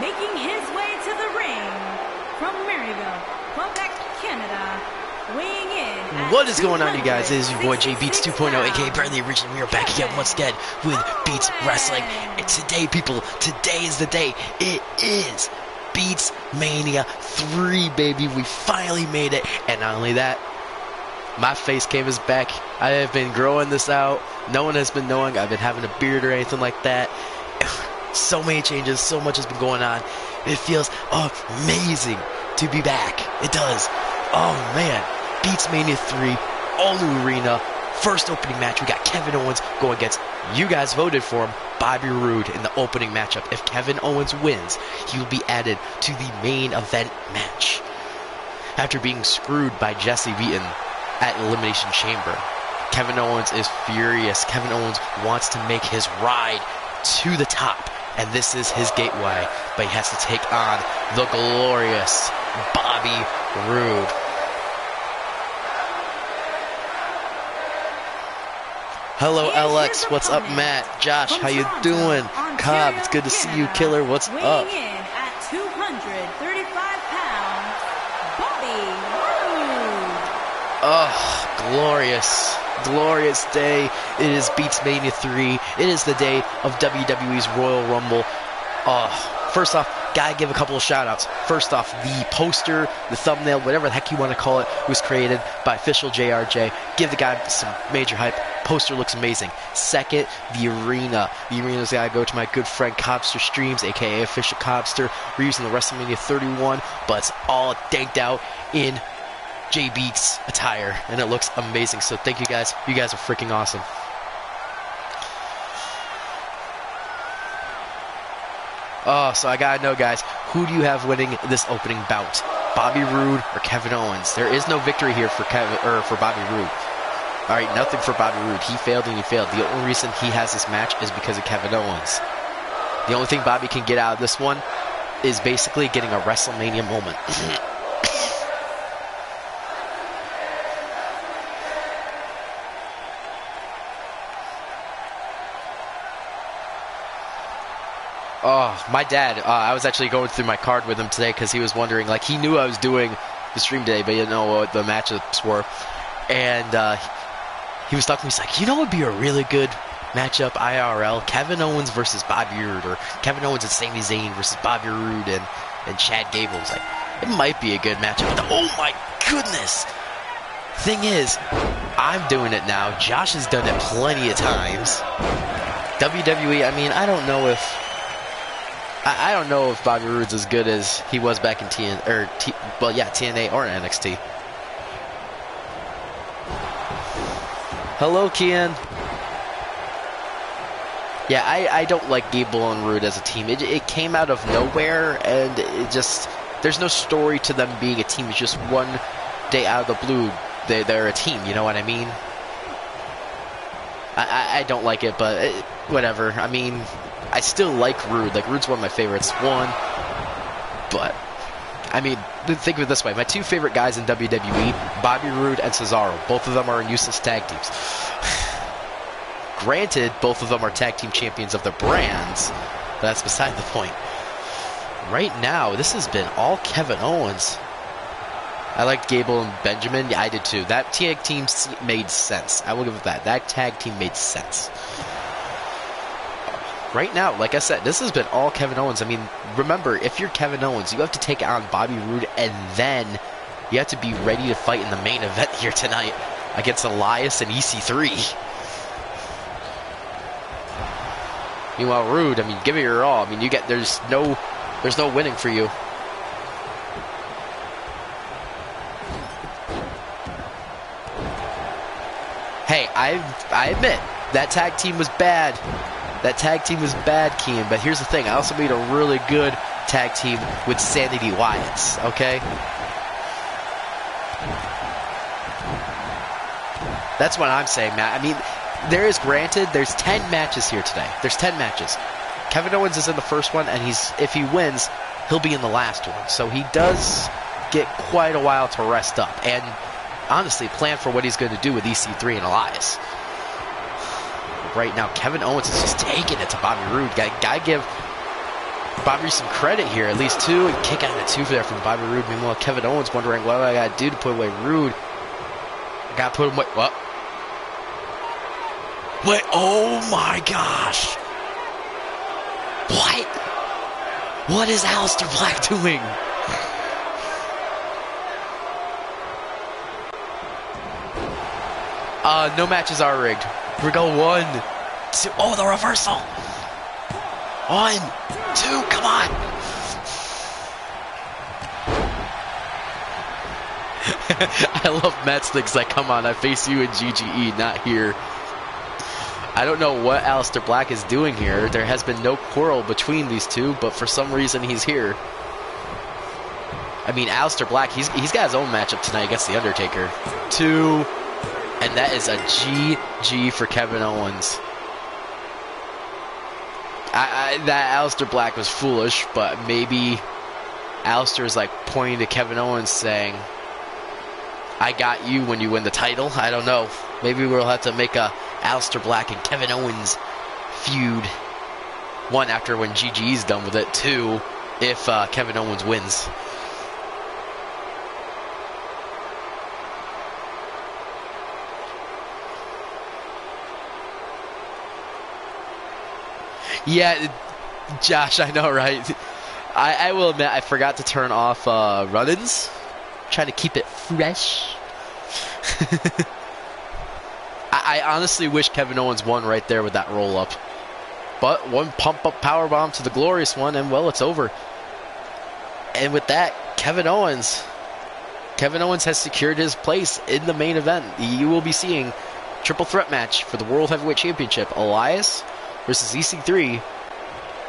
Making his way to the ring from Maryville, Quebec, Canada, weighing in. What is going on, you guys? It is your boy J Beats 2.0, aka Bradley Original. We are back again once again with Beats Wrestling. And today, people, today is the day. It is BeatsMania 3, baby. We finally made it. And not only that, my face cam is back. I have been growing this out. No one has been knowing I've been having a beard or anything like that. So many changes, so much has been going on. It feels amazing to be back. It does. Oh man, BeatsMania 3, all new arena, first opening match. We got Kevin Owens going against, you guys voted for him, Bobby Roode in the opening matchup. If Kevin Owens wins, he will be added to the main event match. After being screwed by Jesse Beaton at Elimination Chamber, Kevin Owens is furious. Kevin Owens wants to make his ride to the top, and this is his gateway, but he has to take on the glorious Bobby Roode. Hello, LX. What's up, Matt? Josh, how you doing? Cobb, it's good to see you. Killer, what's up? Weighing in at 235 pounds, Bobby Roode. Oh, glorious. Glorious day. It is BeatsMania 3. It is the day of WWE's Royal Rumble. First off, gotta give a couple of shout outs. First off, the poster, the thumbnail, whatever the heck you want to call it, was created by Official JRJ. Give the guy some major hype. Poster looks amazing. Second, the arena. The arena's gotta go to my good friend Cobster Streams, aka Official Cobster. We're using the WrestleMania 31, but it's all decked out in J Beats attire, and it looks amazing. So thank you guys. You guys are freaking awesome. Oh, so I gotta know, guys, who do you have winning this opening bout? Bobby Roode or Kevin Owens? There is no victory here for Bobby Roode. All right, nothing for Bobby Roode. He failed and he failed. The only reason he has this match is because of Kevin Owens. The only thing Bobby can get out of this one is basically getting a WrestleMania moment. Oh, my dad, I was actually going through my card with him today because he was wondering, like, he knew I was doing the stream today, but he didn't know what the matchups were. And he was talking to me, he's like, you know what would be a really good matchup IRL? Kevin Owens versus Bobby Roode, or Kevin Owens and Sami Zayn versus Bobby Roode and Chad Gable. It's like, it might be a good matchup. But oh my goodness! Thing is, I'm doing it now. Josh has done it plenty of times. WWE, I mean, I don't know if Bobby Roode's as good as he was back in TNA or NXT. Hello, Kian. Yeah, I don't like Gable and Roode as a team. It came out of nowhere, and it just, there's no story to them being a team. It's just one day out of the blue, they're a team. You know what I mean? I don't like it, but whatever. I mean, I still like Roode. Like, Roode's one of my favorites. But, I mean, think of it this way. My two favorite guys in WWE, Bobby Roode and Cesaro. Both of them are in useless tag teams. Granted, both of them are tag team champions of their brands, but that's beside the point. Right now, this has been all Kevin Owens. I liked Gable and Benjamin. Yeah, I did too. That tag team made sense. I will give it that. That tag team made sense. Right now, like I said, this has been all Kevin Owens. I mean, remember, if you're Kevin Owens, you have to take on Bobby Roode, and then you have to be ready to fight in the main event here tonight against Elias and EC3. Meanwhile, Roode, I mean, give it your all. I mean, there's no winning for you. Hey, I admit, that tag team was bad. That tag team was bad, Keen, but here's the thing. I also made a really good tag team with Sanity Wyatts, okay? That's what I'm saying, Matt. I mean, there's 10 matches here today. There's 10 matches. Kevin Owens is in the first one, and if he wins, he'll be in the last one. So he does get quite a while to rest up, and honestly, plan for what he's going to do with EC3 and Elias. Right now, Kevin Owens is just taking it to Bobby Roode. Gotta give Bobby Roode some credit here, at least 2, and kick out of 2 for there from Bobby Roode. Meanwhile, Kevin Owens wondering what I gotta do to put away Roode. I gotta put him away. What? Wait, oh my gosh. What? What is Aleister Black doing? No matches are rigged. We're going 1, 2. Oh, the reversal. 1, 2, come on. I love Matt Sticks like, come on, I face you in GGE, not here. I don't know what Aleister Black is doing here. There has been no quarrel between these two, but for some reason he's here. I mean, Aleister Black, he's got his own matchup tonight against The Undertaker. 2, and that is a GG for Kevin Owens. That Aleister Black was foolish, but maybe Aleister is like pointing to Kevin Owens saying, I got you when you win the title. I don't know. Maybe we'll have to make a Aleister Black and Kevin Owens feud. 1, after when GG's done with it. 2, if Kevin Owens wins. Yeah, Josh, I know, right? I will admit I forgot to turn off run-ins. Trying to keep it fresh. I honestly wish Kevin Owens won right there with that roll-up. But 1 pump-up powerbomb to the glorious one, and, well, it's over. And with that, Kevin Owens has secured his place in the main event. You will be seeing triple threat match for the World Heavyweight Championship. Elias versus EC3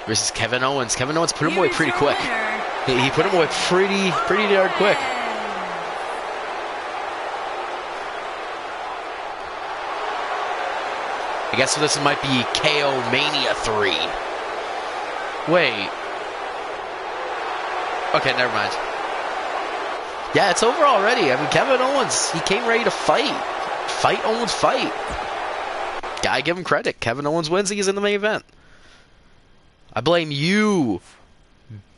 versus Kevin Owens. Kevin Owens put him away pretty quick. He put him away pretty darn quick. I guess this might be KO Mania 3. Wait. Okay, never mind. Yeah, it's over already. I mean, Kevin Owens, he came ready to fight. Fight Owens, fight. Gotta give him credit. Kevin Owens wins. He's in the main event. I blame you,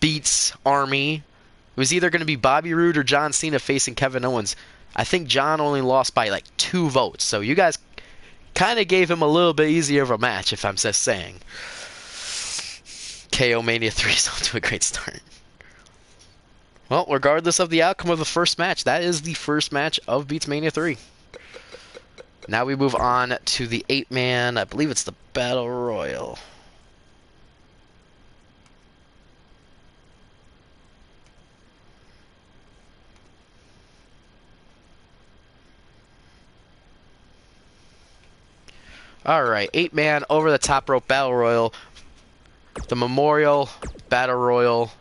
Beats Army. It was either going to be Bobby Roode or John Cena facing Kevin Owens. I think John only lost by like 2 votes. So you guys kind of gave him a little bit easier of a match, if I'm just saying. KO Mania 3 is off to a great start. Well, regardless of the outcome of the first match, that is the first match of BeatsMania 3. Now we move on to the 8-man, I believe it's the Battle Royal. Alright, 8-man over the top rope Battle Royal. The Memorial Battle Royal.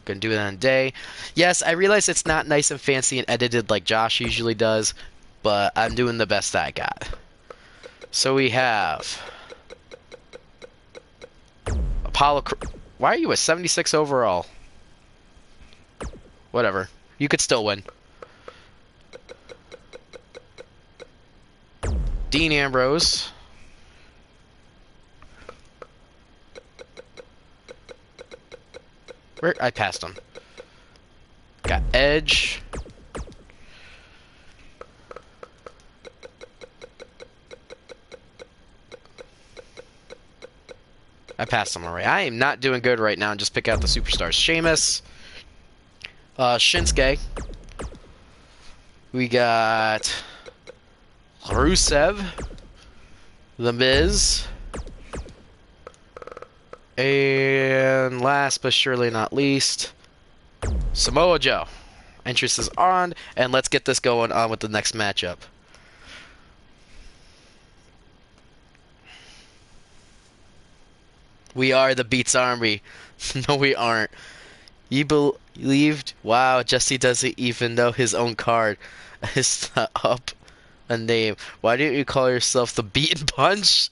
Gonna do it on a day. Yes, I realize it's not nice and fancy and edited like Josh usually does, but I'm doing the best I got. So we have Apollo. Why are you a 76 overall? Whatever. You could still win. Dean Ambrose. Where? I passed him. Got Edge. I passed him already. I am not doing good right now. Just pick out the superstars. Sheamus. Shinsuke. We got Rusev. The Miz. And last but surely not least, Samoa Joe. Entrance is on, and let's get this going on with the next matchup. We are the Beats Army. No, we aren't. You believed? Wow, Jesse doesn't even know his own card. Is up a name. Why didn't you call yourself the Beat and Punch?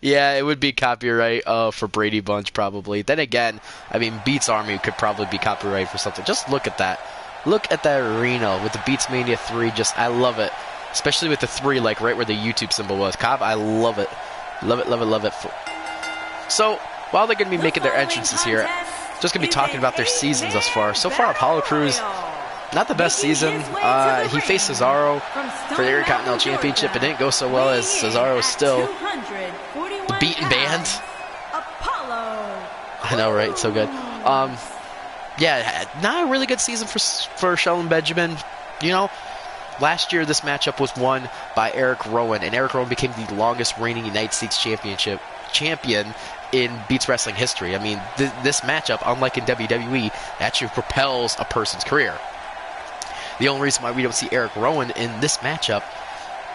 Yeah, it would be copyright for Brady Bunch probably. Then again, I mean, Beats Army could probably be copyright for something. Just look at that. Look at that arena with the BeatsMania 3. Just, I love it. especially with the 3, like right where the YouTube symbol was. Cobb, I love it. Love it, love it, love it. So, while they're going to be making their entrances here, just going to be talking about their seasons thus far. So far, Apollo Crews, not the best season. He faced Cesaro for the Intercontinental Championship. It didn't go so well as Cesaro is still the beaten band. I know, right? So good. Yeah, not a really good season for Shelton Benjamin. You know, last year this matchup was won by Eric Rowan, and Eric Rowan became the longest reigning United States champion in Beats Wrestling history. I mean, this matchup, unlike in WWE, actually propels a person's career. The only reason why we don't see Eric Rowan in this matchup,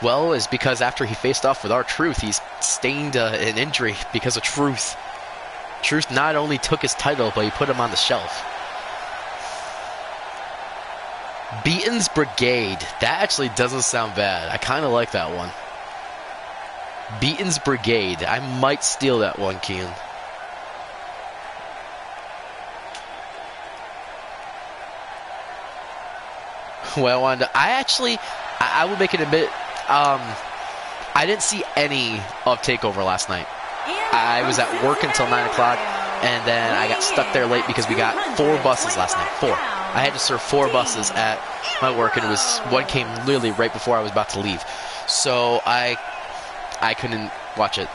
well, is because after he faced off with R-Truth, he's sustained an injury because of Truth. Truth not only took his title, but he put him on the shelf. Beaton's Brigade. That actually doesn't sound bad. I kind of like that one. Beaton's Brigade. I might steal that one, Kean. Well, I will make it admit, I didn't see any of TakeOver last night. I was at work until 9 o'clock, and then I got stuck there late because we got 4 buses last night. 4. I had to serve 4 buses at my work, and one came literally right before I was about to leave. So I couldn't watch it.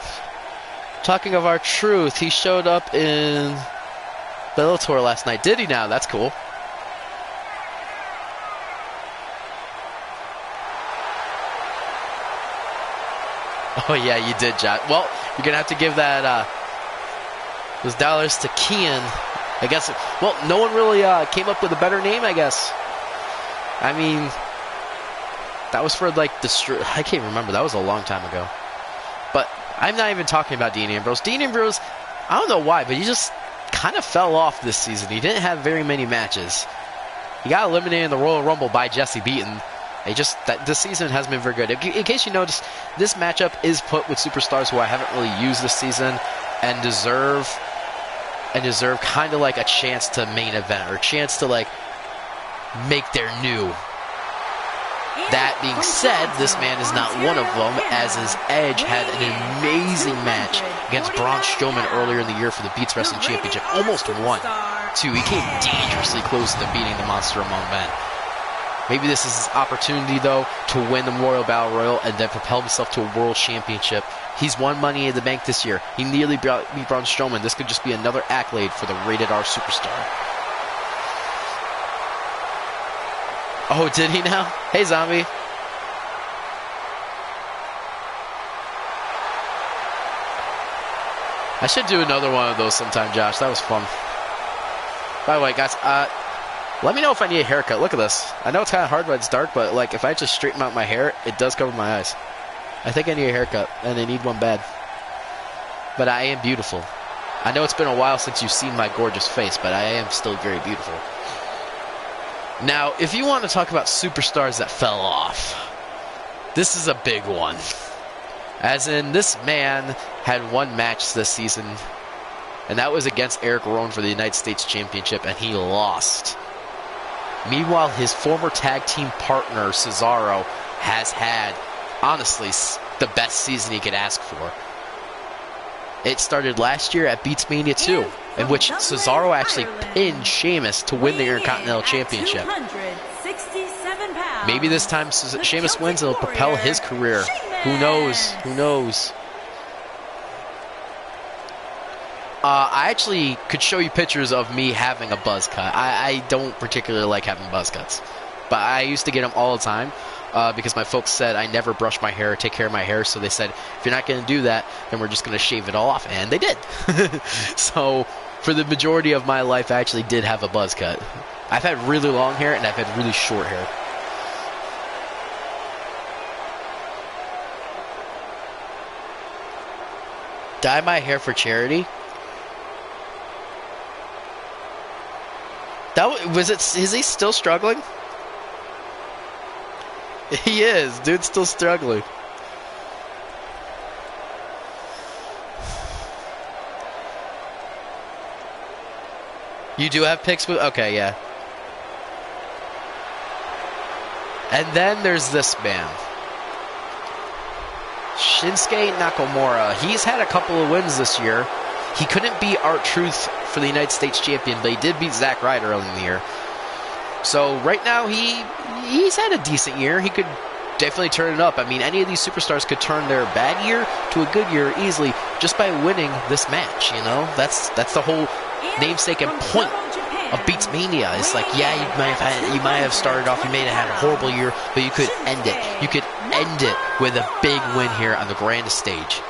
Talking of R-Truth, he showed up in Bellator last night. Did he now? That's cool. Oh, yeah, you did, Josh. Well, you're going to have to give that those dollars to Kian. I guess, well, no one really came up with a better name, I guess. I mean, that was for, like, I can't remember. That was a long time ago. But I'm not even talking about Dean Ambrose. Dean Ambrose, I don't know why, but he just kind of fell off this season. He didn't have very many matches. He got eliminated in the Royal Rumble by Jesse Beaton. This season hasn't been very good. In case you noticed, this matchup is put with superstars who I haven't really used this season and deserve kind of like a chance to main event or a chance to like make their new. That being said, this man is not one of them, as his Edge had an amazing match against Braun Strowman earlier in the year for the Beats Wrestling Championship. Almost won, too. He came dangerously close to beating the Monster Among Men. Maybe this is his opportunity, though, to win the Royal Battle Royal and then propel himself to a World Championship. He's won Money in the Bank this year. He nearly beat Braun Strowman. This could just be another accolade for the Rated R superstar. Oh, did he now? Hey, Zombie. I should do another one of those sometime, Josh. That was fun. By the way, guys, let me know if I need a haircut. Look at this. I know it's kind of hard when it's dark, but like if I just straighten out my hair, it does cover my eyes. I think I need a haircut, and I need one bad. But I am beautiful. I know it's been a while since you've seen my gorgeous face, but I am still very beautiful. Now, if you want to talk about superstars that fell off, this is a big one. As in, this man had one match this season, and that was against Eric Rowan for the United States Championship, and he lost. Meanwhile, his former tag team partner, Cesaro, has had, honestly, the best season he could ask for. It started last year at BeatsMania 2, in which Cesaro actually pinned Sheamus to win the Intercontinental Championship. Maybe this time Sheamus wins and it'll propel his career. Who knows? Who knows? I actually could show you pictures of me having a buzz cut. I don't particularly like having buzz cuts, but I used to get them all the time because my folks said I never brush my hair or take care of my hair, so they said, if you're not going to do that, then we're just going to shave it all off, and they did. So for the majority of my life, I actually did have a buzz cut. I've had really long hair, and I've had really short hair. Dye my hair for charity? Is he still struggling? He is. Dude's still struggling. You do have pics with... Okay, yeah. And then there's this man. Shinsuke Nakamura. He's had a couple of wins this year. He couldn't beat R-Truth for the United States champion, but he did beat Zack Ryder early in the year. So right now he's had a decent year. He could definitely turn it up. I mean, any of these superstars could turn their bad year to a good year easily just by winning this match, you know? That's the whole namesake and point of BeatsMania. It's like, yeah, you might have started off, you may have had a horrible year, but you could end it. You could end it with a big win here on the grandest stage.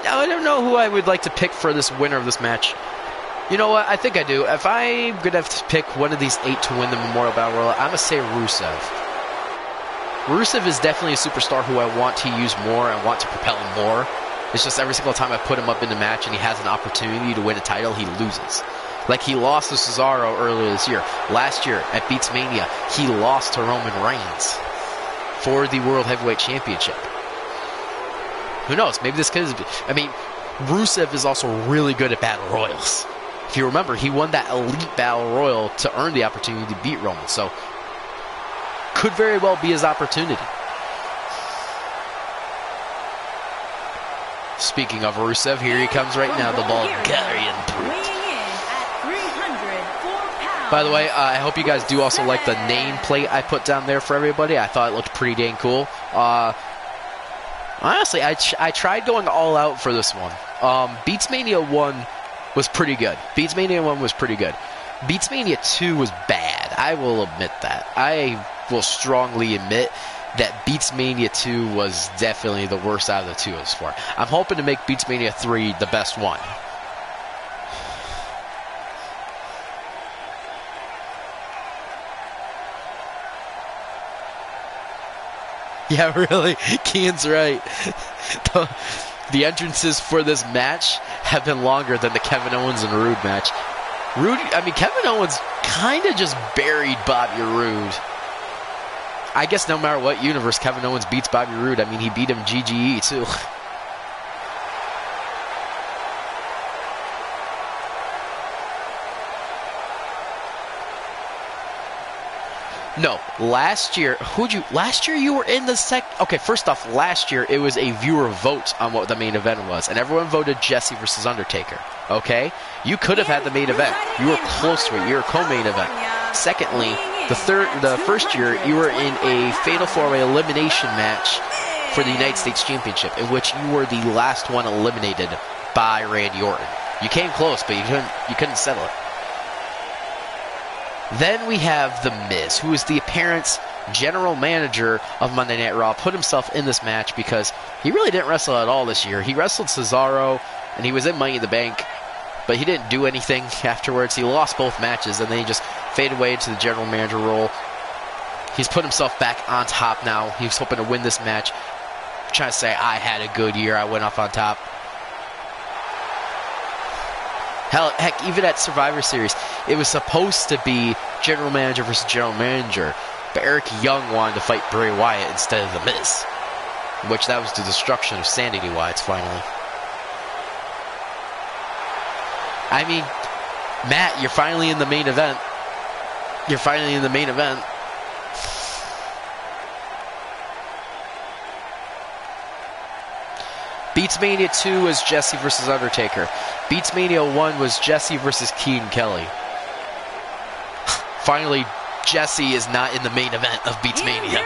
I don't know who I would like to pick for this winner of this match. You know what? I think I do. If I'm going to have to pick one of these 8 to win the Memorial Battle Royal, I'm going to say Rusev. Rusev is definitely a superstar who I want to use more and want to propel him more. It's just every single time I put him up in the match and he has an opportunity to win a title, he loses. Like he lost to Cesaro earlier this year. Last year at BeatsMania, he lost to Roman Reigns for the World Heavyweight Championship. Who knows? Maybe this could... I mean, Rusev is also really good at Battle Royals. If you remember, he won that Elite Battle Royal to earn the opportunity to beat Roman. So, could very well be his opportunity. Speaking of Rusev, here he comes right now, the Bulgarian Brute. By the way, I hope you guys do also like the nameplate I put down there for everybody. I thought it looked pretty dang cool. Honestly, I tried going all out for this one. BeatsMania 1 was pretty good. BeatsMania 1 was pretty good. BeatsMania 2 was bad. I will admit that. I will strongly admit that BeatsMania 2 was definitely the worst out of the two as far. I'm hoping to make BeatsMania 3 the best one. Yeah, really. Kean's right. The entrances for this match have been longer than the Kevin Owens and Rude match. Kevin Owens kind of just buried Bobby Roode. I guess no matter what universe Kevin Owens beats Bobby Roode, I mean, he beat him GGE too. No, last year you were in the okay, first off, last year it was a viewer vote on what the main event was, and everyone voted Jesse versus Undertaker, okay? You could have had the main event. You were close to it. You were co-main event. Secondly, the first year you were in a Fatal 4-Way elimination match for the United States Championship, in which you were the last one eliminated by Randy Orton. You came close, but you couldn't settle it. Then we have The Miz, who is the apparent general manager of Monday Night Raw, put himself in this match because he really didn't wrestle at all this year. He wrestled Cesaro, and he was in Money in the Bank, but he didn't do anything afterwards. He lost both matches, and then he just faded away into the general manager role. He's put himself back on top now. He was hoping to win this match, trying to say, I had a good year, I went off on top. Heck, even at Survivor Series, it was supposed to be general manager versus general manager, but Eric Young wanted to fight Bray Wyatt instead of The Miz, which that was the destruction of Sanity Wyatt's finally. I mean, Matt, you're finally in the main event. You're finally in the main event. BeatsMania 2 was Jesse versus Undertaker. BeatsMania 1 was Jesse versus Keaton Kelly. Finally, Jesse is not in the main event of BeatsMania.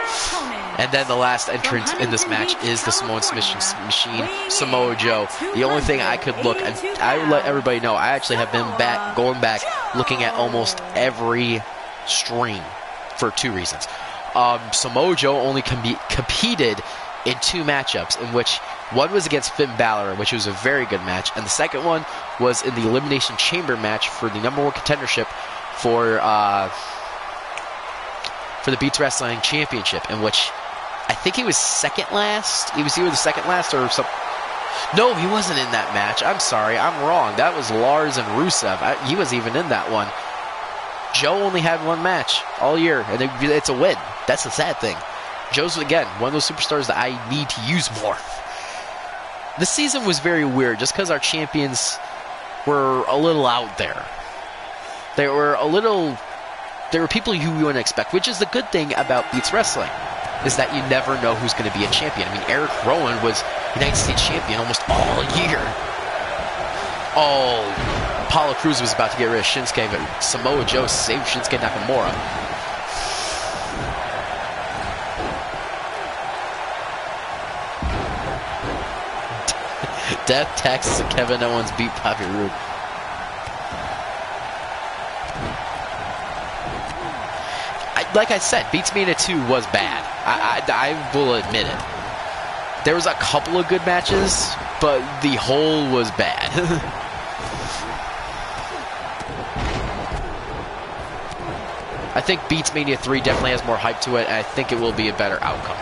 And then the last entrant in this match is the Samoan Submission Machine, Samoa Joe. The only thing I could look, and I would let everybody know, I actually have been going back, looking at almost every stream for 2 reasons. Samoa Joe only competed in 2 matchups, in which one was against Finn Balor, which was a very good match, and the second one was in the Elimination Chamber match for the #1 contendership for the BeatsWrestling Championship, in which I think he was second last. He was either the second last or something. No, he wasn't in that match. I'm sorry, I'm wrong. That was Lars and Rusev. He was even in that one. Joe only had 1 match all year, and it's a win. That's the sad thing. Joe's, again, one of those superstars that I need to use more. the season was very weird just because our champions were a little out there. They were people you wouldn't expect, which is the good thing about Beats Wrestling, is that you never know who's going to be a champion. I mean, Eric Rowan was United States champion almost all year. Oh, Apollo Crews was about to get rid of Shinsuke, but Samoa Joe saved Shinsuke Nakamura. Death Texas and Kevin Owens beat Bobby Roode. Like I said, BeatsMania 2 was bad. I will admit it. There was a couple of good matches, but the whole was bad. I think BeatsMania 3 definitely has more hype to it, and I think it will be a better outcome.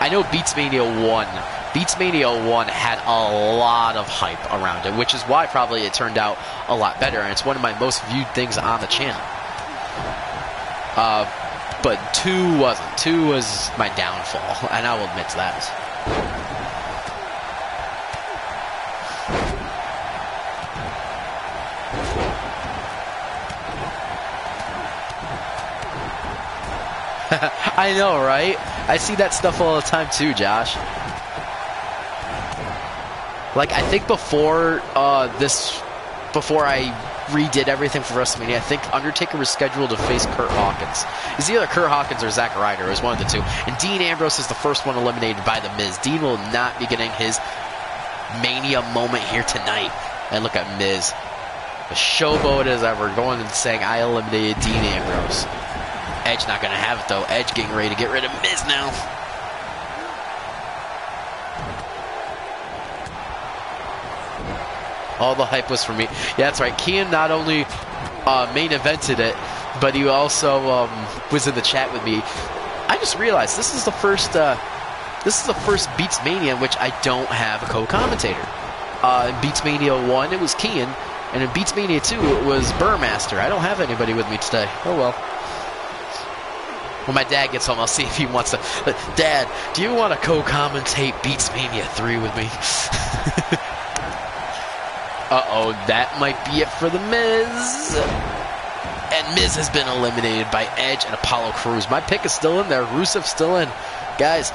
I know BeatsMania 1 had a lot of hype around it, which is why probably it turned out a lot better, and it's one of my most viewed things on the channel. But 2 wasn't. 2 was my downfall, and I will admit to that. I know, right? I see that stuff all the time too, Josh. Like, I think before I redid everything for WrestleMania, I think Undertaker was scheduled to face Kurt Hawkins. It's either Kurt Hawkins or Zack Ryder. It was one of the two. And Dean Ambrose is the first one eliminated by The Miz. Dean will not be getting his Mania moment here tonight. And look at Miz. The showboat as ever, going and saying, I eliminated Dean Ambrose. Edge not going to have it, though. Edge getting ready to get rid of Miz now. All the hype was for me. Yeah, that's right. Kian not only main evented it, but he also was in the chat with me. I just realized this is the first BeatsMania in which I don't have a co-commentator. In BeatsMania 1, it was Kian, and in BeatsMania 2, it was Burmaster. I don't have anybody with me today. Oh well. When my dad gets home, I'll see if he wants to. Dad, do you want to co-commentate BeatsMania 3 with me? Uh-oh, that might be it for The Miz. And Miz has been eliminated by Edge and Apollo Crews. My pick is still in there. Rusev's still in. Guys,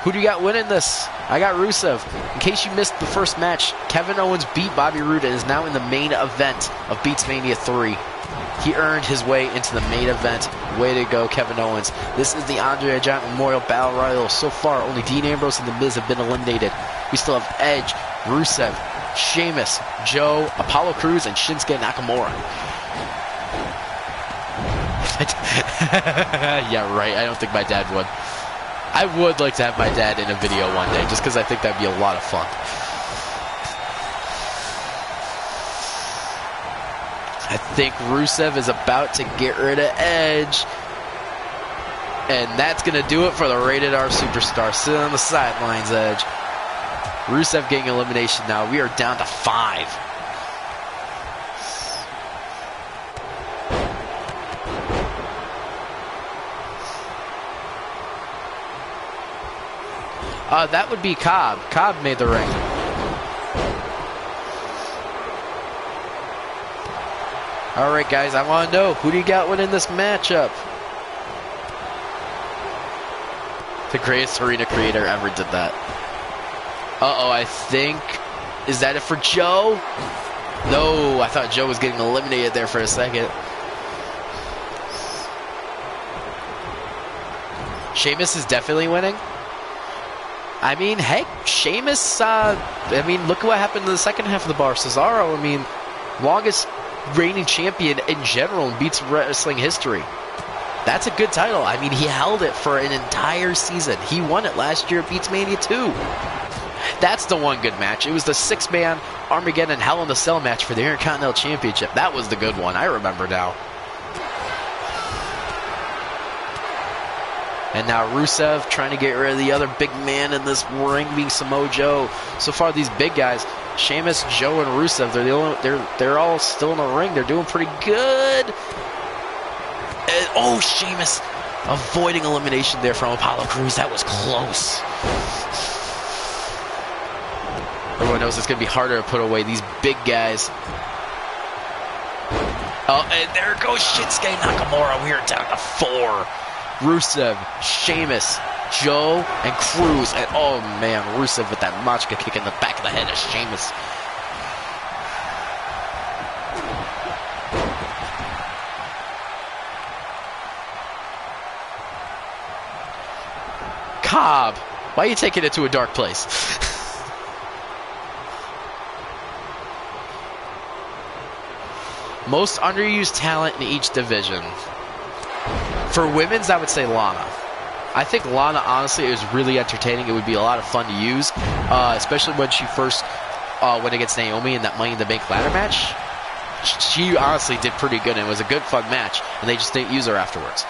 who do you got winning this? I got Rusev. In case you missed the first match, Kevin Owens beat Bobby Roode and is now in the main event of BeatsMania 3. He earned his way into the main event. Way to go, Kevin Owens. This is the Andre the Giant Memorial Battle Royal. So far, only Dean Ambrose and The Miz have been eliminated. We still have Edge, Rusev, Sheamus, Joe, Apollo Crews, and Shinsuke Nakamura. Yeah, right. I don't think my dad would. I would like to have my dad in a video one day, just because I think that'd be a lot of fun. I think Rusev is about to get rid of Edge. And that's going to do it for the Rated R Superstar. Sit on the sidelines, Edge. Rusev getting elimination now. We are down to 5. That would be Cobb. Cobb made the ring. Alright, guys, I want to know, who do you got winning this matchup? The greatest arena creator ever did that. Uh-oh, I think... Is that it for Joe? No, I thought Joe was getting eliminated there for a second. Sheamus is definitely winning. I mean, heck, Sheamus, I mean, look at what happened in the second half of the bar. Cesaro, I mean, longest reigning champion in general in Beats Wrestling history. That's a good title. I mean, he held it for an entire season. He won it last year at BeatsMania 2. That's the one good match. It was the 6-man Armageddon Hell in a Cell match for the Intercontinental Championship. That was the good one. I remember now. And now Rusev trying to get rid of the other big man in this ring, being Samoa Joe. So far, these big guys, Sheamus, Joe, and Rusev, they're all still in the ring. They're doing pretty good. And, oh, Sheamus Avoiding elimination there from Apollo Crews. That was close. Everyone knows it's going to be harder to put away these big guys. Oh, and there goes Shinsuke Nakamura. We are down to 4. Rusev, Sheamus, Joe, and Crews. And oh man, Rusev with that Machka kick in the back of the head of Sheamus. Cobb, why are you taking it to a dark place? Most underused talent in each division. For women's, I would say Lana. I think Lana, honestly, is really entertaining. It would be a lot of fun to use, especially when she first went against Naomi in that Money in the Bank ladder match. She honestly did pretty good, and it was a good, fun match, and they just didn't use her afterwards.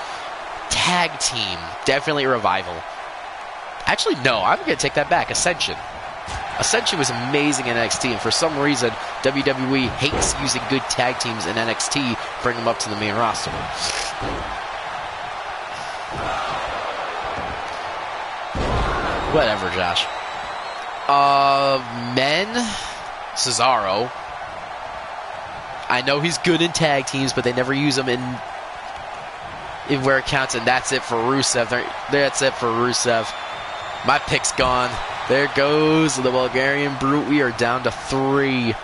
Tag team, definitely a Revival. Actually, no, I'm going to take that back. Ascension. Ascension was amazing in NXT, and for some reason, WWE hates using good tag teams in NXT, bring them up to the main roster. Whatever, Josh. Men, Cesaro. I know he's good in tag teams, but they never use him in where it counts, and that's it for Rusev. That's it for Rusev. My pick's gone. There goes the Bulgarian Brute. We are down to 3.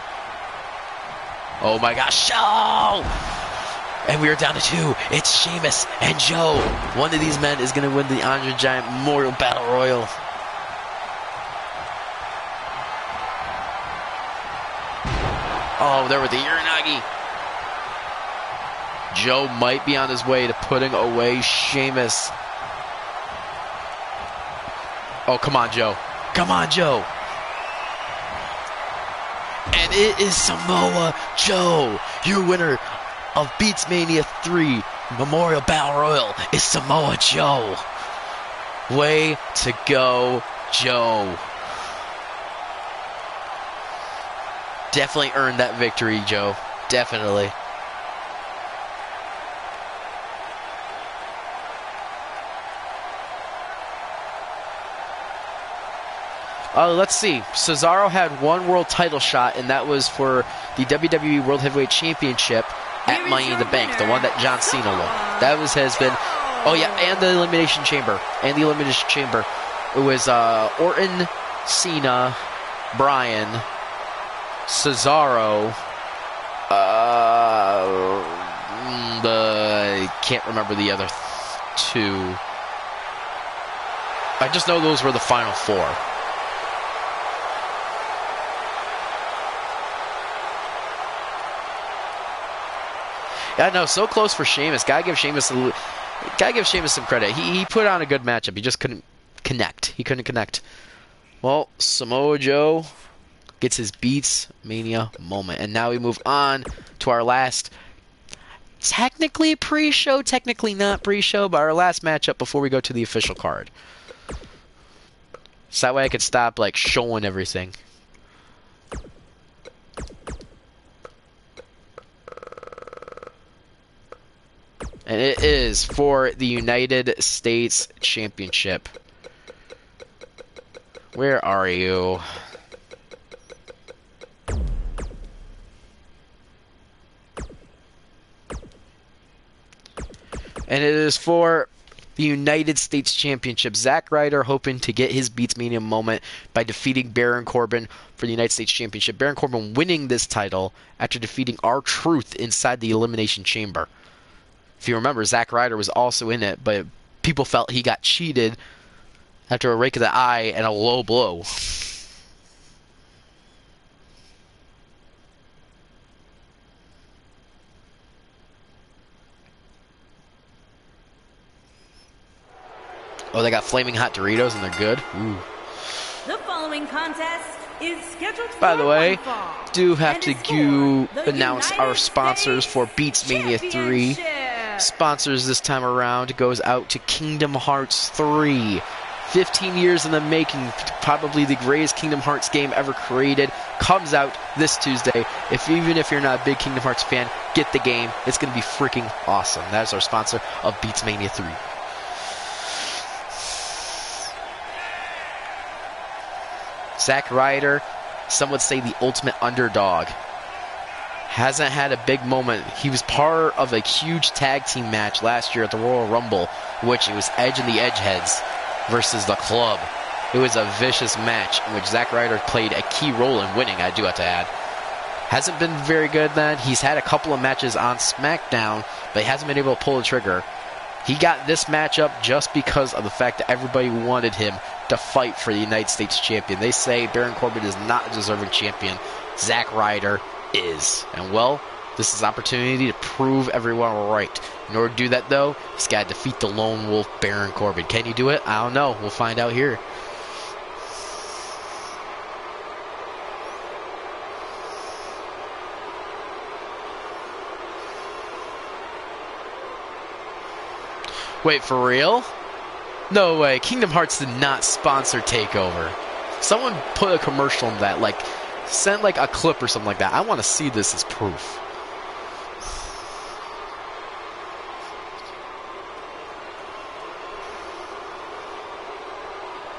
Oh my gosh. Oh! And we are down to 2. It's Sheamus and Joe. One of these men is going to win the Andre Giant Memorial Battle Royal. Oh, there with the Uranagi. Joe might be on his way to putting away Sheamus. Oh, come on, Joe. Come on, Joe. And it is Samoa Joe. Your winner of BeatsMania 3 Memorial Battle Royal is Samoa Joe. Way to go, Joe. Definitely earned that victory, Joe. Definitely. Let's see. Cesaro had 1 world title shot, and that was for the WWE World Heavyweight Championship at Money in the Bank, the one that John Cena won. That was has been. Oh yeah, and the Elimination Chamber. And the Elimination Chamber. It was Orton, Cena, Bryan, Cesaro. I can't remember the other 2. I just know those were the final 4. Yeah, no, so close for Sheamus. Gotta give Sheamus some credit. He put on a good matchup. He just couldn't connect. He couldn't connect. Well, Samoa Joe gets his BeatsMania moment. And now we move on to our last, technically pre-show, technically not pre-show, but our last matchup before we go to the official card. So that way I could stop, like, showing everything. And it is for the United States Championship. Where are you? And it is for the United States Championship. Zack Ryder hoping to get his BeatsMania moment by defeating Baron Corbin for the United States Championship. Baron Corbin winning this title after defeating R-Truth inside the Elimination Chamber. If you remember, Zack Ryder was also in it, but people felt he got cheated after a rake of the eye and a low blow. Oh, they got flaming hot Doritos and they're good. Ooh. The following contest is scheduled for By the way, fall, do have and to is for the announce United our sponsors States for BeatsMania 3. Championship. Sponsors this time around goes out to Kingdom Hearts 3. 15 years in the making, probably the greatest Kingdom Hearts game ever created. Comes out this Tuesday. Even if you're not a big Kingdom Hearts fan, get the game. It's going to be freaking awesome. That is our sponsor of BeatsMania 3. Zack Ryder, some would say the ultimate underdog, hasn't had a big moment. He was part of a huge tag team match last year at the Royal Rumble, which it was Edge and the Edgeheads versus the Club. It was a vicious match in which Zack Ryder played a key role in winning, I do have to add. Hasn't been very good then. He's had a couple of matches on SmackDown, but he hasn't been able to pull the trigger. He got this matchup just because of the fact that everybody wanted him to fight for the United States Champion. They say Baron Corbin is not a deserving champion. Zack Ryder is. And well, this is an opportunity to prove everyone right. In order to do that, though, he's got to defeat the lone wolf, Baron Corbin. Can he do it? I don't know. We'll find out here. Wait, for real? No way. Kingdom Hearts did not sponsor TakeOver. Someone put a commercial on that, like, send like a clip or something like that. I want to see this as proof.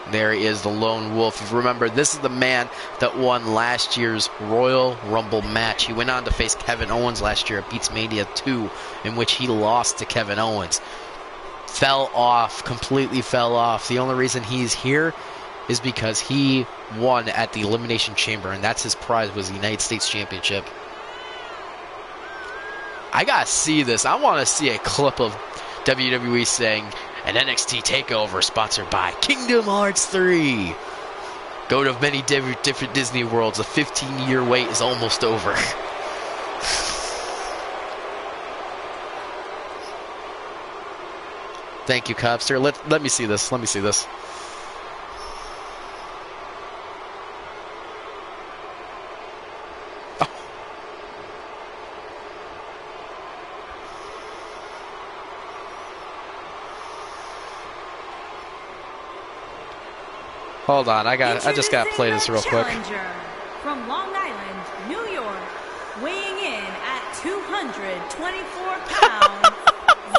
There he is, the lone wolf. If you remember, this is the man that won last year's Royal Rumble match. He went on to face Kevin Owens last year at BeatsMania 2, in which he lost to Kevin Owens. Fell off, completely fell off. The only reason he's here is because he won at the Elimination Chamber, and that's his prize, was the United States Championship. I gotta see this. I want to see a clip of WWE saying, an NXT TakeOver sponsored by Kingdom Hearts 3. Go to many different Disney worlds. A 15-year wait is almost over. Thank you, Copster. Let me see this. Let me see this. Oh. Hold on, I just gotta play this real quick. From Long Island, New York, weighing in at 224 pounds,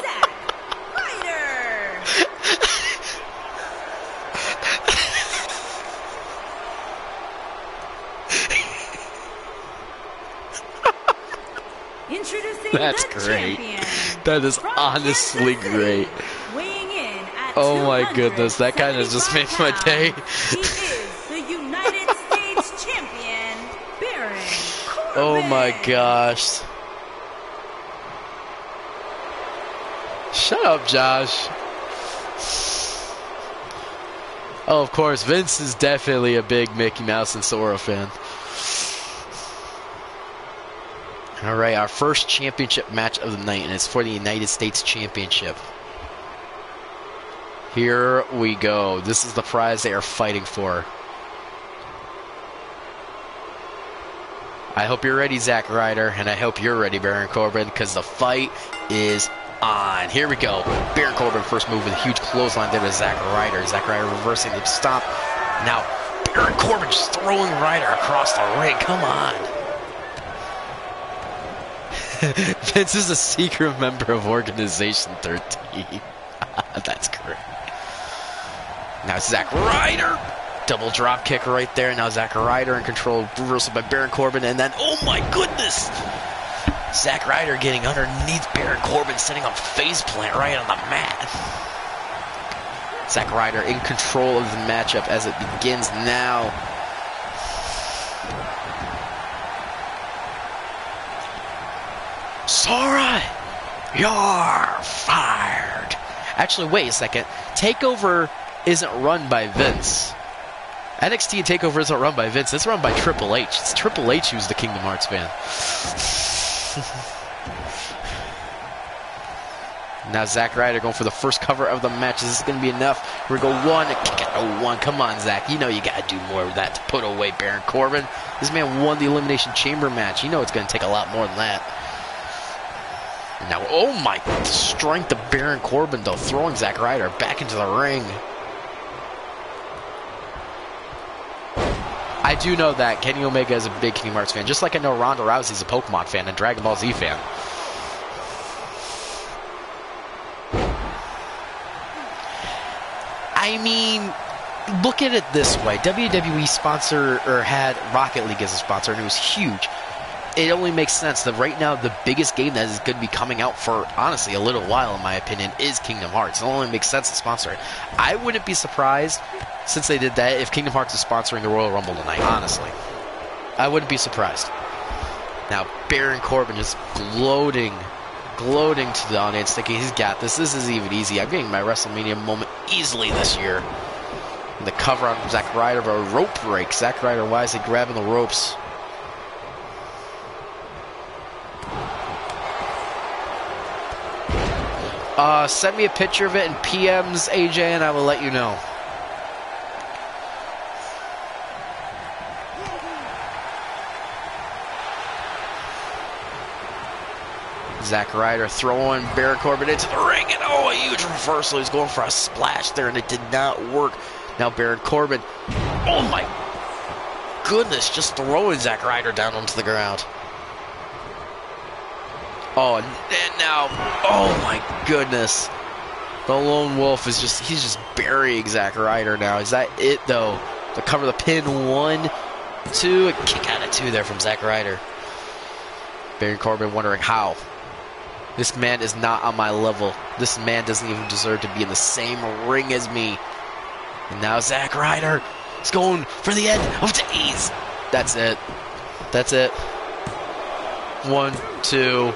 Zack Ryder. Introducing That's the great. champion. That is From honestly Kansas City, great. weighing in at Oh my goodness, that kind of just made my day. He is the United States champion, Baron Corbin. Oh my gosh. Shut up, Josh. Oh, of course, Vince is definitely a big Mickey Mouse and Sora fan. All right, our first championship match of the night, and it's for the United States Championship. Here we go. This is the prize they are fighting for. I hope you're ready, Zack Ryder, and I hope you're ready, Baron Corbin, because the fight is on. Here we go. Baron Corbin first move with a huge clothesline there to Zack Ryder. Zack Ryder reversing the stop. Now, Baron Corbin just throwing Ryder across the ring. Come on. Vince is a secret member of Organization 13. That's great. Now Zack Ryder. Double drop kick right there. Now Zack Ryder in control. Reversal by Baron Corbin. And then, oh my goodness! Zack Ryder getting underneath Baron Corbin, setting up face plant right on the mat. Zack Ryder in control of the matchup as it begins now. Sora, you're fired. Actually, wait a second. TakeOver isn't run by Vince. NXT and TakeOver isn't run by Vince. It's run by Triple H. It's Triple H who's the Kingdom Hearts fan. Now Zack Ryder going for the first cover of the match. Is this going to be enough? Here we go. One. Kick out one. Come on, Zack. You know you got to do more of that to put away Baron Corbin. This man won the Elimination Chamber match. You know it's going to take a lot more than that. Now, oh my, the strength of Baron Corbin, though, throwing Zack Ryder back into the ring. I do know that Kenny Omega is a big Kingdom Hearts fan, just like I know Ronda Rousey's a Pokemon fan and Dragon Ball Z fan. I mean, look at it this way. WWE sponsor or had Rocket League as a sponsor, and it was huge. It only makes sense that right now the biggest game that is going to be coming out for, honestly, a little while, in my opinion, is Kingdom Hearts. It only makes sense to sponsor it. I wouldn't be surprised, since they did that, if Kingdom Hearts is sponsoring the Royal Rumble tonight, honestly. I wouldn't be surprised. Now, Baron Corbin just gloating to the audience, thinking he's got this. This is even easy. I'm getting my WrestleMania moment easily this year. And the cover on Zack Ryder of a rope break. Zack Ryder wisely grabbing the ropes. Send me a picture of it in PMs, AJ, and I will let you know. Zack Ryder throwing Baron Corbin into the ring, and oh, a huge reversal. He's going for a splash there, and it did not work. Now Baron Corbin, oh my goodness, just throwing Zack Ryder down onto the ground. Oh, and now, oh my goodness. The Lone Wolf is he's just burying Zack Ryder now. Is that it, though? To cover the pin, 1, 2, a kick out of 2 there from Zack Ryder. Baron Corbin wondering how. This man is not on my level. This man doesn't even deserve to be in the same ring as me. And now Zack Ryder is going for the end of days. That's it. That's it. 1, 2.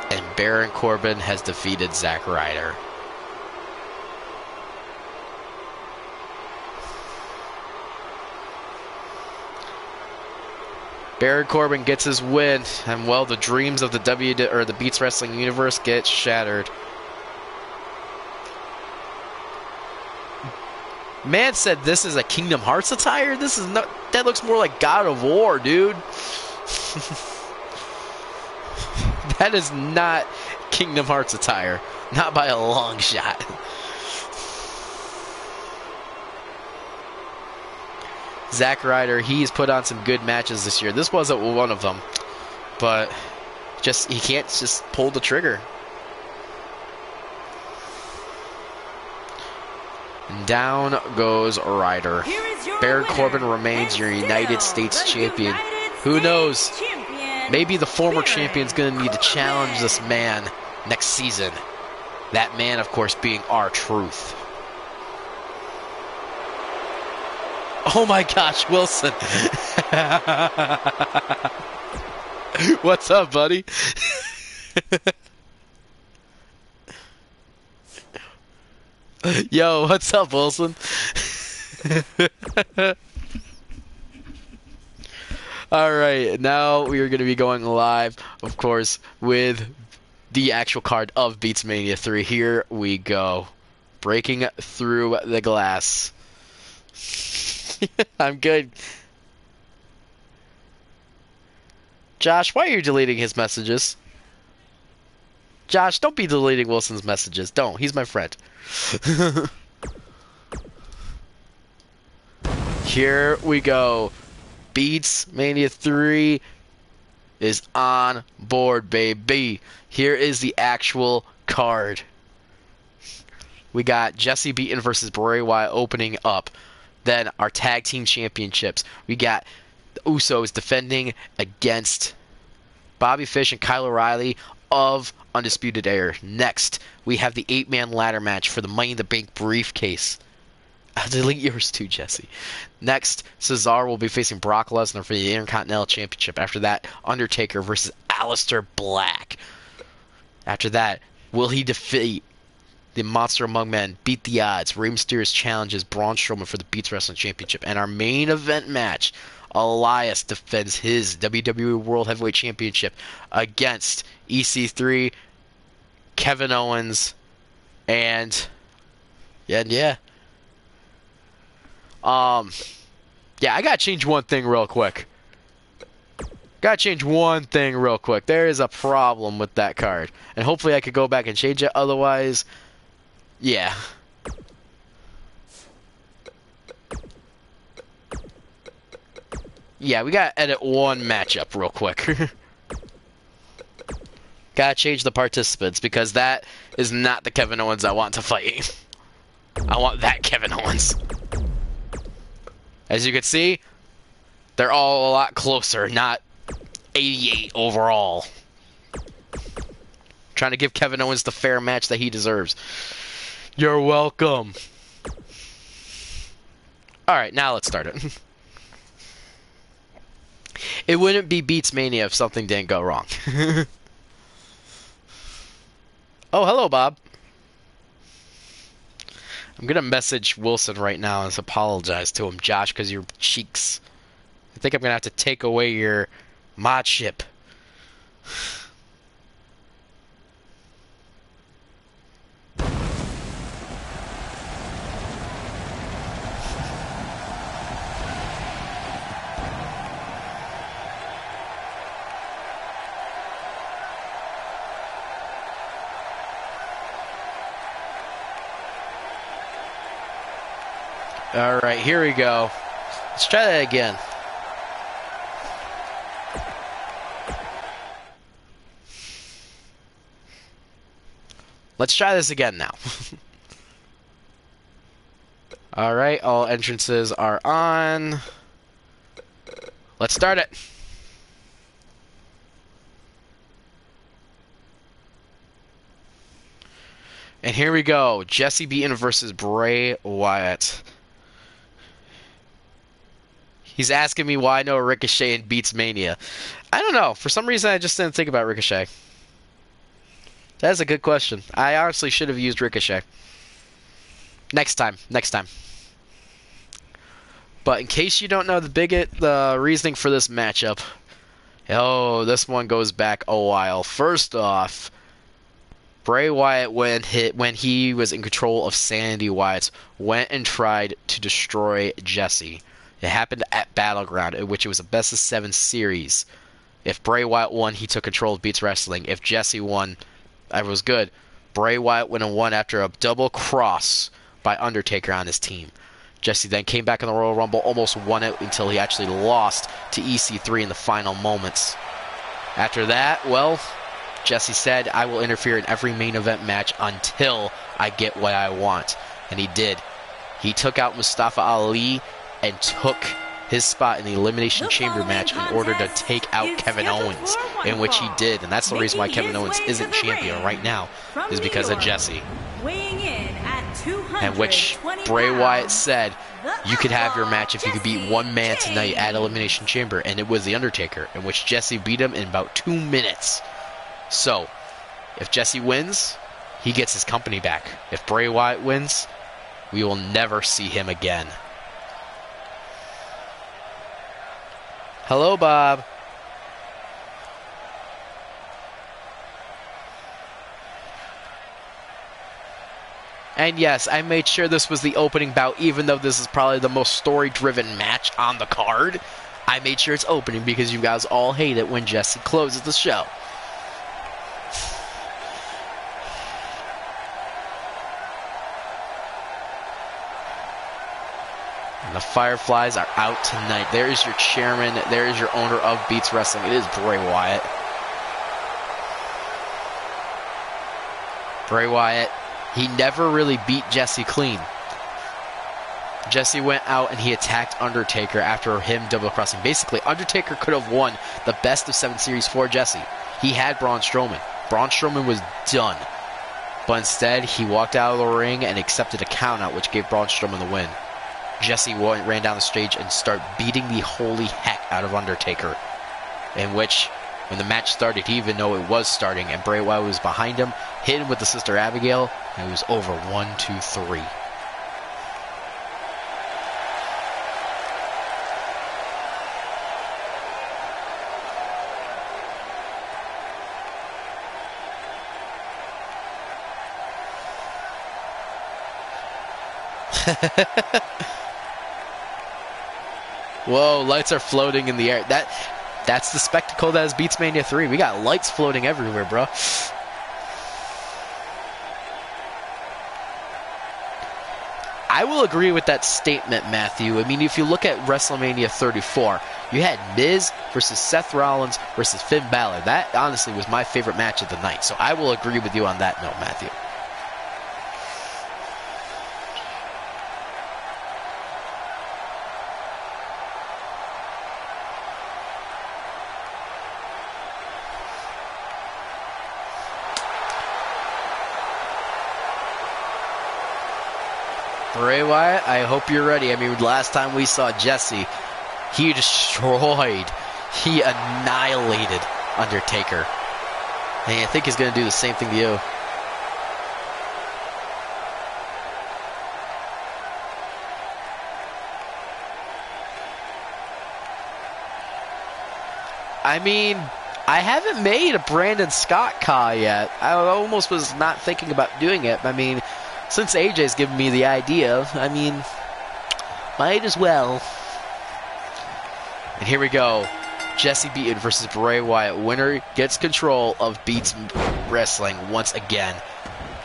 And Baron Corbin has defeated Zack Ryder. Baron Corbin gets his win, and well, the dreams of the Beats Wrestling universe get shattered. Man said this is a Kingdom Hearts attire? This is not. That looks more like God of War, dude. That is not Kingdom Hearts attire. Not by a long shot. Zack Ryder, he's put on some good matches this year. This wasn't one of them. But he can't just pull the trigger. And down goes Ryder. Baron Corbin remains your United States champion. Who knows? Maybe the former champion's going to need to challenge this man next season. That man, of course, being R-Truth. Oh my gosh, Wilson. What's up, buddy? Yo, what's up, Wilson? Alright, now we are going to be going live, of course, with the actual card of BeatsMania 3. Here we go. Breaking through the glass. I'm good. Josh, why are you deleting his messages? Josh, don't be deleting Wilson's messages. Don't. He's my friend. Here we go. BeatsMania 3 is on board, baby. Here is the actual card. We got Jesse Beaton versus Bray Wyatt opening up. Then our tag team championships. We got the Usos defending against Bobby Fish and Kyle O'Reilly of Undisputed Era. Next, we have the 8-man ladder match for the Money in the Bank briefcase. I'll delete yours too, Jesse. Next, Cesaro will be facing Brock Lesnar for the Intercontinental Championship. After that, Undertaker versus Aleister Black. After that, will he defeat the Monster Among Men, beat the odds? Rey Mysterio challenges Braun Strowman for the Beats Wrestling Championship. And our main event match, Elias defends his WWE World Heavyweight Championship against EC3, Kevin Owens, and yeah, I gotta change one thing real quick. There is a problem with that card, and hopefully I could go back and change it. Otherwise, yeah. Yeah, we gotta edit one matchup real quick. Gotta change the participants, because that is not the Kevin Owens I want to fight. I want that Kevin Owens. As you can see, they're all a lot closer, not 88 overall. Trying to give Kevin Owens the fair match that he deserves. You're welcome. Alright, now let's start it. It wouldn't be BeatsMania if something didn't go wrong. Oh, hello, Bob. I'm gonna message Wilson right now and apologize to him, Josh, because your cheeks. I think I'm gonna have to take away your mod ship. Alright, here we go. Let's try that again. Let's try this again now. Alright, all entrances are on. Let's start it. And here we go. Jesse Beaton versus Bray Wyatt. He's asking me why no Ricochet in BeatsMania. I don't know. For some reason, I just didn't think about Ricochet. That's a good question. I honestly should have used Ricochet. Next time. Next time. But in case you don't know the reasoning for this matchup. Oh, this one goes back a while. First off, Bray Wyatt, when he was in control of Sandy Wyatt, went and tried to destroy Jesse. It happened at Battleground, in which it was a best-of-7 series. If Bray Wyatt won, he took control of Beats Wrestling. If Jesse won, it was good. Bray Wyatt went and won after a double cross by Undertaker on his team. Jesse then came back in the Royal Rumble, almost won it until he actually lost to EC3 in the final moments. After that, well, Jesse said, I will interfere in every main event match until I get what I want. And he did. He took out Mustafa Ali and took his spot in the Elimination Chamber match in order to take out Kevin Owens, in which he did. And that's the reason why Kevin Owens isn't champion right now, is because of Jesse. And which Bray Wyatt said, you could have your match if you could beat one man tonight at Elimination Chamber, and it was The Undertaker, in which Jesse beat him in about 2 minutes. So, if Jesse wins, he gets his company back. If Bray Wyatt wins, we will never see him again. Hello, Bob. And yes, I made sure this was the opening bout, even though this is probably the most story-driven match on the card. I made sure it's opening because you guys all hate it when Jesse closes the show. And the Fireflies are out tonight. There is your chairman. There is your owner of Beats Wrestling. It is Bray Wyatt. Bray Wyatt, he never really beat Jesse clean. Jesse went out and he attacked Undertaker after him double-crossing. Basically, Undertaker could have won the best-of-7 series for Jesse. He had Braun Strowman. Braun Strowman was done. But instead, he walked out of the ring and accepted a countout, which gave Braun Strowman the win. Jesse ran down the stage and started beating the holy heck out of Undertaker. In which, when the match started, he didn't even know it was starting, and Bray Wyatt was behind him, hit him with the Sister Abigail, and it was over 1, 2, 3. Whoa, lights are floating in the air. That's the spectacle that is BeatsMania 3. We got lights floating everywhere, bro. I will agree with that statement, Matthew. I mean, if you look at WrestleMania 34, you had Miz versus Seth Rollins versus Finn Balor. That, honestly, was my favorite match of the night. So I will agree with you on that note, Matthew. Bray Wyatt, I hope you're ready. I mean, last time we saw Jesse, he destroyed, he annihilated Undertaker. And I think he's going to do the same thing to you. I mean, I haven't made a Brandon Scott Ka yet. I almost was not thinking about doing it. I mean, since AJ's given me the idea, I mean, might as well. And here we go. Jesse Beaton versus Bray Wyatt. Winner gets control of Beats Wrestling once again.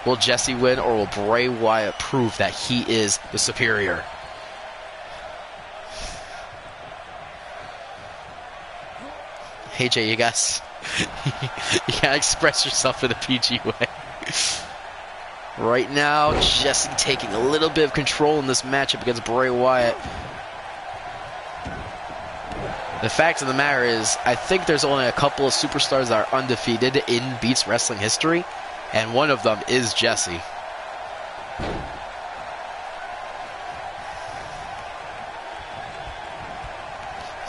Will Jesse win, or will Bray Wyatt prove that he is the superior? AJ, you guys, you gotta express yourself in a PG way. Right now, Jesse taking a little bit of control in this matchup against Bray Wyatt. The fact of the matter is, I think there's only a couple of superstars that are undefeated in Beats Wrestling history, and one of them is Jesse.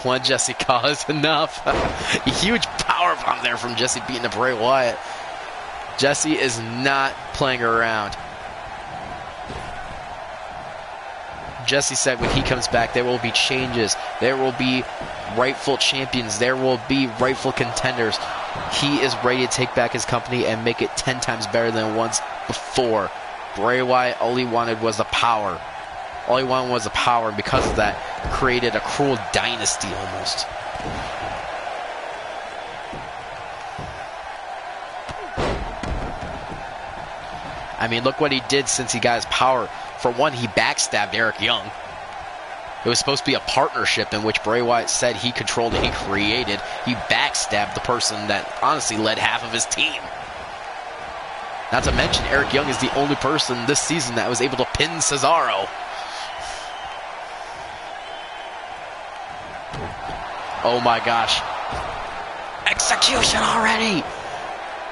One Jesse Ka is enough. A huge powerbomb there from Jesse Beaton to Bray Wyatt. Jesse is not playing around. Jesse said when he comes back, there will be changes. There will be rightful champions. There will be rightful contenders. He is ready to take back his company and make it 10 times better than once before. Bray Wyatt, all he wanted was the power. All he wanted was the power, and because of that, created a cruel dynasty almost. I mean, look what he did since he got his power. For one, he backstabbed Eric Young. It was supposed to be a partnership in which Bray Wyatt said he controlled and he created. He backstabbed the person that honestly led half of his team. Not to mention, Eric Young is the only person this season that was able to pin Cesaro. Oh my gosh. Execution already!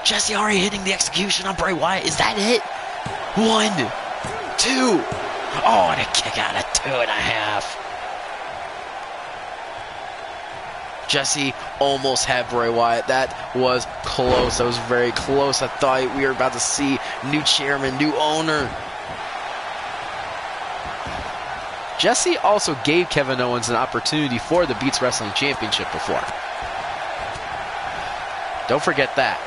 Jesse already hitting the execution on Bray Wyatt. Is that it? 1, 2. Oh, and a kick out of 2.5. Jesse almost had Bray Wyatt. That was close. That was very close. I thought we were about to see new chairman, new owner. Jesse also gave Kevin Owens an opportunity for the Beats Wrestling Championship before. Don't forget that.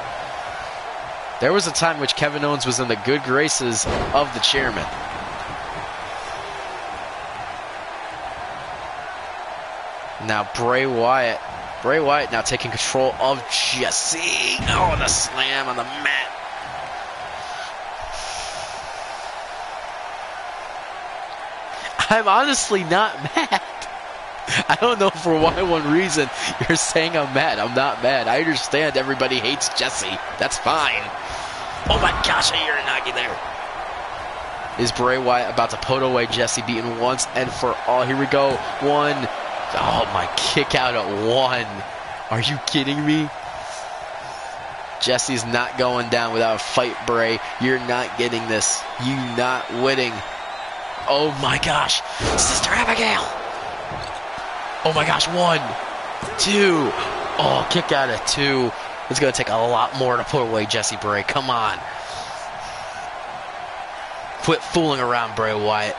There was a time in which Kevin Owens was in the good graces of the chairman. Now Bray Wyatt now taking control of Jesse. Oh, the slam on the mat. I'm honestly not mad. I don't know for one reason you're saying I'm mad. I'm not mad. I understand everybody hates Jesse. That's fine. Oh my gosh, I hear a Nagi there. Is Bray Wyatt about to put away Jesse Beaton once and for all? Here we go. 1. Oh my, kick out at 1. Are you kidding me? Jesse's not going down without a fight, Bray. You're not getting this. You not winning. Oh my gosh. Sister Abigail. Oh my gosh. 1, 2. Oh, kick out at 2. It's going to take a lot more to put away Jesse Bray. Come on. Quit fooling around, Bray Wyatt.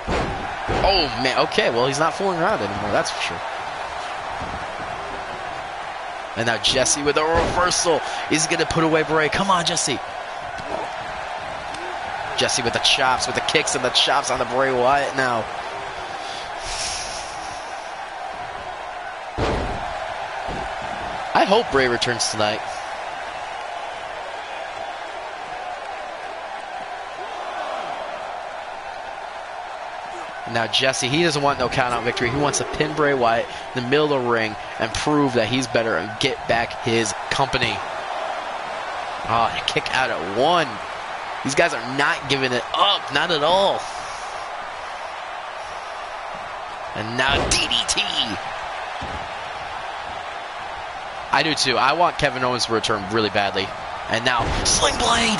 Oh, man. Okay, well, he's not fooling around anymore. That's for sure. And now Jesse with a reversal is going to put away Bray. Come on, Jesse. Jesse with the chops, with the kicks and the chops on the Bray Wyatt now. I hope Bray returns tonight. Now Jesse, he doesn't want no count-out victory. He wants to pin Bray Wyatt in the middle of the ring and prove that he's better and get back his company. Oh, and a kick out at 1. These guys are not giving it up, not at all. And now DDT. I do too. I want Kevin Owens to return really badly. And now Sling Blade.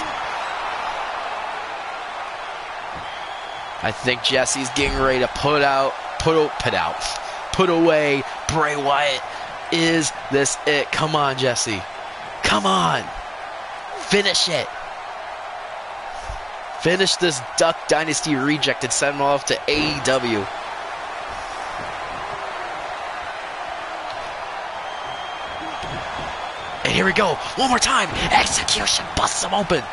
I think Jesse's getting ready to put away Bray Wyatt. Is this it? Come on, Jesse. Come on. Finish it. Finish this Duck Dynasty reject and send him off to AEW. And here we go. One more time. Execution busts him open.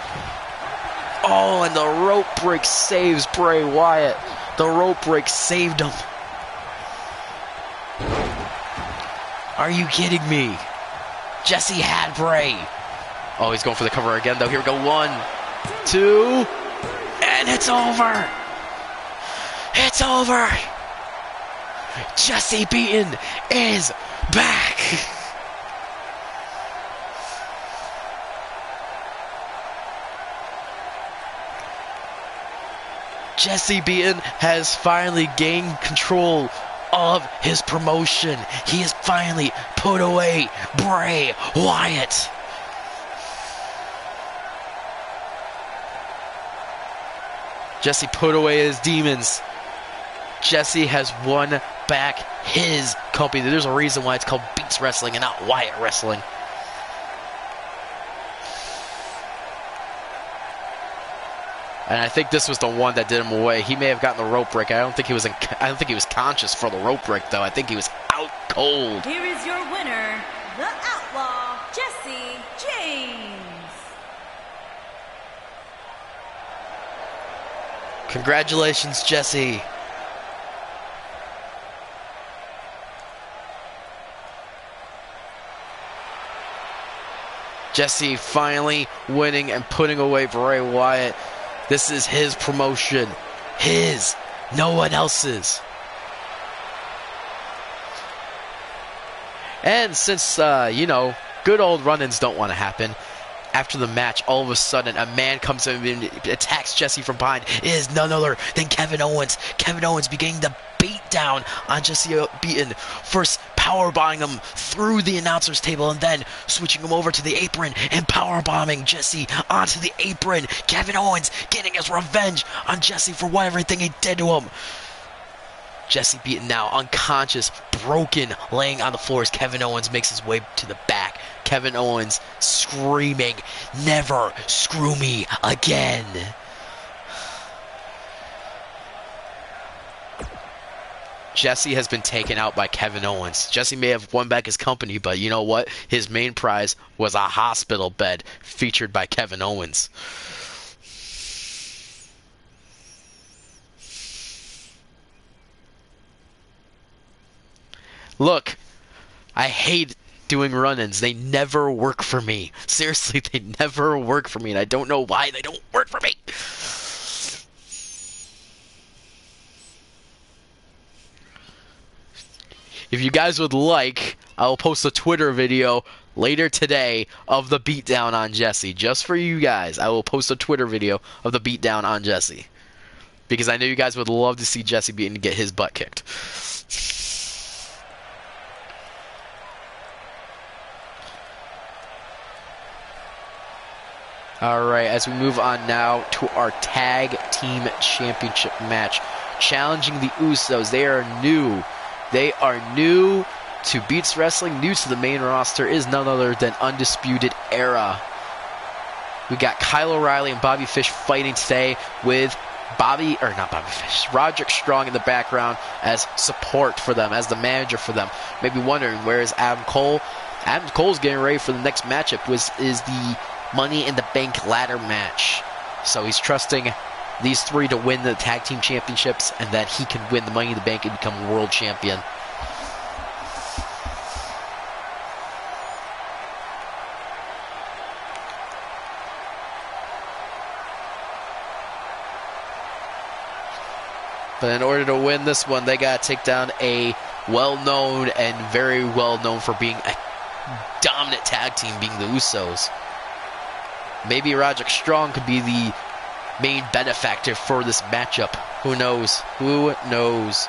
Oh, and the rope break saves Bray Wyatt. The rope break saved him. Are you kidding me? Jesse had Bray. Oh, he's going for the cover again, though. Here we go. 1, 2, and it's over. It's over. Jesse Beaton is back. Jesse Beaton has finally gained control of his promotion. He has finally put away Bray Wyatt. Jesse put away his demons. Jesse has won back his company. There's a reason why it's called Beats Wrestling and not Wyatt Wrestling. And I think this was the one that did him away. He may have gotten the rope break. I don't think he was conscious for the rope break, though. I think he was out cold. Here is your winner, the Outlaw, Jesse James. Congratulations, Jesse. Jesse finally winning and putting away Bray Wyatt. This is his promotion. His. No one else's. And since, good old run-ins don't want to happen, after the match, all of a sudden, a man comes in and attacks Jesse from behind. It is none other than Kevin Owens. Kevin Owens beginning to beat down on Jesse Beaton. First powerbombing him through the announcer's table and then switching him over to the apron and powerbombing Jesse onto the apron. Kevin Owens getting his revenge on Jesse for everything he did to him. Jesse Beaton now unconscious, broken, laying on the floor as Kevin Owens makes his way to the back. Kevin Owens screaming, "Never screw me again." Jesse has been taken out by Kevin Owens. Jesse may have won back his company, but you know what? His main prize was a hospital bed featured by Kevin Owens. Look, I hate doing run-ins. They never work for me. Seriously, they never work for me, and I don't know why they don't work for me. If you guys would like, I'll post a Twitter video later today of the beatdown on Jesse. Just for you guys, I will post a Twitter video of the beatdown on Jesse. Because I know you guys would love to see Jesse Beaton get his butt kicked. Alright, as we move on now to our Tag Team Championship match. Challenging the Usos. They are new. They are new to Beats Wrestling, new to the main roster, is none other than Undisputed Era. We got Kyle O'Reilly and Bobby Fish fighting today with Roderick Strong in the background as support for them, as the manager for them. Maybe wondering, where is Adam Cole? Adam Cole's getting ready for the next matchup, which is the Money in the Bank ladder match. So he's trusting these three to win the Tag Team Championships, and that he can win the Money in the Bank and become World Champion. But in order to win this one, they got to take down a well-known and very well-known for being a dominant tag team, being the Usos. Maybe Roderick Strong could be the main benefactor for this matchup. Who knows? Who knows?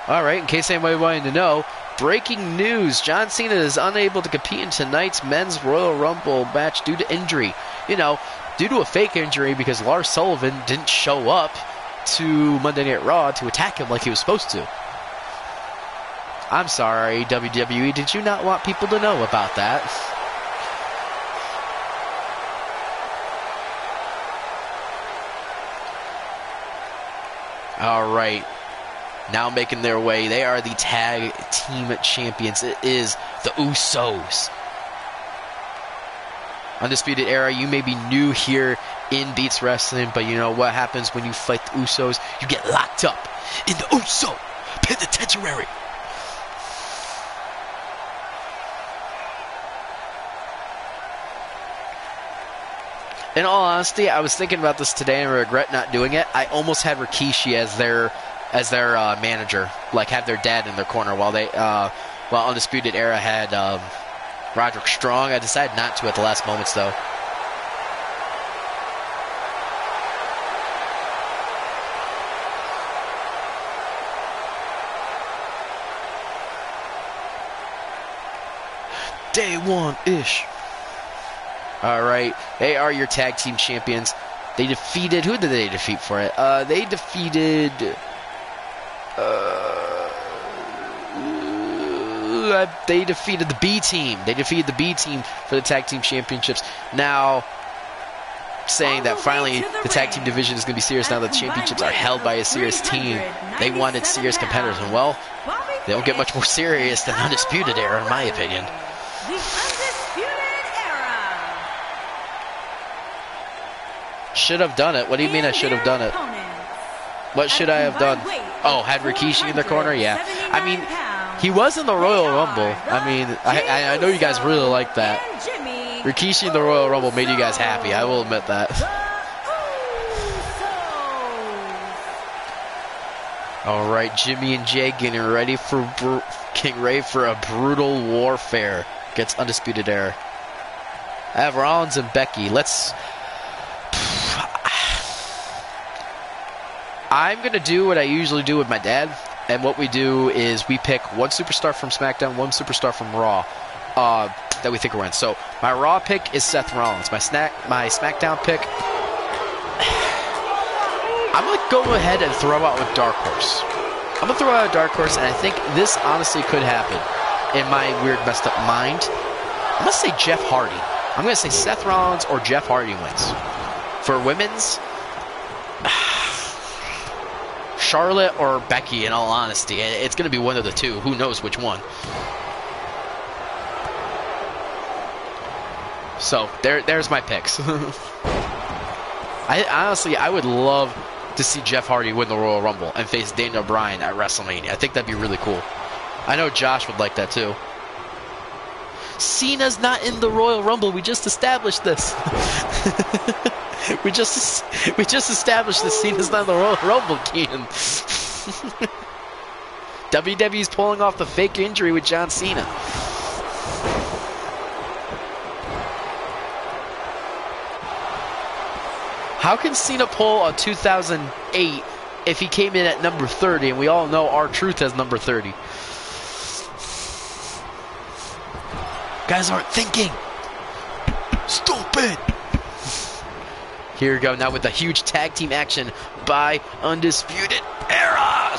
Alright, in case anybody wanted to know, breaking news, John Cena is unable to compete in tonight's men's Royal Rumble match due to injury. You know, due to a fake injury because Lars Sullivan didn't show up to Monday Night Raw to attack him like he was supposed to. I'm sorry, WWE, did you not want people to know about that? Alright. Now making their way. They are the tag team champions. It is the Usos. Undisputed Era, you may be new here in Beats Wrestling, but you know what happens when you fight the Usos? You get locked up in the Uso Penitentiary. In all honesty, I was thinking about this today and I regret not doing it. I almost had Rikishi as their manager, like have their dad in their corner while Undisputed Era had Roderick Strong. I decided not to at the last moments though. Day one-ish. Alright, they are your tag team champions. They defeated, who did they defeat for it? They defeated the B team. They defeated the B team for the tag team championships. Now, saying that finally the tag team division is going to be serious now that the championships are held by a serious team. They wanted serious competitors, and well, they don't get much more serious than Undisputed Era, in my opinion. The Undisputed Era. Should have done it. What do you mean I should have done it? What should I have done? Oh, had Rikishi in the corner? Yeah. I mean, he was in the Royal Rumble. I mean, I know you guys really like that. Rikishi in the Royal Rumble made you guys happy. I will admit that. All right, Jimmy and Jay getting ready for a brutal warfare against Undisputed Era. I have Rollins and Becky. I'm going to do what I usually do with my dad, and what we do is we pick one superstar from SmackDown, one superstar from Raw that we think will win. So my Raw pick is Seth Rollins. My SmackDown pick, I'm going to go ahead and throw out a dark horse. I'm going to throw out a dark horse, and I think this honestly could happen in my weird messed up mind. I'm going to say Jeff Hardy. I'm going to say Seth Rollins or Jeff Hardy wins. For women's, Charlotte or Becky, in all honesty. It's going to be one of the two. Who knows which one? So, there's my picks. I would love to see Jeff Hardy win the Royal Rumble and face Daniel Bryan at WrestleMania. I think that'd be really cool. I know Josh would like that too. Cena's not in the Royal Rumble. We just established this. we just established that Cena's not in the Royal Rumble, Keaton. WWE's pulling off the fake injury with John Cena. How can Cena pull a 2008 if he came in at number 30, and we all know R-Truth has number 30? Guys aren't thinking. Stupid. Here we go now with the huge tag team action by Undisputed Era.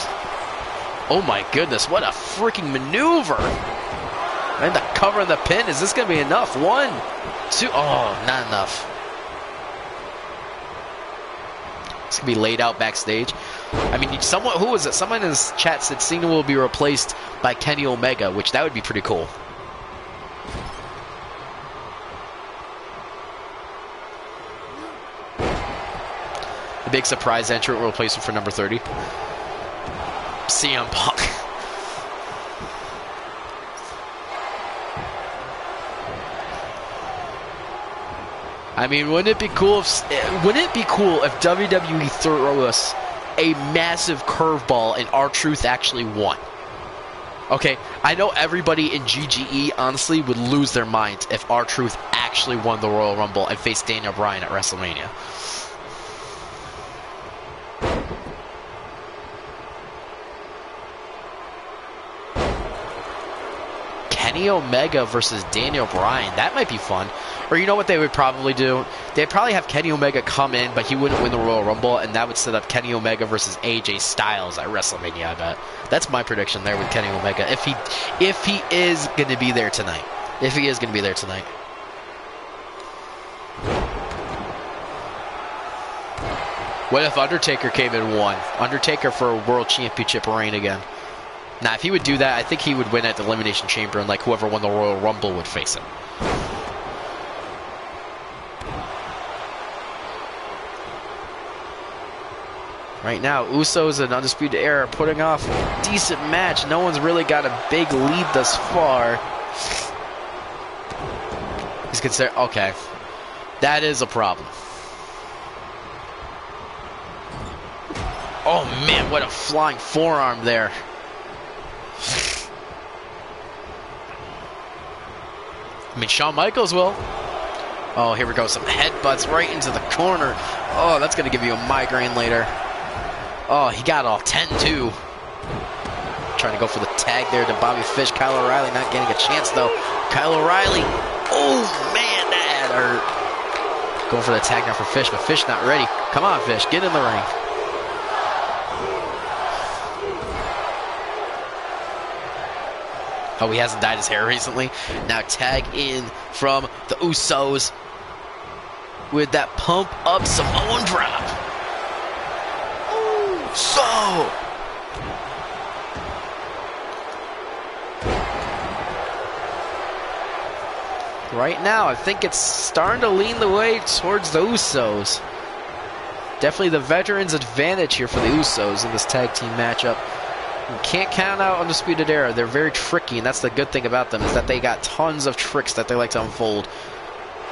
Oh my goodness, what a freaking maneuver. And the cover and the pin, is this going to be enough? 1, 2, oh, not enough. It's going to be laid out backstage. I mean, someone, who was it? Someone in this chat said Cena will be replaced by Kenny Omega, which that would be pretty cool. The big surprise entrant will replace him for number 30. CM Punk. I mean, wouldn't it be cool if WWE threw us a massive curveball and R-Truth actually won? Okay, I know everybody in GGE honestly would lose their minds if R-Truth actually won the Royal Rumble and faced Daniel Bryan at WrestleMania. Kenny Omega versus Daniel Bryan. That might be fun. Or you know what they would probably do? They'd probably have Kenny Omega come in, but he wouldn't win the Royal Rumble, and that would set up Kenny Omega versus AJ Styles at WrestleMania, I bet. That's my prediction there with Kenny Omega, if he is going to be there tonight. If he is going to be there tonight. What if Undertaker came in and won? Undertaker for a World Championship reign again. Now, if he would do that, I think he would win at the Elimination Chamber, and like whoever won the Royal Rumble would face him. Right now, Usos and Undisputed Era putting off a decent match. No one's really got a big lead thus far. He's considered... Okay. That is a problem. Oh, man, what a flying forearm there. I mean, Shawn Michaels will. Oh, here we go. Some headbutts right into the corner. Oh, that's going to give you a migraine later. Oh, he got all 10, too. Trying to go for the tag there to Bobby Fish. Kyle O'Reilly not getting a chance, though. Kyle O'Reilly. Oh, man, that hurt. Going for the tag now for Fish, but Fish not ready. Come on, Fish. Get in the ring. Oh, he hasn't dyed his hair recently. Now tag in from the Usos with that pump up Samoan drop. So right now, I think it's starting to lean the way towards the Usos. Definitely the veterans' advantage here for the Usos in this tag team matchup. You can't count out Undisputed Era. They're very tricky, and that's the good thing about them, is that they got tons of tricks that they like to unfold.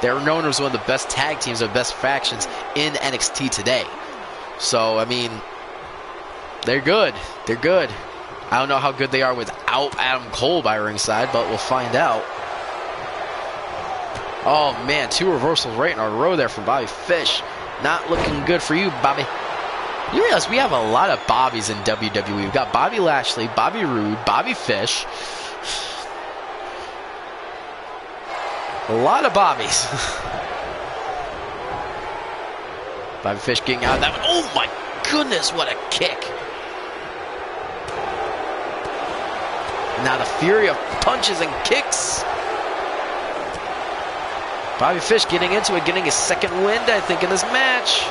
They're known as one of the best tag teams, the best factions in NXT today. So, I mean, they're good. They're good. I don't know how good they are without Adam Cole by ringside, but we'll find out. Oh, man, 2 reversals right in a row there from Bobby Fish. Not looking good for you, Bobby. You realize we have a lot of Bobbies in WWE. We've got Bobby Lashley, Bobby Roode, Bobby Fish. A lot of Bobbies. Bobby Fish getting out of that one. Oh my goodness, what a kick. Now the fury of punches and kicks. Bobby Fish getting into it, getting his second wind, I think, in this match.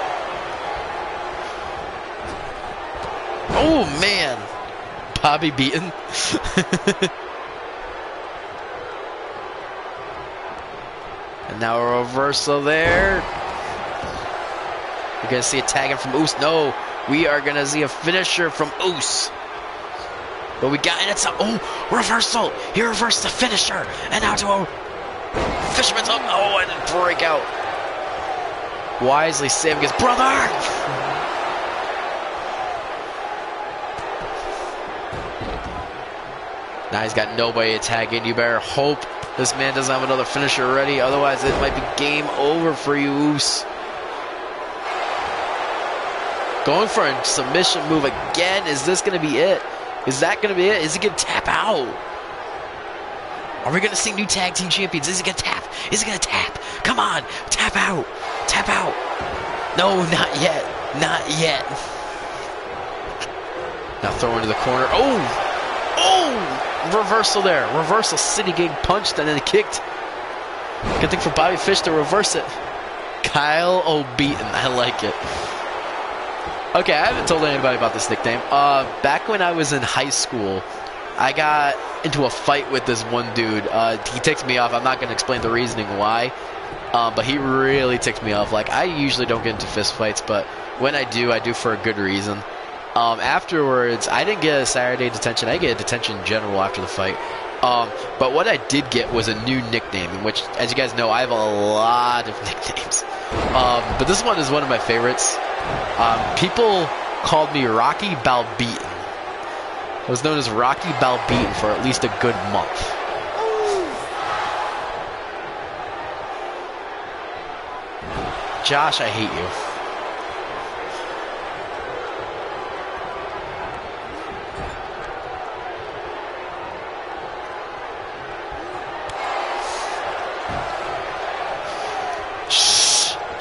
Oh, man. Bobby beaten. And now a reversal there. We're going to see a tagging from Oos. No, we are going to see a finisher from Oos. But we got, and it's a, oh, reversal. He reversed the finisher. And now to a fisherman's hook. Oh, and then break out. Wisely saving his brother. Now he's got nobody to tag in. You better hope this man doesn't have another finisher ready. Otherwise, it might be game over for you, Oos. Going for a submission move again. Is this going to be it? Is that going to be it? Is he going to tap out? Are we going to see new tag team champions? Is he going to tap? Is he going to tap? Come on. Tap out. Tap out. No, not yet. Not yet. Now throw into the corner. Oh! Oh! Reversal there. Reversal. City getting punched and then kicked. Good thing for Bobby Fish to reverse it. Kyle O'Beaton. I like it. Okay, I haven't told anybody about this nickname. Back when I was in high school, I got into a fight with this one dude. He ticked me off. I'm not going to explain the reasoning why, but he really ticked me off. Like, I usually don't get into fist fights, but when I do for a good reason. Afterwards, I didn't get a Saturday detention. I get a detention in general after the fight. But what I did get was a new nickname, in which, as you guys know, I have a lot of nicknames. But this one is one of my favorites. People called me Rocky Balbeaten. I was known as Rocky Balbeaten for at least a good month. Josh, I hate you.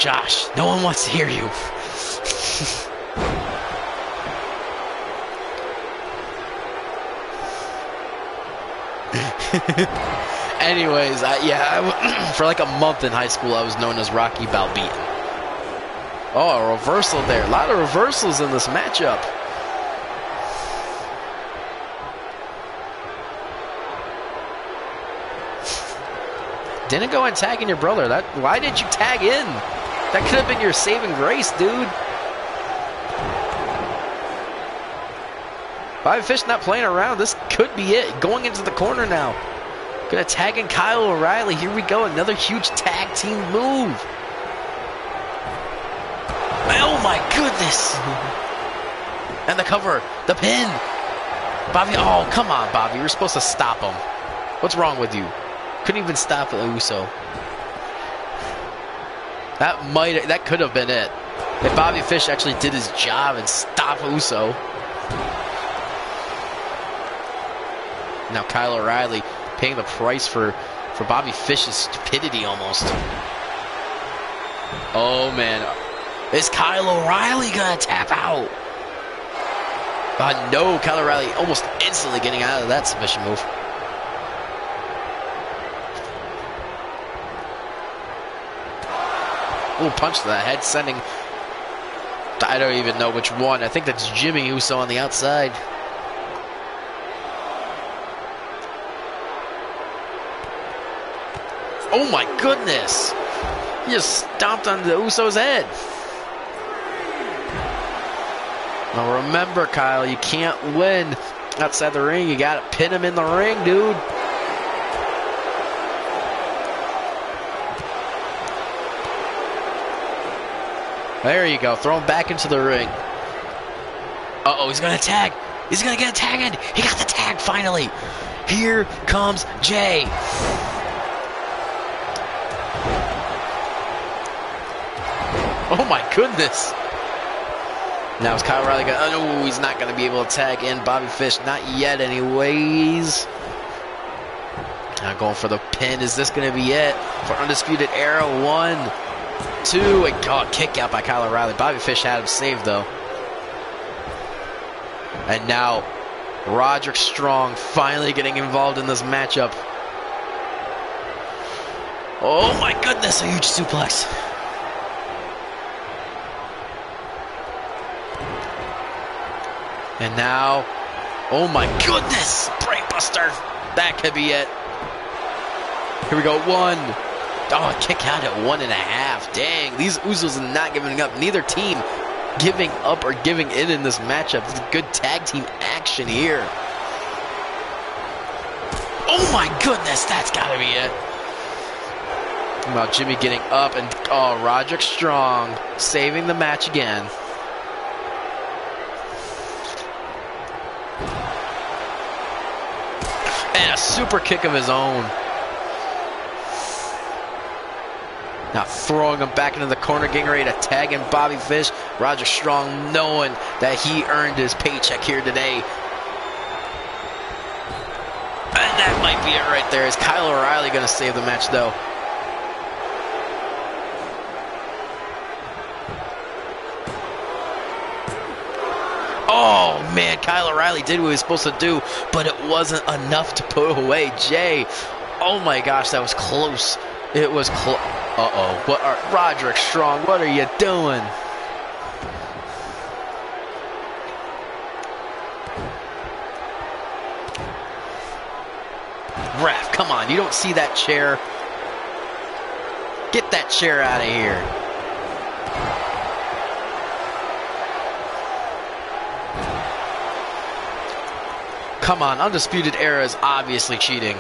Josh, no one wants to hear you. Anyways, for like a month in high school, I was known as Rocky Balbeaten. Oh, a reversal there. A lot of reversals in this matchup. Didn't go and tag in your brother. Why did you tag in? That could have been your saving grace, dude. Bobby Fish not playing around. This could be it. Going into the corner now. Gonna tag in Kyle O'Reilly. Here we go. Another huge tag team move. Oh my goodness. And the cover. The pin. Bobby. Oh, come on, Bobby. You're supposed to stop him. What's wrong with you? Couldn't even stop the Uso. That could have been it. If Bobby Fish actually did his job and stopped Uso. Now Kyle O'Reilly paying the price for Bobby Fish's stupidity almost. Oh man. Is Kyle O'Reilly gonna tap out? No, Kyle O'Reilly almost instantly getting out of that submission move. Ooh, punch to the head, sending... I don't even know which one. I think that's Jimmy Uso on the outside. Oh my goodness! He just stomped on the Uso's head. Now remember, Kyle, you can't win outside the ring. You gotta pin him in the ring, dude. There you go. Throw him back into the ring. Uh-oh, he's gonna tag. He's gonna get a tag in. He got the tag finally. Here comes Jay. Oh my goodness. Now is Kyle O'Reilly gonna... Oh, no, he's not gonna be able to tag in Bobby Fish. Not yet anyways. Now going for the pin. Is this gonna be it? For Undisputed Era. 1, 2, and kick out by Kyle O'Reilly. Bobby Fish had him saved though. And now Roderick Strong finally getting involved in this matchup. Oh my goodness, a huge suplex. And now, oh my goodness, Brainbuster. That could be it. Here we go, 1. Oh, kick out at 1.5. Dang, these Usos are not giving up. Neither team giving up or giving in this matchup. It's good tag team action here. Oh my goodness, that's gotta be it. Well, Jimmy getting up and Roderick Strong saving the match again. And a super kick of his own. Now throwing him back into the corner, getting ready to tag in Bobby Fish. Roderick Strong knowing that he earned his paycheck here today. And that might be it right there. Is Kyle O'Reilly going to save the match though? Oh man, Kyle O'Reilly did what he was supposed to do, but it wasn't enough to put away Jay. Oh my gosh, that was close. It was close. Uh-oh. Roderick Strong, what are you doing? Ref, come on. You don't see that chair. Get that chair out of here. Come on. Undisputed Era is obviously cheating.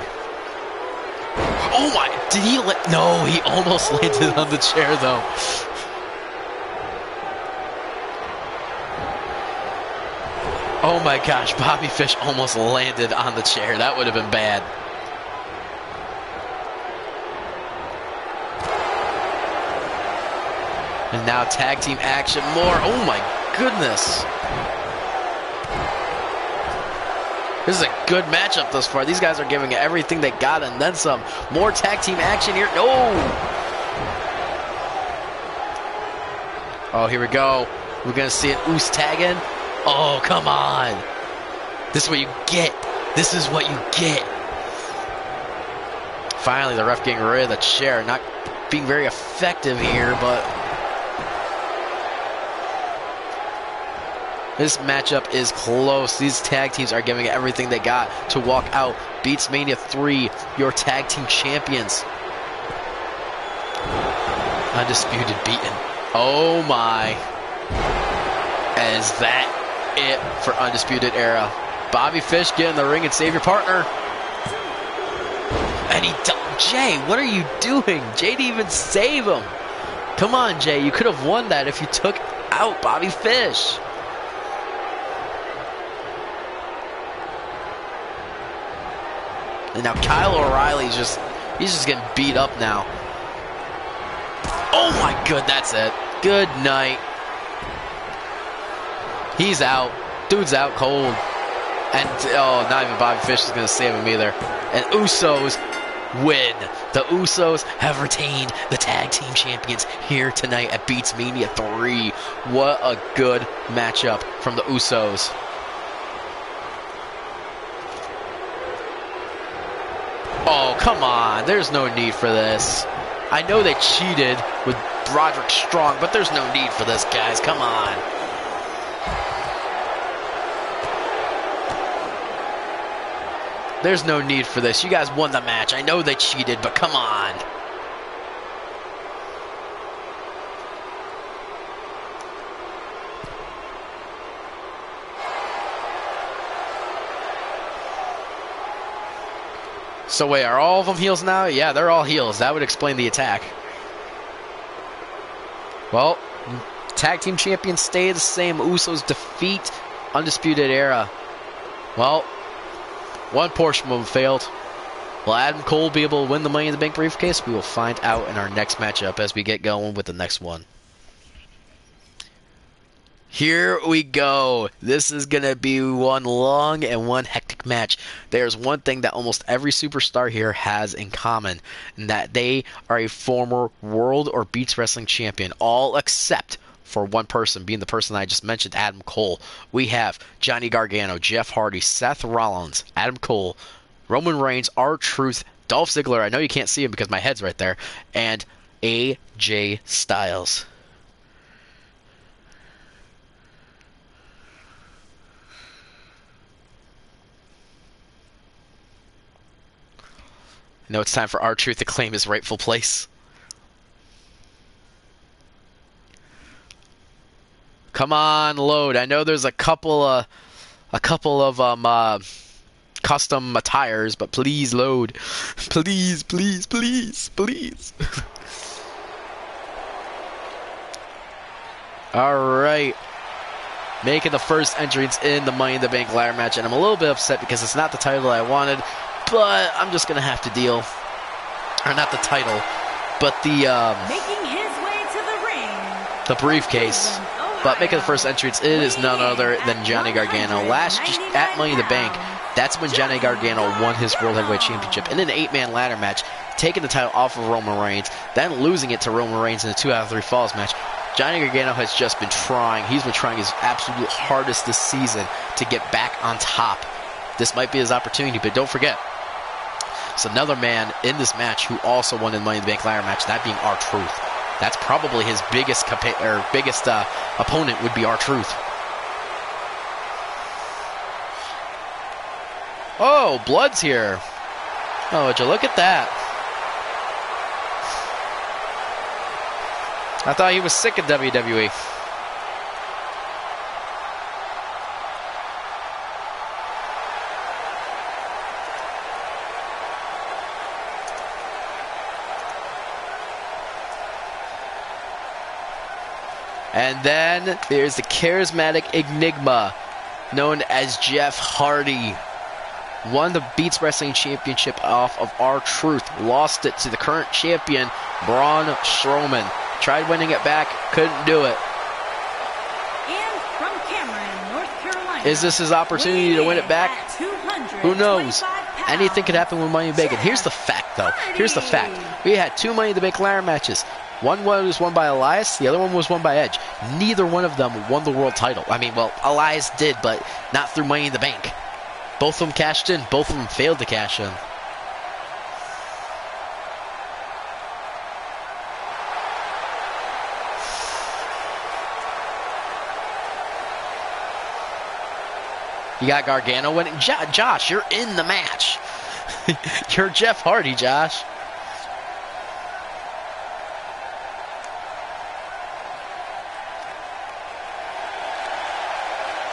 Oh my, did he let, no, he almost landed on the chair though. Oh my gosh, Bobby Fish almost landed on the chair. That would have been bad. And now tag team action more. Oh my goodness. This is a good matchup thus far. These guys are giving it everything they got and then some. More tag team action here. No! Oh, here we go. We're going to see an Uso tag in. Oh, come on. This is what you get. This is what you get. Finally, the ref getting rid of the chair. Not being very effective here, but this matchup is close. These tag teams are giving everything they got to walk out BeatsMania 3, your tag team champions. Undisputed beaten. Oh my. Is that it for Undisputed Era? Bobby Fish, get in the ring and save your partner. And Jay, what are you doing? Jay didn't even save him. Come on, Jay. You could have won that if you took out Bobby Fish. And now Kyle O'Reilly's he's just getting beat up now. Oh my god, that's it. Good night. He's out. Dude's out cold. And, oh, not even Bobby Fish is going to save him either. And Usos win. The Usos have retained the tag team champions here tonight at BeatsMania 3. What a good matchup from the Usos. Oh, come on. There's no need for this. I know they cheated with Roderick Strong, but there's no need for this, guys. Come on. There's no need for this. You guys won the match. I know they cheated, but come on. So wait, are all of them heels now? Yeah, they're all heels. That would explain the attack. Well, tag team champions stay the same. Usos defeat Undisputed Era. Well, one portion of them failed. Will Adam Cole be able to win the Money in the Bank briefcase? We will find out in our next matchup as we get going with the next one. Here we go. This is going to be one long and one hectic match. There's one thing that almost every superstar here has in common, and that they are a former World or Beats Wrestling champion, all except for one person, being the person I just mentioned, Adam Cole. We have Johnny Gargano, Jeff Hardy, Seth Rollins, Adam Cole, Roman Reigns, R-Truth, Dolph Ziggler, I know you can't see him because my head's right there, and AJ Styles. I know it's time for R-Truth to claim his rightful place. Come on, load. I know there's a couple of custom attires, but please load. Please, please, please, please. All right. Making the first entrance in the Money in the Bank ladder match, and I'm a little bit upset because it's not the title I wanted, but I'm just gonna have to deal. Or not the title, but the making his way to the ring, the briefcase. But making the first entrance, it is none other than Johnny Gargano. Last at Money in the Bank, that's when Johnny Gargano won his World Heavyweight Championship in an 8-man ladder match, taking the title off of Roman Reigns, then losing it to Roman Reigns in a 2 out of 3 falls match. Johnny Gargano has just been trying. He's been trying his absolute hardest this season to get back on top. This might be his opportunity, but don't forget, it's another man in this match who also won the Money in the Bank ladder match, that being R-Truth. That's probably his biggest opponent would be R-Truth. Oh, Blood's here. Oh, would you look at that? I thought he was sick of WWE. And then there's the charismatic enigma known as Jeff Hardy. Won the Beats Wrestling Championship off of R-Truth. Lost it to the current champion, Braun Strowman. Tried winning it back, couldn't do it. And from Cameron, North Carolina, is this his opportunity to win it back? Who knows? Anything could happen with Money in the Bank. And here's the fact, though. Here's the fact. We had 2 Money in the Bank ladder matches. One was won by Elias, the other one was won by Edge. Neither one of them won the world title. I mean, well, Elias did, but not through Money in the Bank. Both of them cashed in, both of them failed to cash in. You got Gargano winning. Josh, you're in the match. You're Jeff Hardy, Josh.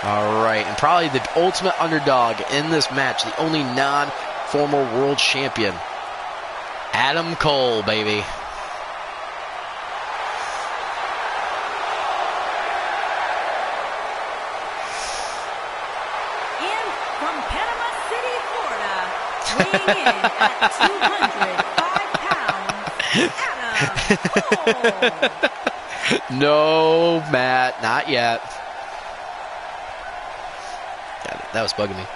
All right, and probably the ultimate underdog in this match, the only non-former world champion, Adam Cole, baby. Weighing in at 205 pounds, Adam Cole. No, Matt, not yet. Got it. That was bugging me.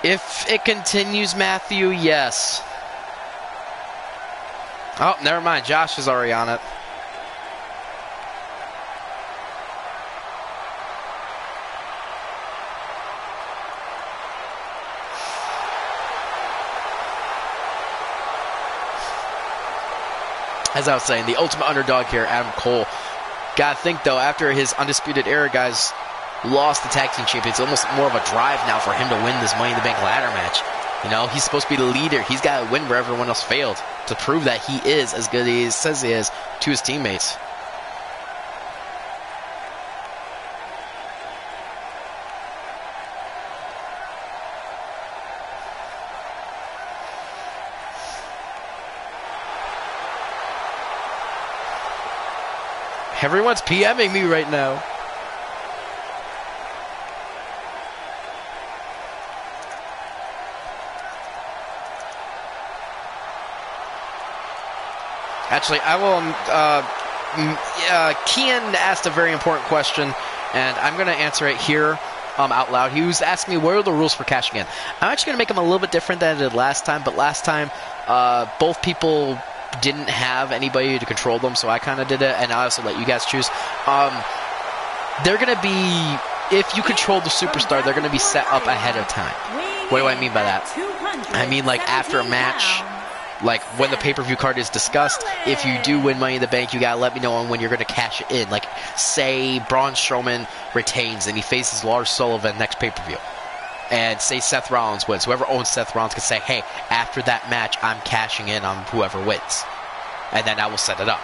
If it continues, Matthew, yes. Oh, never mind. Josh is already on it. As I was saying, the ultimate underdog here, Adam Cole. Gotta think, though, after his Undisputed Era guys lost the Tag Team Champions, it's almost more of a drive now for him to win this Money in the Bank ladder match. You know, he's supposed to be the leader. He's got to win where everyone else failed to prove that he is as good as he says he is to his teammates. Everyone's PMing me right now. Actually, I will. Kian asked a very important question, and I'm going to answer it here out loud. He was asking me, what are the rules for cashing in? I'm actually going to make them a little bit different than I did last time, but last time, both people didn't have anybody to control them, so I kind of did it, and I also let you guys choose. They're going to be, if you control the superstar, they're going to be set up ahead of time. What do I mean by that? I mean, like, after a match, like, when the pay-per-view card is discussed, if you do win Money in the Bank, you gotta let me know on when you're gonna cash it in. Like, say Braun Strowman retains and he faces Lars Sullivan next pay-per-view. And say Seth Rollins wins. Whoever owns Seth Rollins can say, hey, after that match, I'm cashing in on whoever wins. And then I will set it up.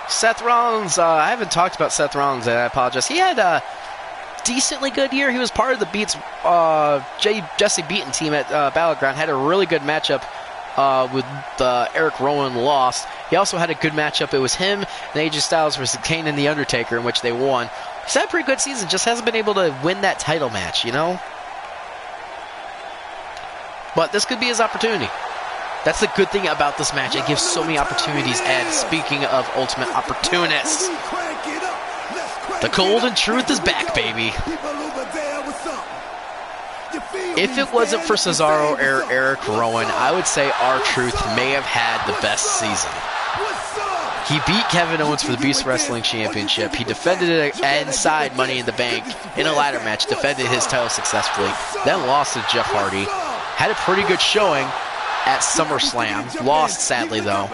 Seth Rollins, I haven't talked about Seth Rollins, and I apologize. He had a decently good year. He was part of the Jesse Beaton team at Battleground. Had a really good matchup with Eric Rowan lost. He also had a good matchup. It was him and AJ Styles versus Kane and The Undertaker, in which they won. He's had a pretty good season, just hasn't been able to win that title match, you know? But this could be his opportunity. That's the good thing about this match. It gives so many opportunities. And speaking of ultimate opportunists, the golden truth is back, baby. If it wasn't for Cesaro or Eric Rowan, I would say R-Truth may have had the best season. He beat Kevin Owens for the BeatsWrestling Championship. He defended it inside Money in the Bank in a ladder match, defended his title successfully, then lost to Jeff Hardy. Had a pretty good showing. at SummerSlam. Lost, sadly, though.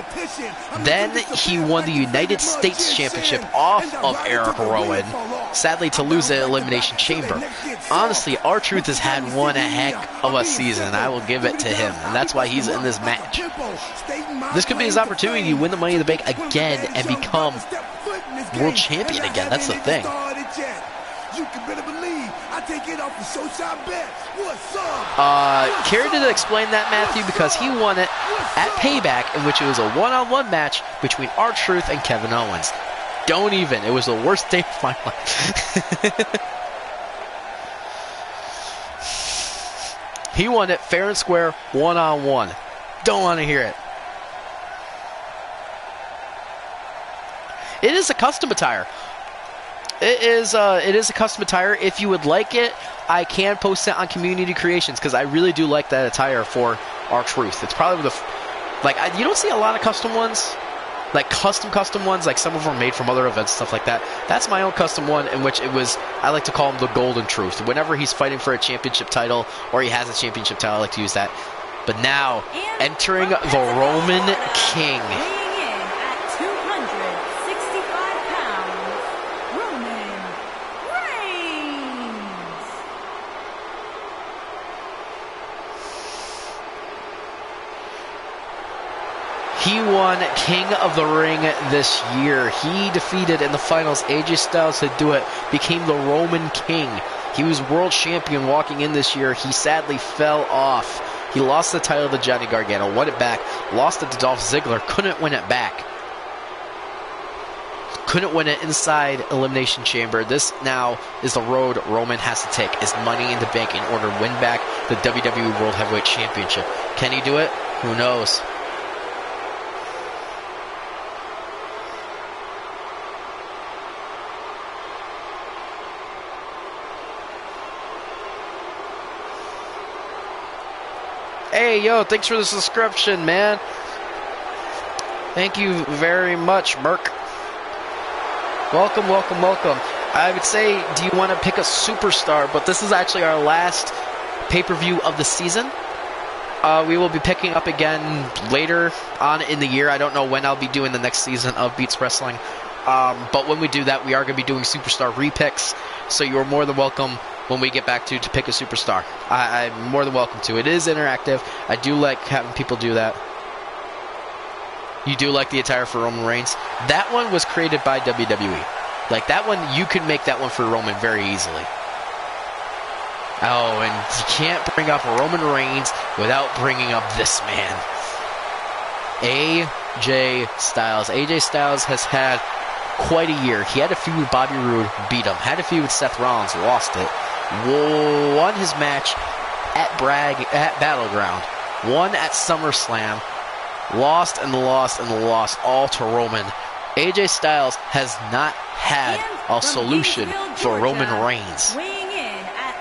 Then he won the United States Championship off of Eric Rowan, sadly to lose the Elimination Chamber. Honestly, R-Truth has had one heck of a season. I will give it to him, and that's why he's in this match. This could be his opportunity to win the Money in the Bank again and become world champion again. That's the thing. Care to explain that, Matthew? Because he won it at Payback, in which it was a one-on-one match between R-Truth and Kevin Owens. Don't even. It was the worst day of my life. He won it fair and square, one-on-one. Don't want to hear it. It is a custom attire. It is a custom attire. If you would like it, I can post it on Community Creations because I really do like that attire for R-Truth. It's probably you don't see a lot of custom ones, like custom ones. Like some of them are made from other events, stuff like that. That's my own custom one, in which it was. I like to call him the Golden Truth. Whenever he's fighting for a championship title or he has a championship title, I like to use that. But now, entering the Roman King. He won King of the Ring this year. He defeated in the finals AJ Styles to do it, became the Roman King. He was world champion walking in this year. He sadly fell off. He lost the title to Johnny Gargano, won it back, lost it to Dolph Ziggler, couldn't win it back. Couldn't win it inside Elimination Chamber. This now is the road Roman has to take, is Money in the Bank in order to win back the WWE World Heavyweight Championship. Can he do it? Who knows? Hey, yo, thanks for the subscription, man. Thank you very much, Merc. Welcome, welcome, welcome. I would say, do you want to pick a superstar? But this is actually our last pay-per-view of the season. We will be picking up again later on in the year. I don't know when I'll be doing the next season of Beats Wrestling. But when we do that, we are going to be doing superstar repicks. So you're more than welcome when we get back to pick a superstar. I'm more than welcome to. It is interactive. I do like having people do that. You do like the attire for Roman Reigns? That one was created by WWE. Like that one, you could make that one for Roman very easily. Oh, and you can't bring up Roman Reigns without bringing up this man. AJ Styles. AJ Styles has had quite a year. He had a feud with Bobby Roode, beat him. Had a feud with Seth Rollins, lost it. Won his match at Battleground. Won at SummerSlam. Lost and lost and lost all to Roman. AJ Styles has not had a solution for Roman Reigns.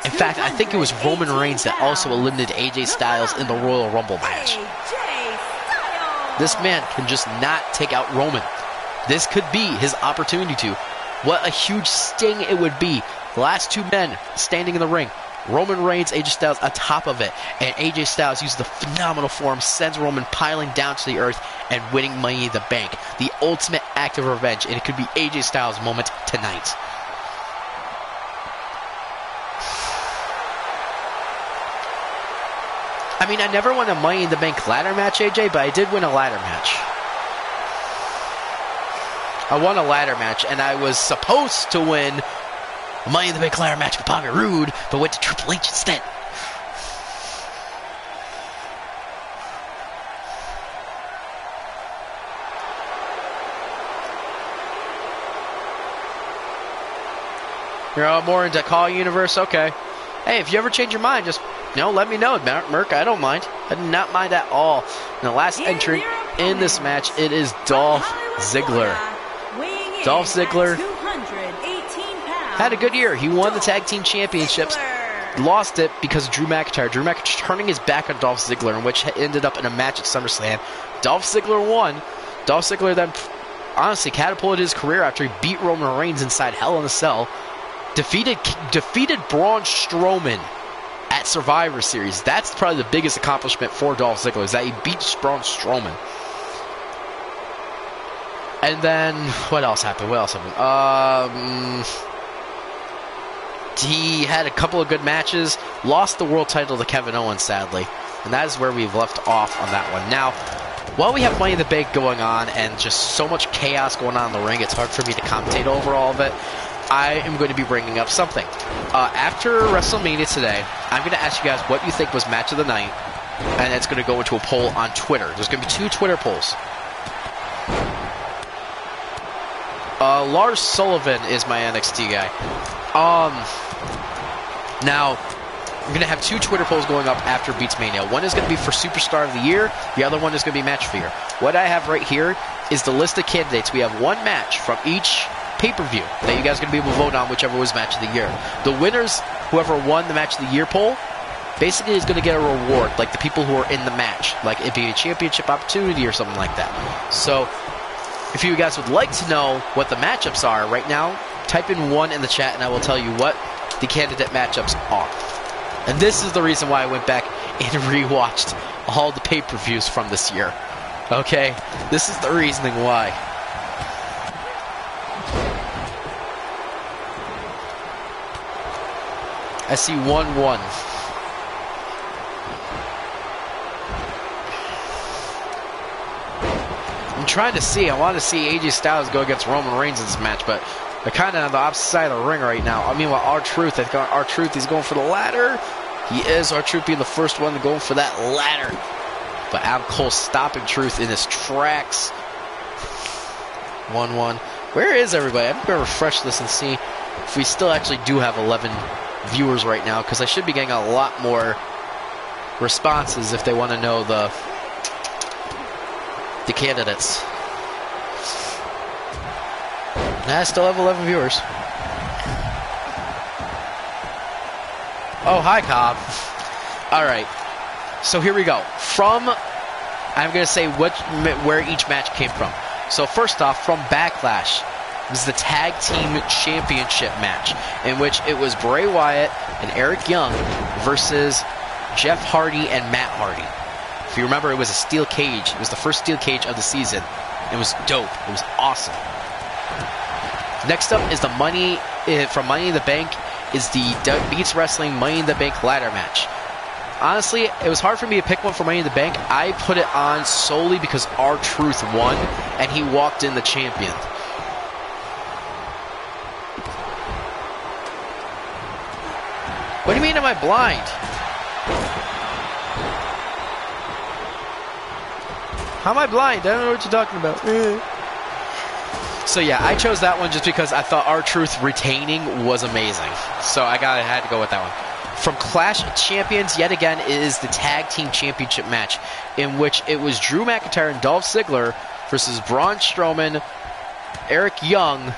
In fact, I think it was Roman Reigns that also eliminated AJ Styles in the Royal Rumble match. This man can just not take out Roman. This could be his opportunity to. What a huge sting it would be. The last two men standing in the ring. Roman Reigns, AJ Styles on top of it. And AJ Styles uses the phenomenal form, sends Roman piling down to the earth and winning Money in the Bank. The ultimate act of revenge. And it could be AJ Styles' moment tonight. I mean, I never won a Money in the Bank ladder match, AJ, but I did win a ladder match. I won a ladder match, and I was supposed to win a Money in the Bank ladder match with Bobby Roode, but went to Triple H instead. You're more into Call Universe? Okay. Hey, if you ever change your mind, just, let me know, Merc. I don't mind. I do not mind at all. And the last entry in this match, it is Dolph Ziggler. Dolph Ziggler had a good year. He won the Tag Team Championships. Lost it because of Drew McIntyre. Drew McIntyre turning his back on Dolph Ziggler, in which ended up in a match at SummerSlam. Dolph Ziggler won. Dolph Ziggler then honestly catapulted his career after he beat Roman Reigns inside Hell in a Cell. Defeated Braun Strowman at at Survivor Series. That's probably the biggest accomplishment for Dolph Ziggler, is that he beats Braun Strowman. And then, what else happened? He had a couple of good matches, lost the world title to Kevin Owens, sadly. And that is where we've left off on that one. Now, while we have Money in the Bank going on and just so much chaos going on in the ring, it's hard for me to commentate over all of it. I am going to be bringing up something. After WrestleMania today, I'm going to ask you guys what you think was match of the night, and it's going to go into a poll on Twitter. There's going to be 2 Twitter polls. Lars Sullivan is my NXT guy. Now, I'm going to have 2 Twitter polls going up after BeatsMania. One is going to be for Superstar of the Year. The other one is going to be Match of the Year. What I have right here is the list of candidates. We have 1 match from each pay-per-view that you guys are going to be able to vote on, whichever was Match of the Year. The winners, whoever won the Match of the Year poll, basically is going to get a reward, like the people who are in the match. Like it'd be a championship opportunity or something like that. So, if you guys would like to know what the matchups are right now, type in 1 in the chat and I will tell you what the candidate matchups are. And this is the reason why I went back and rewatched all the pay-per-views from this year. Okay? This is the reasoning why. I see 1-1. I'm trying to see. I want to see AJ Styles go against Roman Reigns in this match, but they're kind of on the opposite side of the ring right now. I mean, while R-Truth is going for the ladder. He is. R-Truth being the first one to go for that ladder. But Adam Cole stopping Truth in his tracks. 1-1. Where is everybody? I'm going to refresh this and see if we still actually do have 11 viewers right now, because I should be getting a lot more responses if they want to know the candidates. I still have 11 viewers. Oh, hi, Cobb. Alright. So here we go. I'm going to say where each match came from. So first off, from Backlash, it was the Tag Team Championship match, in which it was Bray Wyatt and Eric Young versus Jeff Hardy and Matt Hardy. If you remember, it was a steel cage. It was the first steel cage of the season. It was dope. It was awesome. Next up is the Money from Money in the Bank is the Beats Wrestling Money in the Bank ladder match. Honestly, it was hard for me to pick one for Money in the Bank. I put it on solely because R-Truth won, and he walked in the champion. What do you mean, am I blind? How am I blind? I don't know what you're talking about. So yeah, I chose that one just because I thought R-Truth retaining was amazing. So I had to go with that one. From Clash of Champions, yet again, is the Tag Team Championship match, in which it was Drew McIntyre and Dolph Ziggler versus Braun Strowman, Eric Young,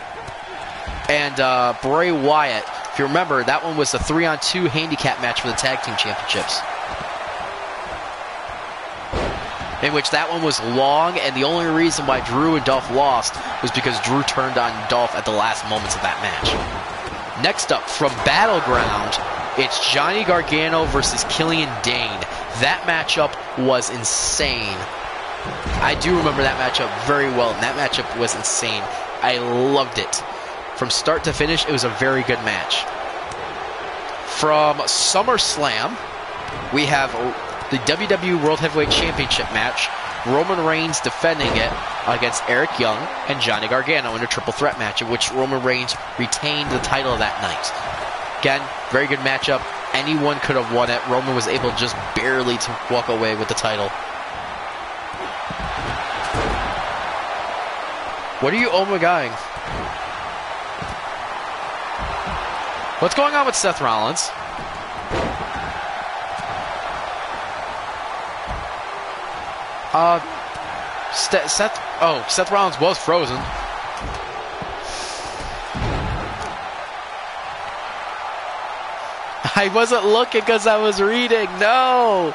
and Bray Wyatt. If you remember, that one was the 3-on-2 handicap match for the Tag Team Championships, in which that one was long, and the only reason why Drew and Dolph lost was because Drew turned on Dolph at the last moments of that match. Next up, from Battleground, it's Johnny Gargano versus Killian Dane. That matchup was insane. I do remember that matchup very well, and that matchup was insane. I loved it. From start to finish, it was a very good match. From SummerSlam, we have the WWE World Heavyweight Championship match, Roman Reigns defending it against Eric Young and Johnny Gargano in a triple threat match, in which Roman Reigns retained the title that night. Again, very good matchup. Anyone could have won it. Roman was able just barely to walk away with the title. What are you oh-my-going? What's going on with Seth Rollins? Seth Rollins was frozen. I wasn't looking because I was reading. No!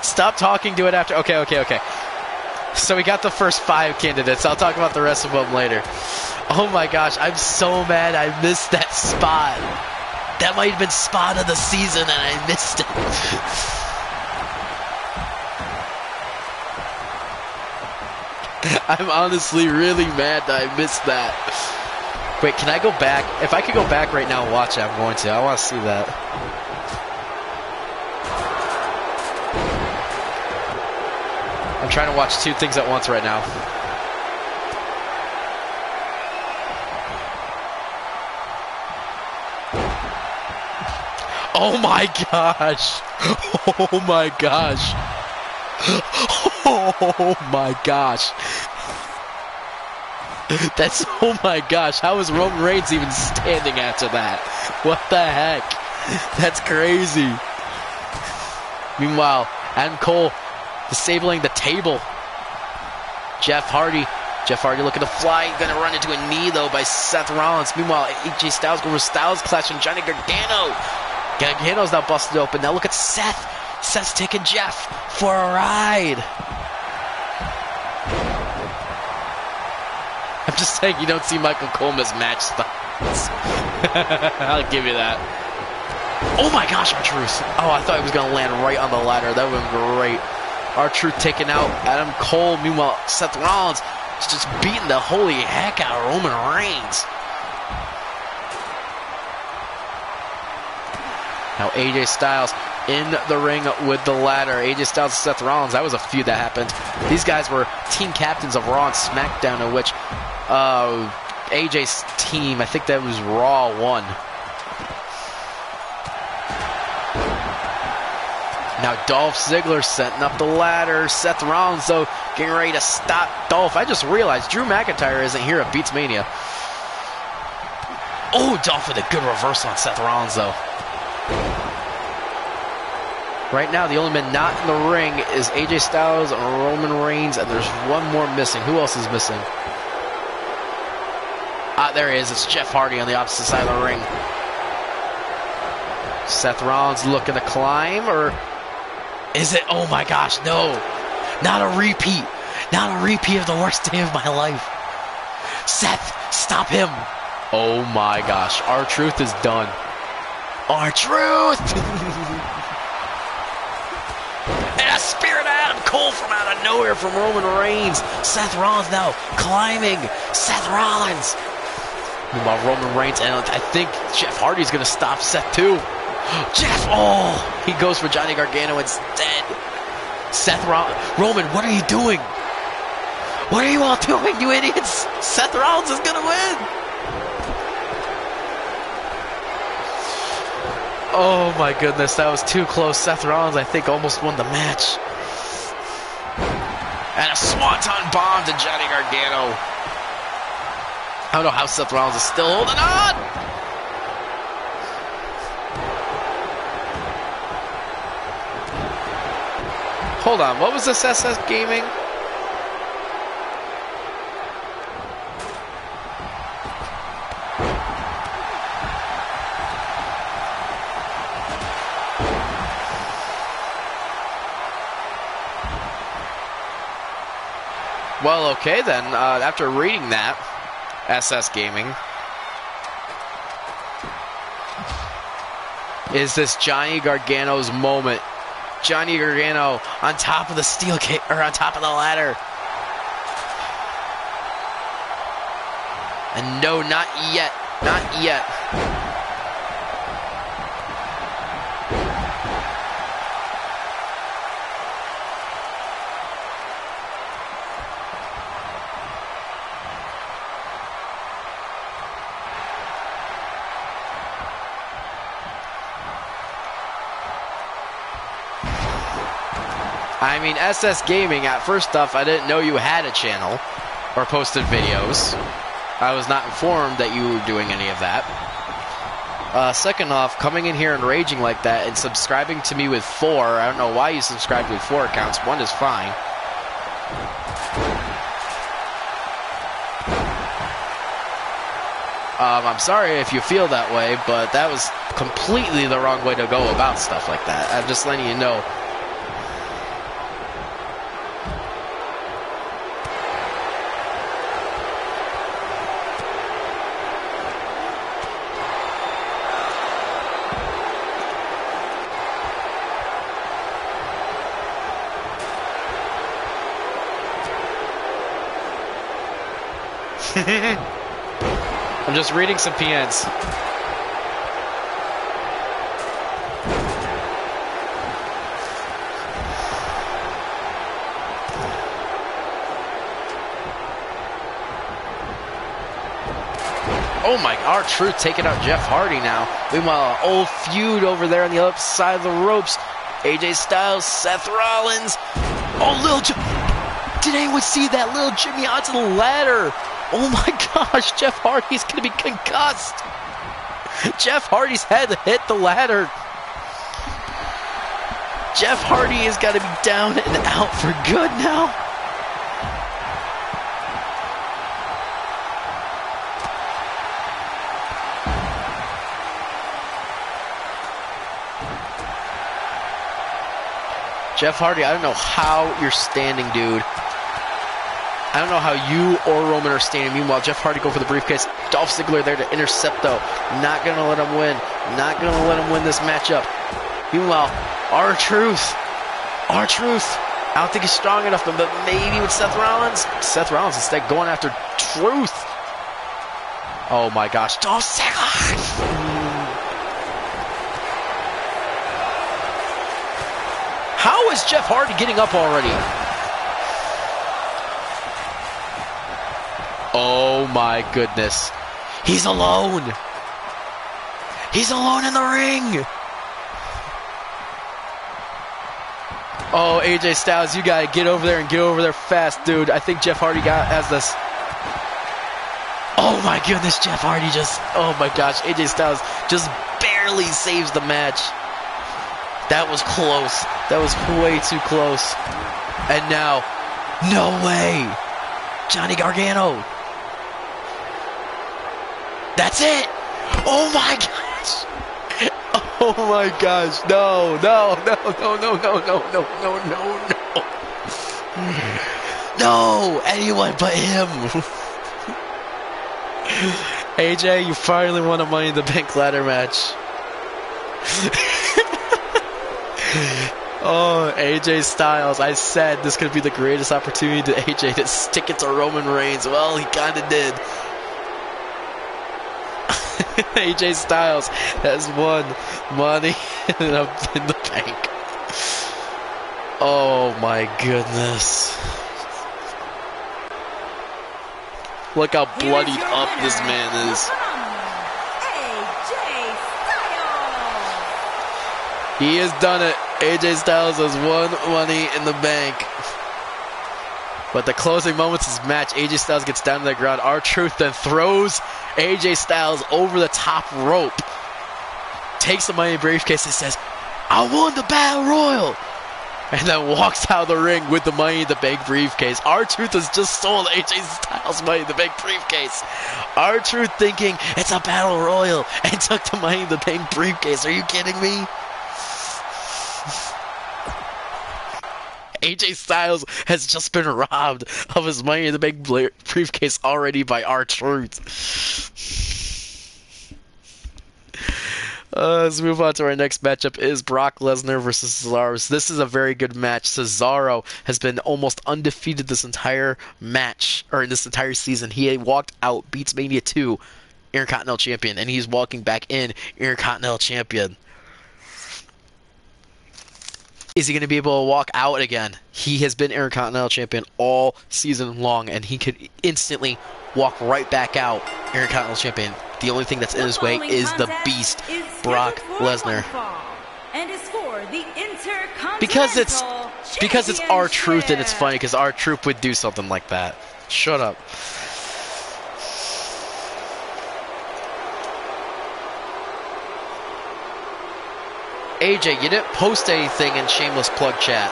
Stop talking, do it after. Okay. So we got the first 5 candidates. I'll talk about the rest of them later. Oh my gosh, I'm so mad I missed that spot. That might have been spot of the season and I missed it. I'm honestly really mad that I missed that. Wait, can I go back? If I could go back right now and watch it, I'm going to. I want to see that. I'm trying to watch two things at once right now. Oh my gosh. Oh my gosh. Oh my gosh. That's, oh my gosh. How is Roman Reigns even standing after that? What the heck? That's crazy. Meanwhile, Adam Cole disabling the table. Jeff Hardy looking to fly. Gonna run into a knee though by Seth Rollins. Meanwhile, AJ Styles going with Styles Clash and Johnny Gargano. Gargano's now busted open. Now look at Seth. Seth's taking Jeff for a ride. I'm just saying you don't see Michael Cole miss match styles. I'll give you that. Oh my gosh, R-Truth. Oh, I thought he was going to land right on the ladder. That would have been great. R-Truth taking out Adam Cole. Meanwhile, Seth Rollins is just beating the holy heck out of Roman Reigns. Now AJ Styles in the ring with the ladder. AJ Styles and Seth Rollins, that was a feud that happened. These guys were team captains of Raw and SmackDown, in which AJ's team, I think that was Raw, won. Now Dolph Ziggler setting up the ladder. Seth Rollins, though, getting ready to stop Dolph. I just realized Drew McIntyre isn't here at BeatsMania. Oh, Dolph with a good reversal on Seth Rollins, though. Right now, the only man not in the ring is AJ Styles and Roman Reigns, and there's one more missing. Who else is missing? Ah, there he is. It's Jeff Hardy on the opposite side of the ring. Seth Rollins looking to climb, or is it? Oh my gosh, no. Not a repeat. Not a repeat of the worst day of my life. Seth, stop him. Oh my gosh, R-Truth is done. R-Truth! And a spear to Adam Cole from out of nowhere from Roman Reigns. Seth Rollins now climbing. Seth Rollins. Meanwhile, Roman Reigns, and I think Jeff Hardy's going to stop Seth too. Jeff, oh! He goes for Johnny Gargano instead. Seth Roman, what are you doing? What are you all doing, you idiots? Seth Rollins is going to win. Oh my goodness, that was too close. Seth Rollins, I think, almost won the match. And a swanton bomb to Johnny Gargano. I don't know how Seth Rollins is still holding on. Hold on, what was this SS Gaming? Well, okay then, after reading that, SS Gaming, is this Johnny Gargano's moment. Johnny Gargano on top of the steel cage, or on top of the ladder. And no, not yet, not yet. I mean, SS Gaming, first off, I didn't know you had a channel or posted videos. I was not informed that you were doing any of that. Second off, coming in here and raging like that and subscribing to me with 4. I don't know why you subscribed with 4 accounts. 1 is fine. I'm sorry if you feel that way, but that was completely the wrong way to go about stuff like that. I'm just letting you know. I'm just reading some PNs. Oh my, R-Truth taking out Jeff Hardy now. Meanwhile, old feud over there on the other side of the ropes. AJ Styles, Seth Rollins. Oh, did anyone see that little Jimmy onto the ladder? Oh my gosh, Jeff Hardy's gonna be concussed. Jeff Hardy's head hit the ladder. Jeff Hardy is gotta be down and out for good now. Jeff Hardy, I don't know how you're standing, dude. I don't know how you or Roman are standing. Meanwhile, Jeff Hardy go for the briefcase. Dolph Ziggler there to intercept, though. Not going to let him win. Not going to let him win this matchup. Meanwhile, R-Truth. R-Truth. I don't think he's strong enough, but maybe with Seth Rollins. Seth Rollins instead going after Truth. Oh my gosh. Dolph Ziggler. How is Jeff Hardy getting up already? Oh my goodness. He's alone. He's alone in the ring. Oh, AJ Styles, you gotta get over there and get over there fast, dude. I think Jeff Hardy has this. Oh my goodness, Jeff Hardy just, oh my gosh, AJ Styles just barely saves the match. That was close. That was way too close. And now, no way. Johnny Gargano. That's it. Oh my gosh. Oh my gosh. No, no, no, no, no, no, no, no, no, no, no. No, anyone but him. AJ, you finally won a Money in the Bank ladder match. Oh, AJ Styles. I said this could be the greatest opportunity to AJ to stick it to Roman Reigns. Well, he kind of did. AJ Styles has won Money in the Bank. Oh my goodness. Look how bloodied up this man is. He has done it. AJ Styles has won Money in the Bank. But the closing moments of this match, AJ Styles gets down to the ground. R-Truth then throws AJ Styles over the top rope. Takes the Money briefcase and says, I won the Battle Royal. And then walks out of the ring with the Money in the Bank briefcase. R-Truth has just sold AJ Styles' Money in the Bank briefcase. R-Truth thinking it's a Battle Royal and took the Money in the Bank briefcase. Are you kidding me? AJ Styles has just been robbed of his Money in the Bank briefcase already by R-Truth. Let's move on to our next matchup is Brock Lesnar versus Cesaro. This is a very good match. Cesaro has been almost undefeated this entire match, or in this entire season. He walked out BeatsMania 2 Intercontinental Champion, and he's walking back in Intercontinental Champion. Is he going to be able to walk out again? He has been Intercontinental Champion all season long, and he could instantly walk right back out Intercontinental Champion. The only thing that's in his way is the Beast, Brock Lesnar. And is for the because it's R-Truth, and it's funny because R-Truth would do something like that. Shut up. AJ, you didn't post anything in Shameless Plug chat.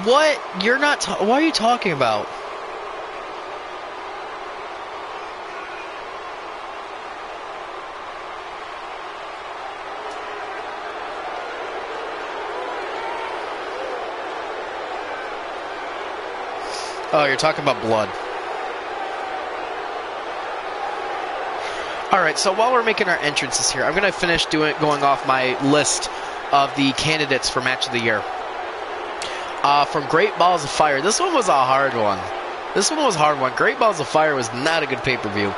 What? You're not. What are you talking about? Oh, you're talking about blood. Alright, so while we're making our entrances here, I'm going to finish going off my list of the candidates for Match of the Year. From Great Balls of Fire, this one was a hard one. Great Balls of Fire was not a good pay-per-view.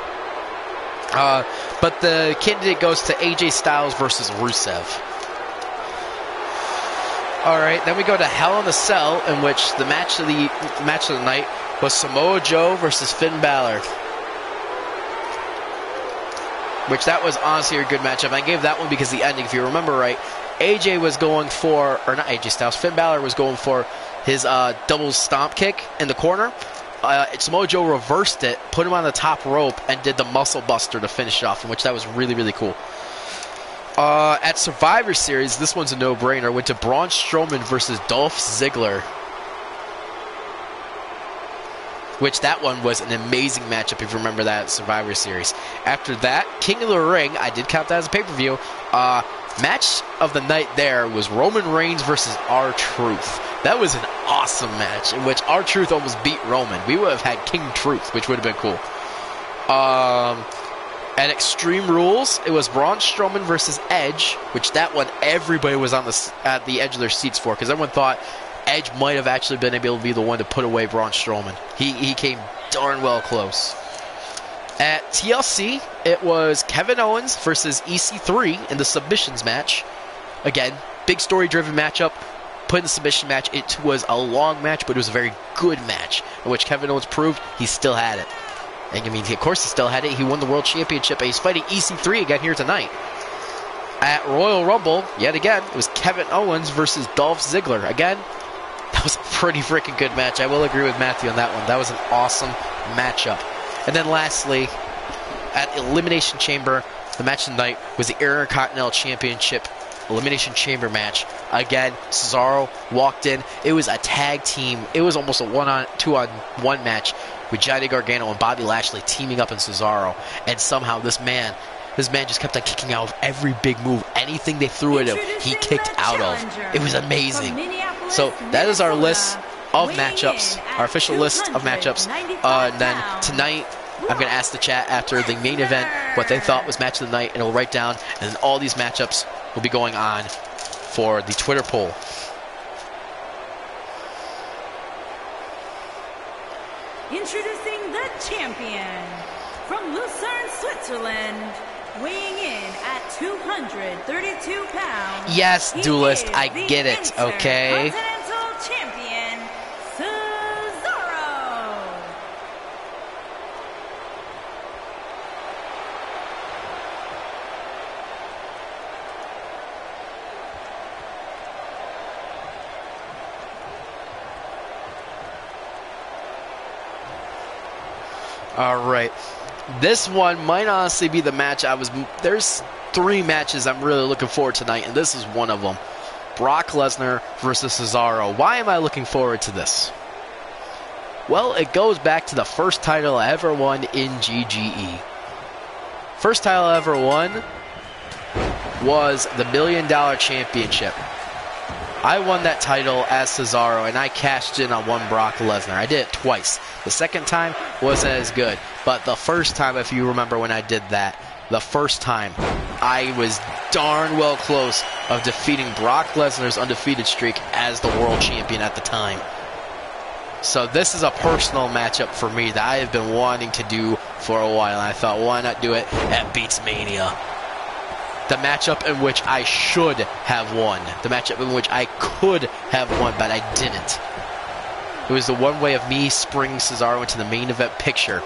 But the candidate goes to AJ Styles versus Rusev. Alright, then we go to Hell in a Cell, in which the match of the night was Samoa Joe versus Finn Balor. Which that was honestly a good matchup. I gave that one because the ending, if you remember right, AJ was going for, or not AJ Styles, Finn Balor was going for his double stomp kick in the corner. Samoa Joe reversed it, put him on the top rope, and did the muscle buster to finish it off, in which that was really, really cool. At Survivor Series, this one's a no-brainer. Went to Braun Strowman versus Dolph Ziggler. Which that one was an amazing matchup, if you remember that, Survivor Series. After that, King of the Ring, I did count that as a pay-per-view. Match of the night there was Roman Reigns versus R-Truth. That was an awesome match, in which R-Truth almost beat Roman. We would have had King Truth, which would have been cool. At Extreme Rules, it was Braun Strowman versus Edge, which that one everybody was on at the edge of their seats for, because everyone thought Edge might have actually been able to be the one to put away Braun Strowman. He came darn well close. At TLC, it was Kevin Owens versus EC3 in the submissions match. Again, big story-driven matchup. Put in the submission match. It was a long match, but it was a very good match, in which Kevin Owens proved he still had it. And I mean, of course he still had it. He won the World Championship, and he's fighting EC3 again here tonight. At Royal Rumble, yet again, it was Kevin Owens versus Dolph Ziggler. Again, that was a pretty freaking good match. I will agree with Matthew on that one. That was an awesome matchup. And then lastly, at Elimination Chamber, the match of the night was the Intercontinental Championship Elimination Chamber match. Again, Cesaro walked in. It was a tag team. It was almost a 2-on-1 match with Johnny Gargano and Bobby Lashley teaming up in Cesaro. And somehow this man just kept on kicking out of every big move. Anything they threw at him, he kicked out of. It was amazing. So that is our list of matchups, our official list of matchups. And then tonight, I'm going to ask the chat after the main event what they thought was match of the night, and we'll write down, and then all these matchups will be going on for the Twitter poll. Introducing the champion from Lucerne, Switzerland, weighing in at 232 pounds. Yes, duelist, I get it, okay? Intercontinental Champion, Cesaro. All right. This one might honestly be the match there's 3 matches I'm really looking forward to tonight, and this is one of them. Brock Lesnar versus Cesaro. Why am I looking forward to this? Well, it goes back to the first title I ever won in GGE. First title I ever won was the $1 Million Championship. I won that title as Cesaro, and I cashed in on one Brock Lesnar. I did it twice. The second time wasn't as good, but the first time, if you remember when I did that, the first time, I was darn well close of defeating Brock Lesnar's undefeated streak as the world champion at the time. So this is a personal matchup for me that I have been wanting to do for a while, and I thought, why not do it at BeatsMania? The matchup in which I should have won. The matchup in which I could have won, but I didn't. It was the one way of me springing Cesaro into the main event picture,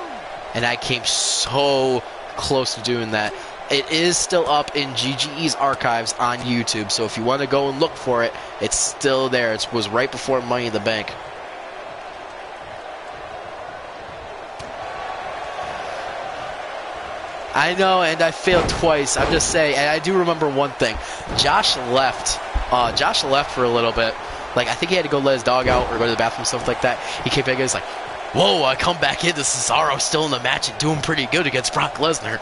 and I came so close to doing that. It is still up in GGE's archives on YouTube, so if you want to go and look for it, it's still there. It was right before Money in the Bank. I know, and I failed twice. I'm just saying, and I do remember one thing. Josh left. Josh left for a little bit. Like, I think he had to go let his dog out or go to the bathroom, stuff like that. He came back and was like, whoa, I come back into Cesaro still in the match and doing pretty good against Brock Lesnar.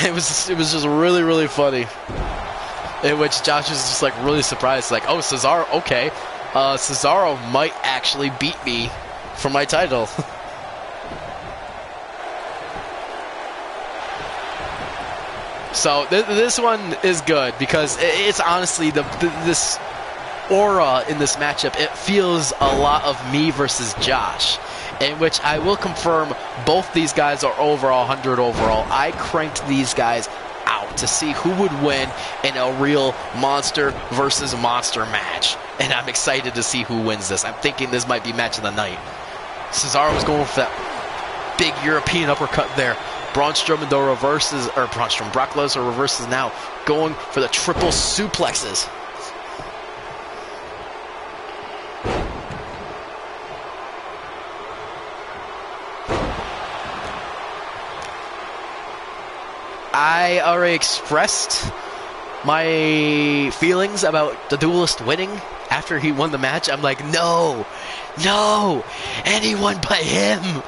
It was just really, really funny. in which Josh is just like really surprised, like, oh, Cesaro, okay. Cesaro might actually beat me for my title. So this one is good because it's honestly this aura in this matchup. It feels a lot of me versus Josh, in which I will confirm both these guys are over 100 overall. I cranked these guys out to see who would win in a real monster versus monster match, and I'm excited to see who wins this. I'm thinking this might be match of the night. Cesaro was going for that big European uppercut there. Braun Strowman though reverses, or Brock Lesnar reverses now, going for the triple suplexes. I already expressed my feelings about the Duelist winning after he won the match. I'm like, no, anyone but him.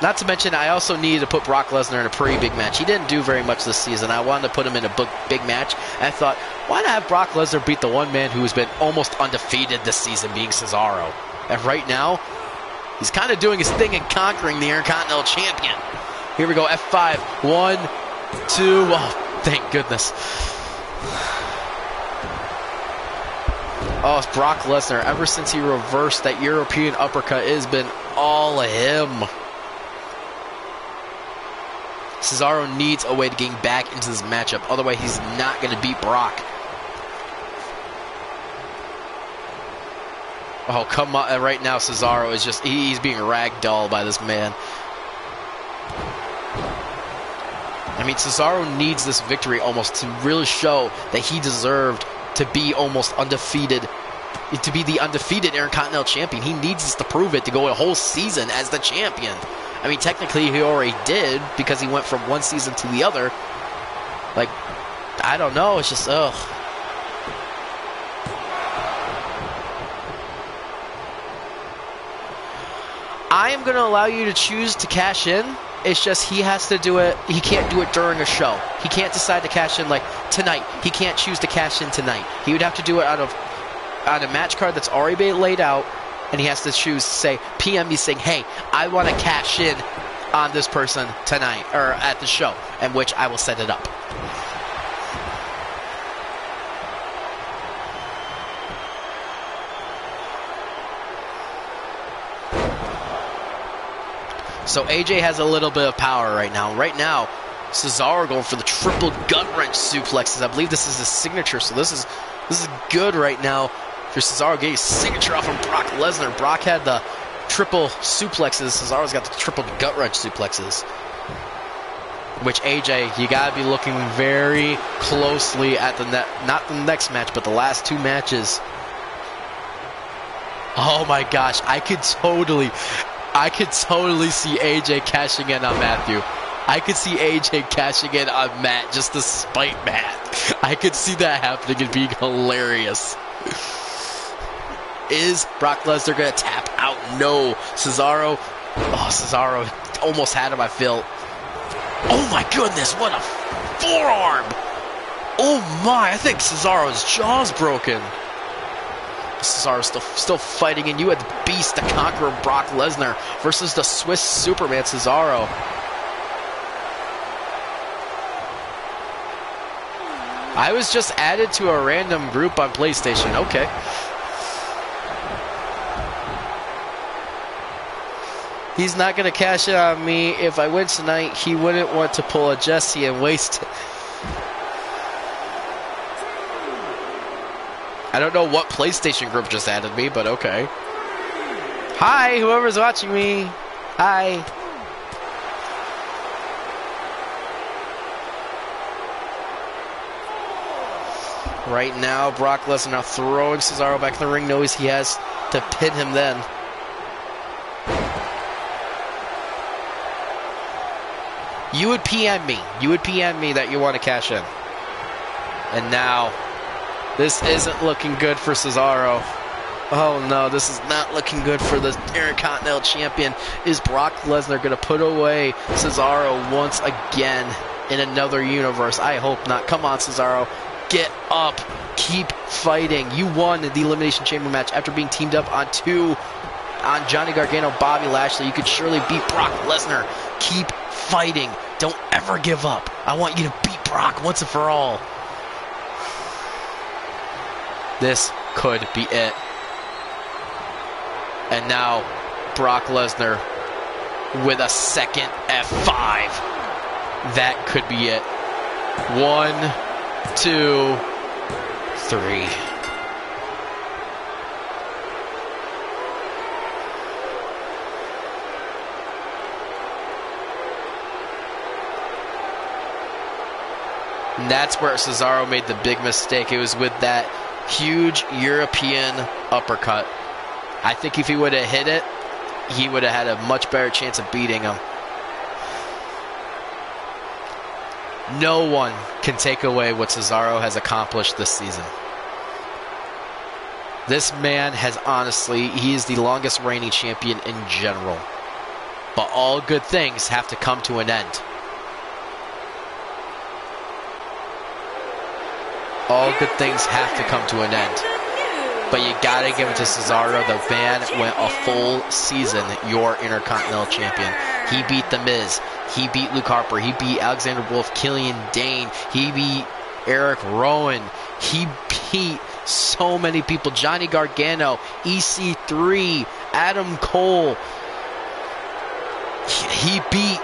Not to mention, I also needed to put Brock Lesnar in a pretty big match. He didn't do very much this season. I wanted to put him in a big match. And I thought, why not have Brock Lesnar beat the one man who has been almost undefeated this season, being Cesaro? And right now, he's kind of doing his thing and conquering the Intercontinental Champion. Here we go, F5. 1, 2, oh, thank goodness. Oh, it's Brock Lesnar. Ever since he reversed that European uppercut, it has been all of him. Cesaro needs a way to get back into this matchup. Otherwise, he's not going to beat Brock. Oh, come on. Right now, Cesaro is just, he's being ragdolled by this man. I mean, Cesaro needs this victory almost to really show that he deserved to be almost undefeated, to be the undefeated Intercontinental Champion. He needs this to prove it, to go a whole season as the champion. I mean, technically, he already did because he went from one season to the other. Like, I don't know. It's just, ugh. I am going to allow you to choose to cash in. It's just he has to do it. He can't do it during a show. He can't decide to cash in like tonight. He can't choose to cash in tonight. He would have to do it on a match card that's already been laid out. And he has to choose to say, PM me saying, hey, I want to cash in on this person tonight, or at the show, in which I will set it up. So AJ has a little bit of power right now. Right now, Cesaro going for the triple gut wrench suplexes. I believe this is his signature, so this is good right now. For Cesaro getting his signature off from Brock Lesnar. Brock had the triple suplexes. Cesaro's got the triple gut wrench suplexes. Which AJ, you gotta be looking very closely at not the next match, but the last two matches. Oh my gosh, I could totally see AJ cashing in on Matthew. I could see AJ cashing in on Matt just to spite Matt. I could see that happening and being hilarious. Is Brock Lesnar going to tap out? No. Cesaro. Oh, Cesaro almost had him, I feel. Oh my goodness, what a forearm. Oh my, I think Cesaro's jaw's broken. Cesaro's still fighting, and you had the beast, the conqueror Brock Lesnar versus the Swiss Superman Cesaro. I was just added to a random group on PlayStation. Okay. He's not going to cash it on me. If I win tonight, he wouldn't want to pull a Jesse and waste it. I don't know what PlayStation group just added me, but okay. Hi, whoever's watching me. Hi. Right now, Brock Lesnar now throwing Cesaro back in the ring. Knows he has to pin him then. You would PM me. You would PM me that you want to cash in. And now, this isn't looking good for Cesaro. Oh no, this is not looking good for the Intercontinental Champion. Is Brock Lesnar going to put away Cesaro once again in another universe? I hope not. Come on, Cesaro. Get up. Keep fighting. You won the Elimination Chamber match after being teamed up on Johnny Gargano, Bobby Lashley. You could surely beat Brock Lesnar. Keep fighting. Don't ever give up. I want you to beat Brock once and for all. This could be it. And now, Brock Lesnar with a second F5. That could be it. 1, 2, 3. And that's where Cesaro made the big mistake. It was with that huge European uppercut. I think if he would have hit it, he would have had a much better chance of beating him. No one can take away what Cesaro has accomplished this season. This man has honestly, he is the longest reigning champion in general. But all good things have to come to an end. All good things have to come to an end. But you gotta give it to Cesaro. The man went a full season your Intercontinental Champion. He beat The Miz. He beat Luke Harper. He beat Alexander Wolf, Killian Dane. He beat Eric Rowan. He beat so many people. Johnny Gargano, EC3, Adam Cole. He beat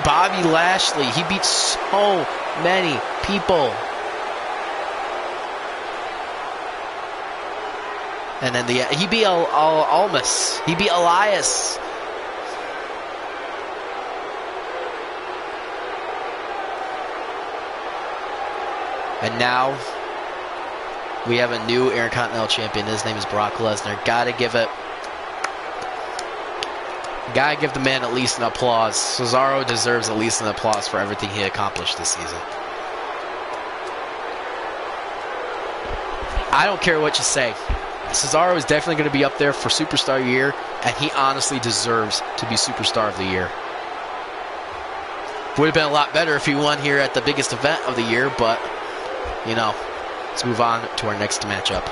Bobby Lashley. He beat so many people. And then he beat Almas. He beat Elias. And now we have a new Intercontinental Champion. His name is Brock Lesnar. Gotta give the man at least an applause. Cesaro deserves at least an applause for everything he accomplished this season. I don't care what you say. Cesaro is definitely going to be up there for Superstar of the Year, and he honestly deserves to be Superstar of the Year. Would have been a lot better if he won here at the biggest event of the year, but, you know, let's move on to our next matchup.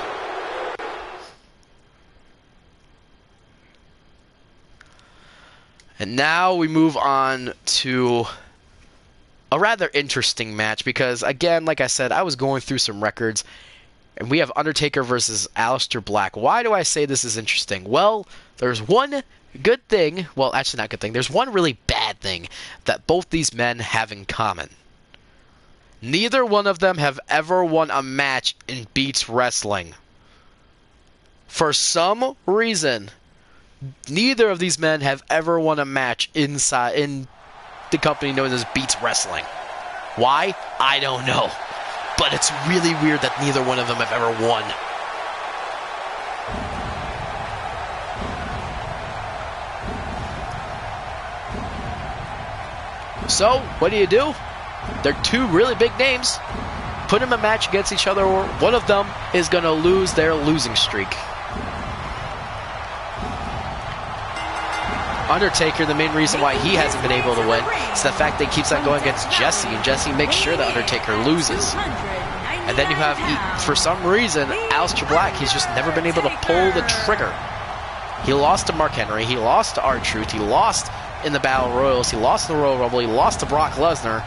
And now we move on to a rather interesting match because, again, like I said, I was going through some records. And we have Undertaker versus Aleister Black. Why do I say this is interesting? Well, there's one good thing. Well, actually not good thing. There's one really bad thing that both these men have in common. Neither one of them have ever won a match in Beats Wrestling. For some reason, neither of these men have ever won a match in the company known as Beats Wrestling. Why? I don't know. But it's really weird that neither one of them have ever won. So, what do? They're two really big names. Put them in a match against each other, or one of them is going to lose their losing streak. Undertaker, the main reason why he hasn't been able to win is the fact that he keeps on going against Jesse, and Jesse makes sure that Undertaker loses. And then you have, for some reason, Aleister Black, he's just never been able to pull the trigger. He lost to Mark Henry, he lost to R-Truth, he lost in the Battle Royals, he lost in the Royal Rumble, he lost to Brock Lesnar,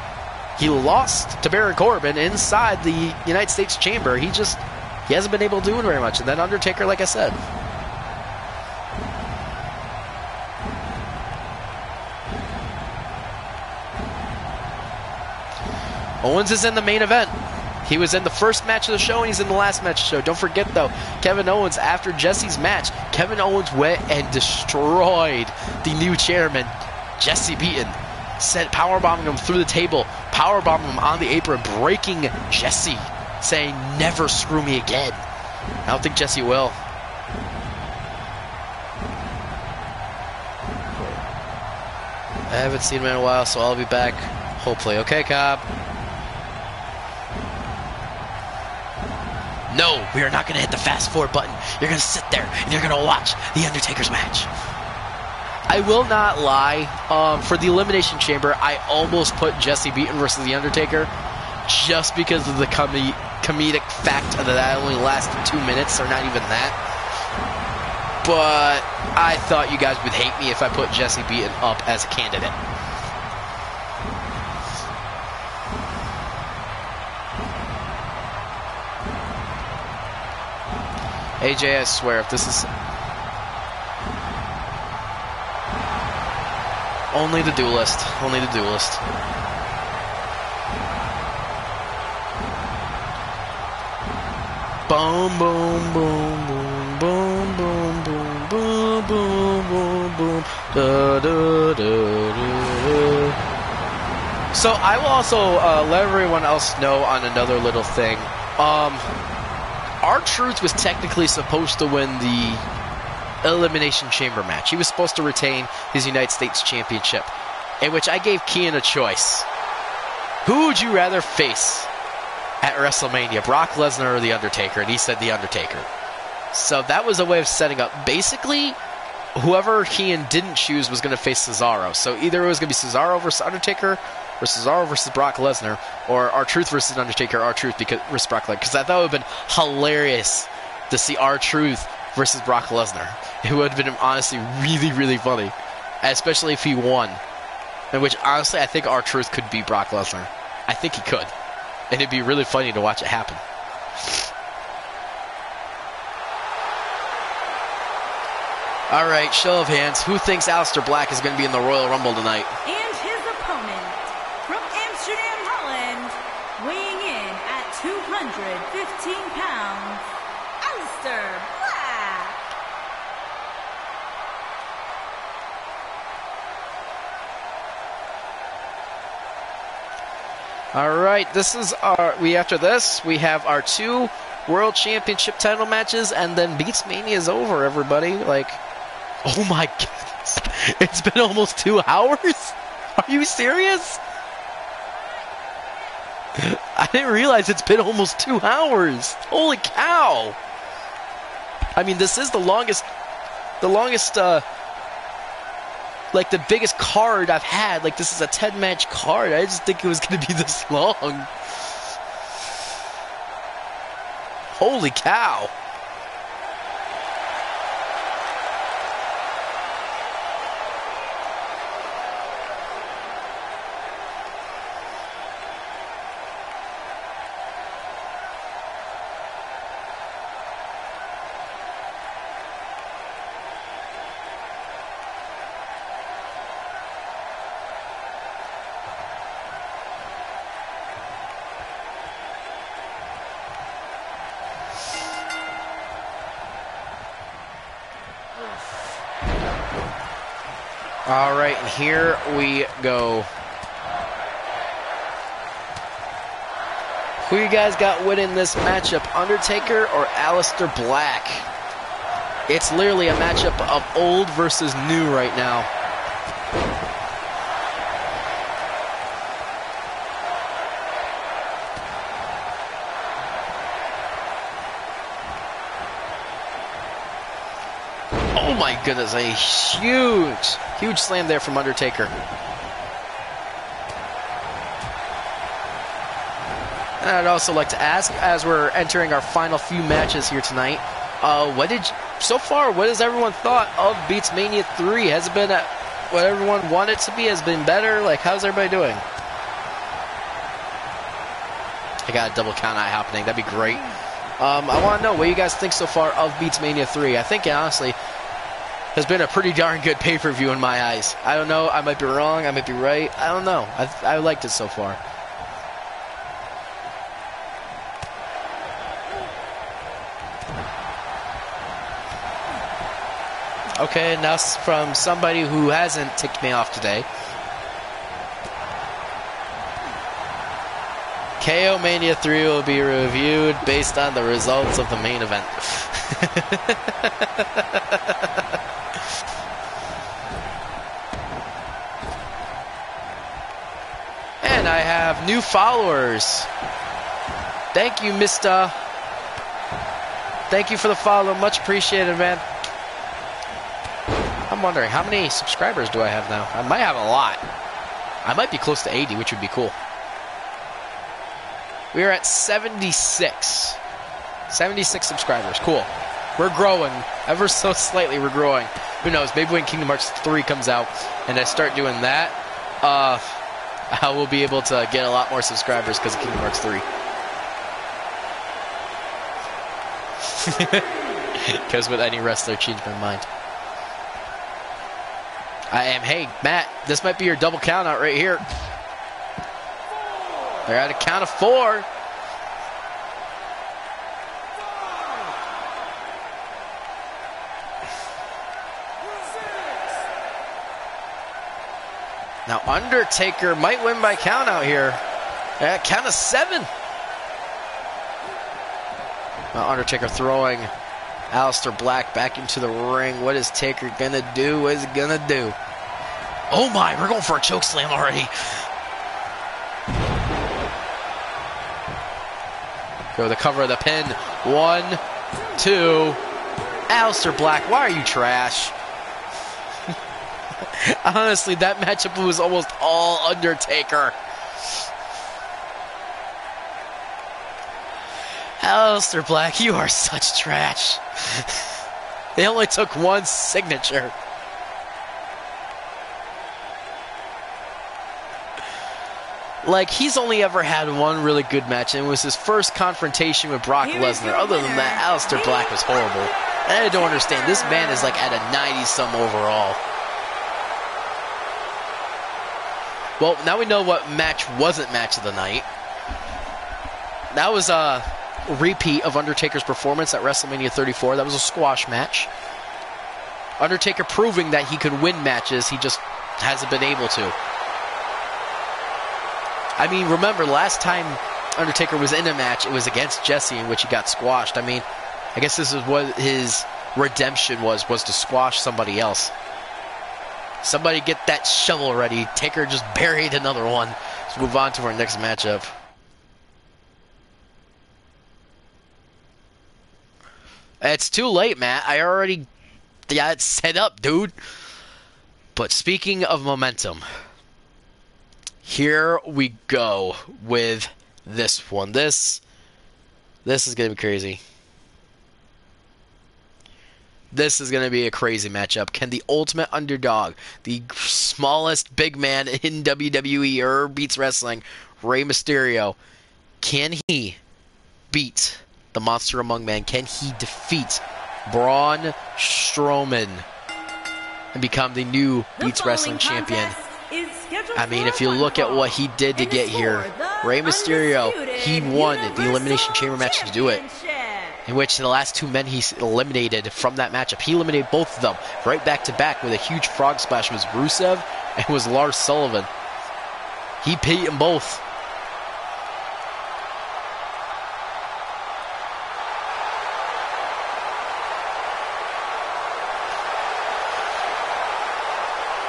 he lost to Baron Corbin inside the United States Chamber. He hasn't been able to do it very much. And then Undertaker, like I said. Owens is in the main event. He was in the first match of the show, and he's in the last match of the show. Don't forget, though, Kevin Owens, after Jesse's match, Kevin Owens went and destroyed the new chairman, Jesse Beaton. Powerbombing him through the table, powerbombing him on the apron, breaking Jesse, saying, "Never screw me again." I don't think Jesse will. I haven't seen him in a while, so I'll be back, hopefully. Okay, Cobb. No, we are not going to hit the fast forward button. You're going to sit there and you're going to watch The Undertaker's match. I will not lie. For the Elimination Chamber, I almost put Jesse Beaton versus The Undertaker just because of the comedic fact that that only lasted 2 minutes, or not even that. But I thought you guys would hate me if I put Jesse Beaton up as a candidate. AJ, I swear, if this is... Only the duelist. Only the duelist. Boom, boom, boom, boom, boom, boom, boom, boom, boom, boom, boom, da, da, da, da. So I will also let everyone else know on another little thing. R-Truth was technically supposed to win the Elimination Chamber match. He was supposed to retain his United States Championship, in which I gave Kian a choice. Who would you rather face at WrestleMania, Brock Lesnar or The Undertaker? And he said The Undertaker. So that was a way of setting up. Basically, whoever Kian didn't choose was going to face Cesaro. So either it was going to be Cesaro versus Undertaker, or Cesaro versus Brock Lesnar, or R-Truth versus Undertaker, R-Truth versus Brock Lesnar. Because I thought it would have been hilarious to see R-Truth versus Brock Lesnar. It would have been honestly really, really funny. Especially if he won. In which, honestly, I think R-Truth could beat Brock Lesnar. I think he could. And it'd be really funny to watch it happen. Alright, show of hands. Who thinks Aleister Black is going to be in the Royal Rumble tonight? And his opponent, from Amsterdam, Holland, weighing in at 215 pounds, Aleister Black. Alright, this is our... After this, we have our 2 World Championship title matches, and then BeatsMania is over, everybody. Like, oh my goodness. It's been almost 2 hours? Are you serious? I didn't realize it's been almost 2 hours. Holy cow. I mean, this is the longest, like the biggest card I've had. Like, this is a 10-match card. I just think it was going to be this long. Holy cow. All right, and here we go. Who you guys got winning this matchup, Undertaker or Aleister Black? It's literally a matchup of old versus new right now. Oh my goodness, a huge slam there from Undertaker. And I'd also like to ask, as we're entering our final few matches here tonight, so far, what has everyone thought of BeatsMania 3? Has it been what everyone wanted it to be? Has it been better? Like, how's everybody doing? I got a double count out happening. That'd be great. I want to know what you guys think so far of BeatsMania 3. I think it honestly has been a pretty darn good pay-per-view in my eyes. I don't know. I might be wrong. I might be right. I don't know. I liked it so far. Okay, now from somebody who hasn't ticked me off today. KO Mania 3 will be reviewed based on the results of the main event. And I have new followers. Thank you, Mr. Thank you for the follow. Much appreciated, man. I'm wondering, how many subscribers do I have now? I might have a lot. I might be close to 80, which would be cool. We are at 76. 76 subscribers. Cool. We're growing. Ever so slightly, we're growing. Who knows? Maybe when Kingdom Hearts 3 comes out and I start doing that, I will be able to get a lot more subscribers because of Kingdom Hearts 3. Because with any wrestler, change my mind. Hey, Matt, this might be your double count out right here. They're at a count of 4. Now, Undertaker might win by count out here. At count of 7. Now, Undertaker throwing Aleister Black back into the ring. What is Taker gonna do? What is he gonna do? Oh my, we're going for a chokeslam already. Go the cover of the pin. 1, 2. Aleister Black, why are you trash? Honestly, that matchup was almost all Undertaker. Aleister Black, you are such trash. They only took 1 signature. Like, he's only ever had 1 really good match, and it was his first confrontation with Brock Lesnar. Other than that, Aleister Black was horrible. And I don't understand. This man is like at a 90-some overall. Well, now we know what match wasn't match of the night. That was a repeat of Undertaker's performance at WrestleMania 34. That was a squash match. Undertaker proving that he could win matches. He just hasn't been able to. I mean, remember, last time Undertaker was in a match, it was against Jesse, in which he got squashed. I mean, I guess this is what his redemption was to squash somebody else. Somebody get that shovel ready. Taker just buried another one. Let's move on to our next matchup. It's too late, Matt. I already got it set up, dude. But speaking of momentum, here we go with this one. This is going to be crazy. This is going to be a crazy matchup. Can the ultimate underdog, the smallest big man in WWE or Beats Wrestling, Rey Mysterio, can he beat the Monster Among Men? Can he defeat Braun Strowman and become the new Beats Wrestling champion? I mean, if you look at what he did to get here, Rey Mysterio, he won the Elimination Chamber match to do it, in which the last 2 men he eliminated from that matchup, he eliminated both of them right back to back with a huge frog splash. It was Rusev and it was Lars Sullivan. He beat them both.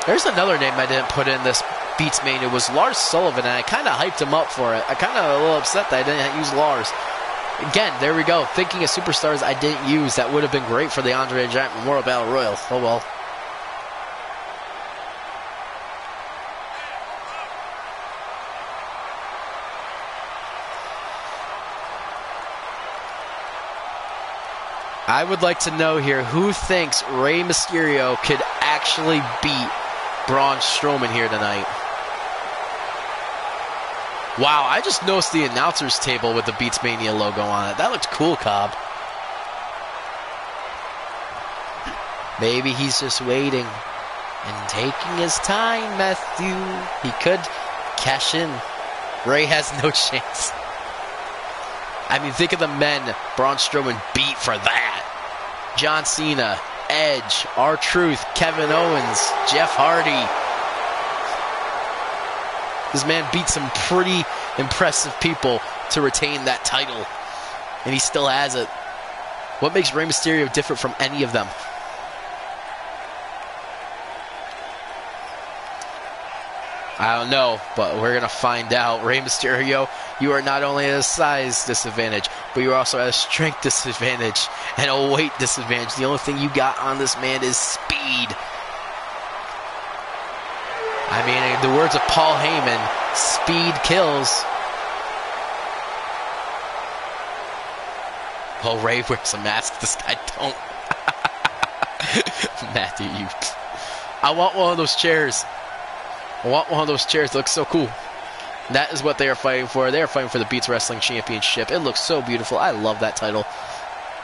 There's another name I didn't put in this BeatsMania. It was Lars Sullivan, and I kind of hyped him up for it. I kind of a little upset that I didn't use Lars. Again, there we go. Thinking of superstars I didn't use. That would have been great for the Andre the Giant Memorial Battle Royal. Oh well. I would like to know here, who thinks Rey Mysterio could actually beat Braun Strowman here tonight? Wow, I just noticed the announcer's table with the BeatsMania logo on it. That looked cool, Cobb. Maybe he's just waiting and taking his time, Matthew. He could cash in. Rey has no chance. I mean, think of the men Braun Strowman beat for that. John Cena, Edge, R-Truth, Kevin Owens, Jeff Hardy. This man beat some pretty impressive people to retain that title, and he still has it. What makes Rey Mysterio different from any of them? I don't know, but we're going to find out. Rey Mysterio, you are not only at a size disadvantage, but you're also at a strength disadvantage and a weight disadvantage. The only thing you got on this man is speed. I mean, in the words of Paul Heyman, speed kills. Oh, Ray wears a mask. This guy don't. Matthew, you. I want one of those chairs. I want one of those chairs. It looks so cool. That is what they are fighting for. They are fighting for the Beats Wrestling Championship. It looks so beautiful. I love that title.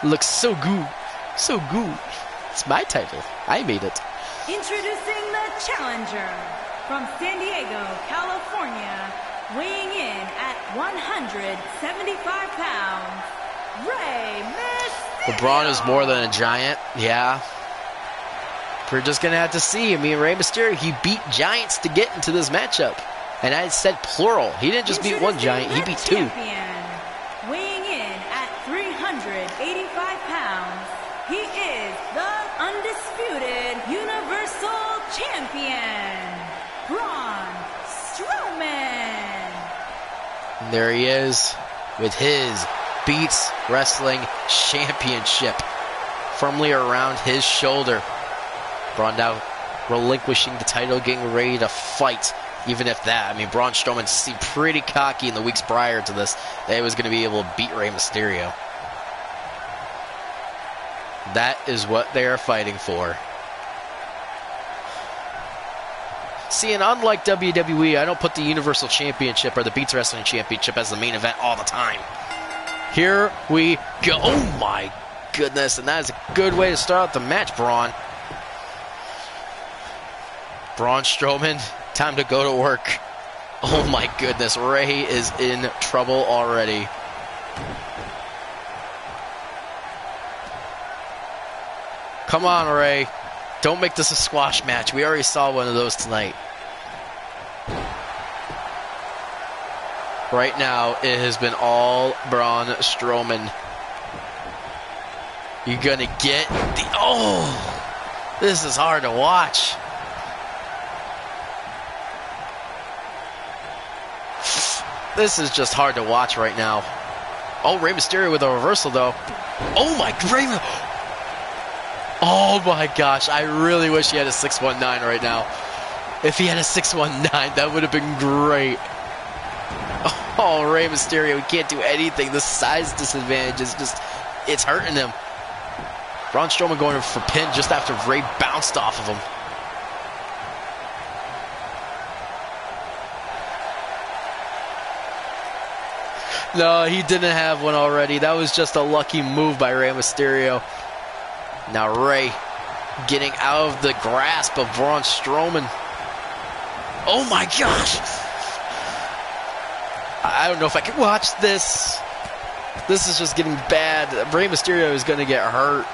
It looks so good. So good. It's my title. I made it. Introducing the challenger from San Diego, California, weighing in at 175 pounds, Rey Mysterio. Well, Braun is more than a giant. Yeah. We're just going to have to see. I mean, Rey Mysterio, he beat giants to get into this matchup. And I said plural. He didn't just beat one giant, he beat two. Weighing in at 385 pounds, he is the undisputed Universal Champion, Braun Strowman. And there he is with his Beats Wrestling Championship firmly around his shoulder. Braun now relinquishing the title, getting ready to fight. Even if that, I mean, Braun Strowman seemed pretty cocky in the weeks prior to this that he was going to be able to beat Rey Mysterio. That is what they are fighting for. See, and unlike WWE, I don't put the Universal Championship or the Beats Wrestling Championship as the main event all the time. Here we go. Oh my goodness, and that is a good way to start out the match, Braun. Braun Strowman, time to go to work. Oh my goodness, Rey is in trouble already. Come on, Rey. Don't make this a squash match. We already saw one of those tonight. Right now, it has been all Braun Strowman. You're gonna get the... Oh! This is hard to watch. This is just hard to watch right now. Oh, Rey Mysterio with a reversal, though. Oh, my... Oh, my gosh. I really wish he had a 619 right now. If he had a 619, that would have been great. Oh, Rey Mysterio, he can't do anything. The size disadvantage is just... It's hurting him. Braun Strowman going for pin just after Rey bounced off of him. No, he didn't have one already. That was just a lucky move by Rey Mysterio. Now Rey getting out of the grasp of Braun Strowman. Oh my gosh! I don't know if I can watch this. This is just getting bad. Rey Mysterio is going to get hurt.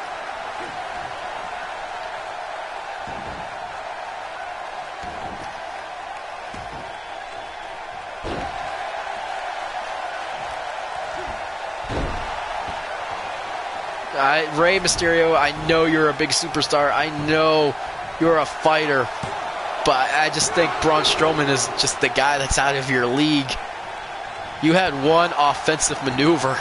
Rey Mysterio, I know you're a big superstar. I know you're a fighter. But I just think Braun Strowman is just the guy that's out of your league. You had one offensive maneuver.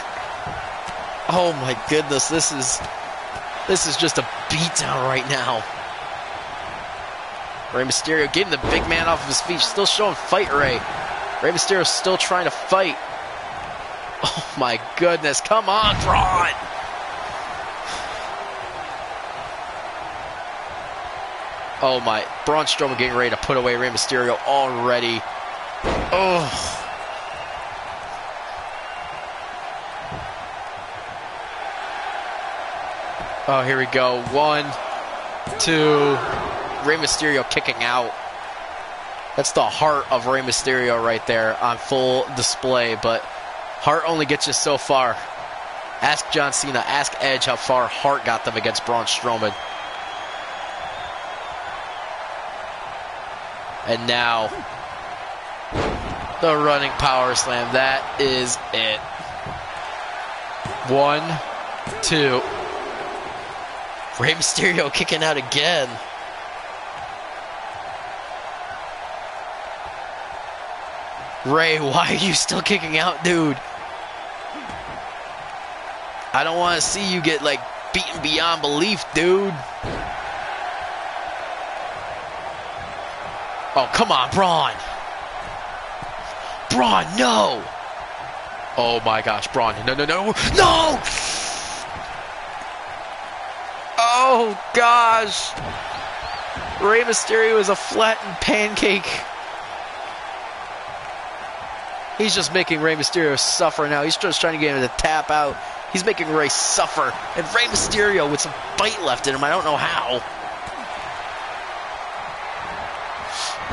Oh my goodness, this is just a beatdown right now. Rey Mysterio getting the big man off of his feet, still showing fight Rey. Rey Mysterio still trying to fight. Oh my goodness, come on, Braun! Oh my, Braun Strowman getting ready to put away Rey Mysterio already. Oh. Oh, here we go. 1, 2. Rey Mysterio kicking out. That's the heart of Rey Mysterio right there on full display, but heart only gets you so far. Ask John Cena, ask Edge how far heart got them against Braun Strowman. And now, the running power slam. That is it. 1, 2. Rey Mysterio kicking out again. Ray, why are you still kicking out, dude? I don't want to see you get, like, beaten beyond belief, dude. Oh, come on, Braun. Braun, no. Oh, my gosh, Braun. No, no, no. No! Oh, gosh. Rey Mysterio is a flattened pancake. He's just making Rey Mysterio suffer now. He's just trying to get him to tap out. He's making Rey suffer. And Rey Mysterio with some bite left in him. I don't know how.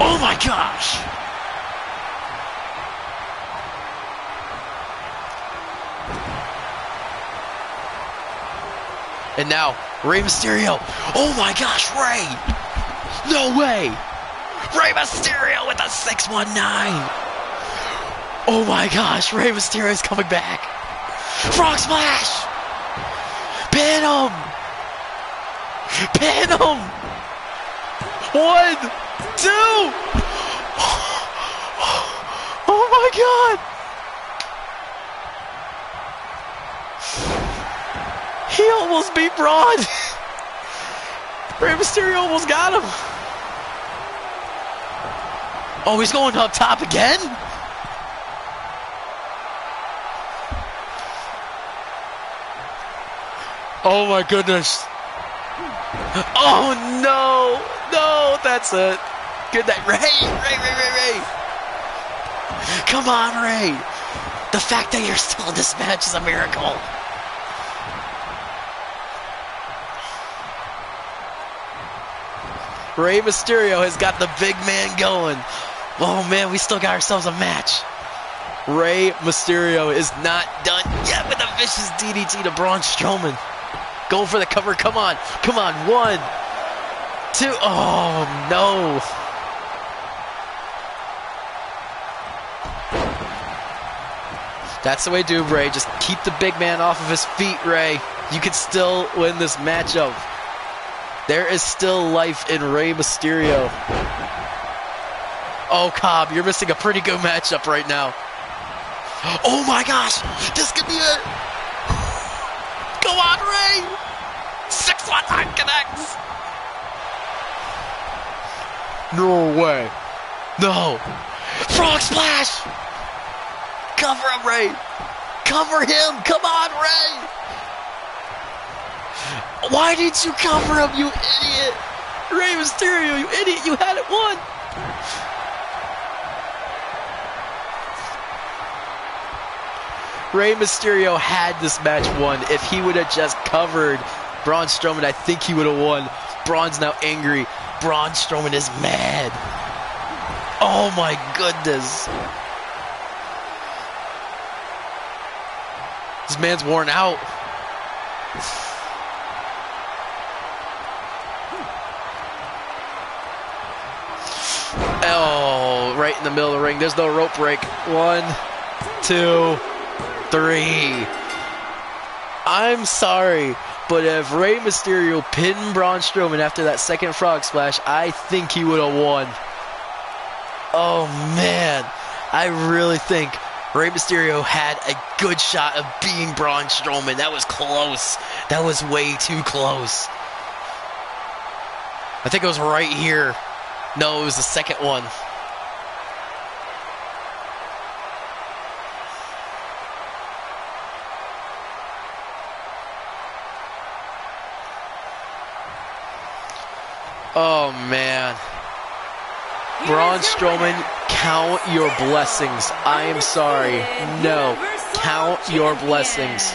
Oh my gosh! And now, Rey Mysterio. Oh my gosh, Rey! No way! Rey Mysterio with a 619! Oh my gosh, Rey Mysterio is coming back! Frog Splash! Pin him! Pin him! 1, 2! Oh my god! He almost beat Braun! Rey Mysterio almost got him! Oh, he's going up top again? Oh my goodness. Oh no! No, that's it. Good night. Ray! Come on, Ray! The fact that you're still in this match is a miracle. Rey Mysterio has got the big man going. Oh man, we still got ourselves a match. Rey Mysterio is not done yet with a vicious DDT to Braun Strowman. Going for the cover. Come on. Come on. 1, 2. Oh, no. That's the way to do, Ray. Just keep the big man off of his feet, Ray. You can still win this matchup. There is still life in Rey Mysterio. Oh, Cobb, you're missing a pretty good matchup right now. Oh, my gosh. This could be it. Go on, Ray! 619 connects! No way. No. Frog Splash! Cover him, Ray! Cover him! Come on, Ray! Why didn't you cover him, you idiot? Rey Mysterio, you idiot! You had it won! Rey Mysterio had this match won. If he would have just covered Braun Strowman, I think he would have won. Braun's now angry. Braun Strowman is mad. Oh my goodness. This man's worn out. Oh, right in the middle of the ring. There's no rope break. 1, 2, 3. I'm sorry, but if Rey Mysterio pinned Braun Strowman after that second frog splash, I think he would have won. Oh man, I really think Rey Mysterio had a good shot of beating Braun Strowman. That was close. That was way too close. I think it was right here. No, it was the second one. Oh, man. Braun Strowman, count your blessings. I am sorry. No, count your blessings.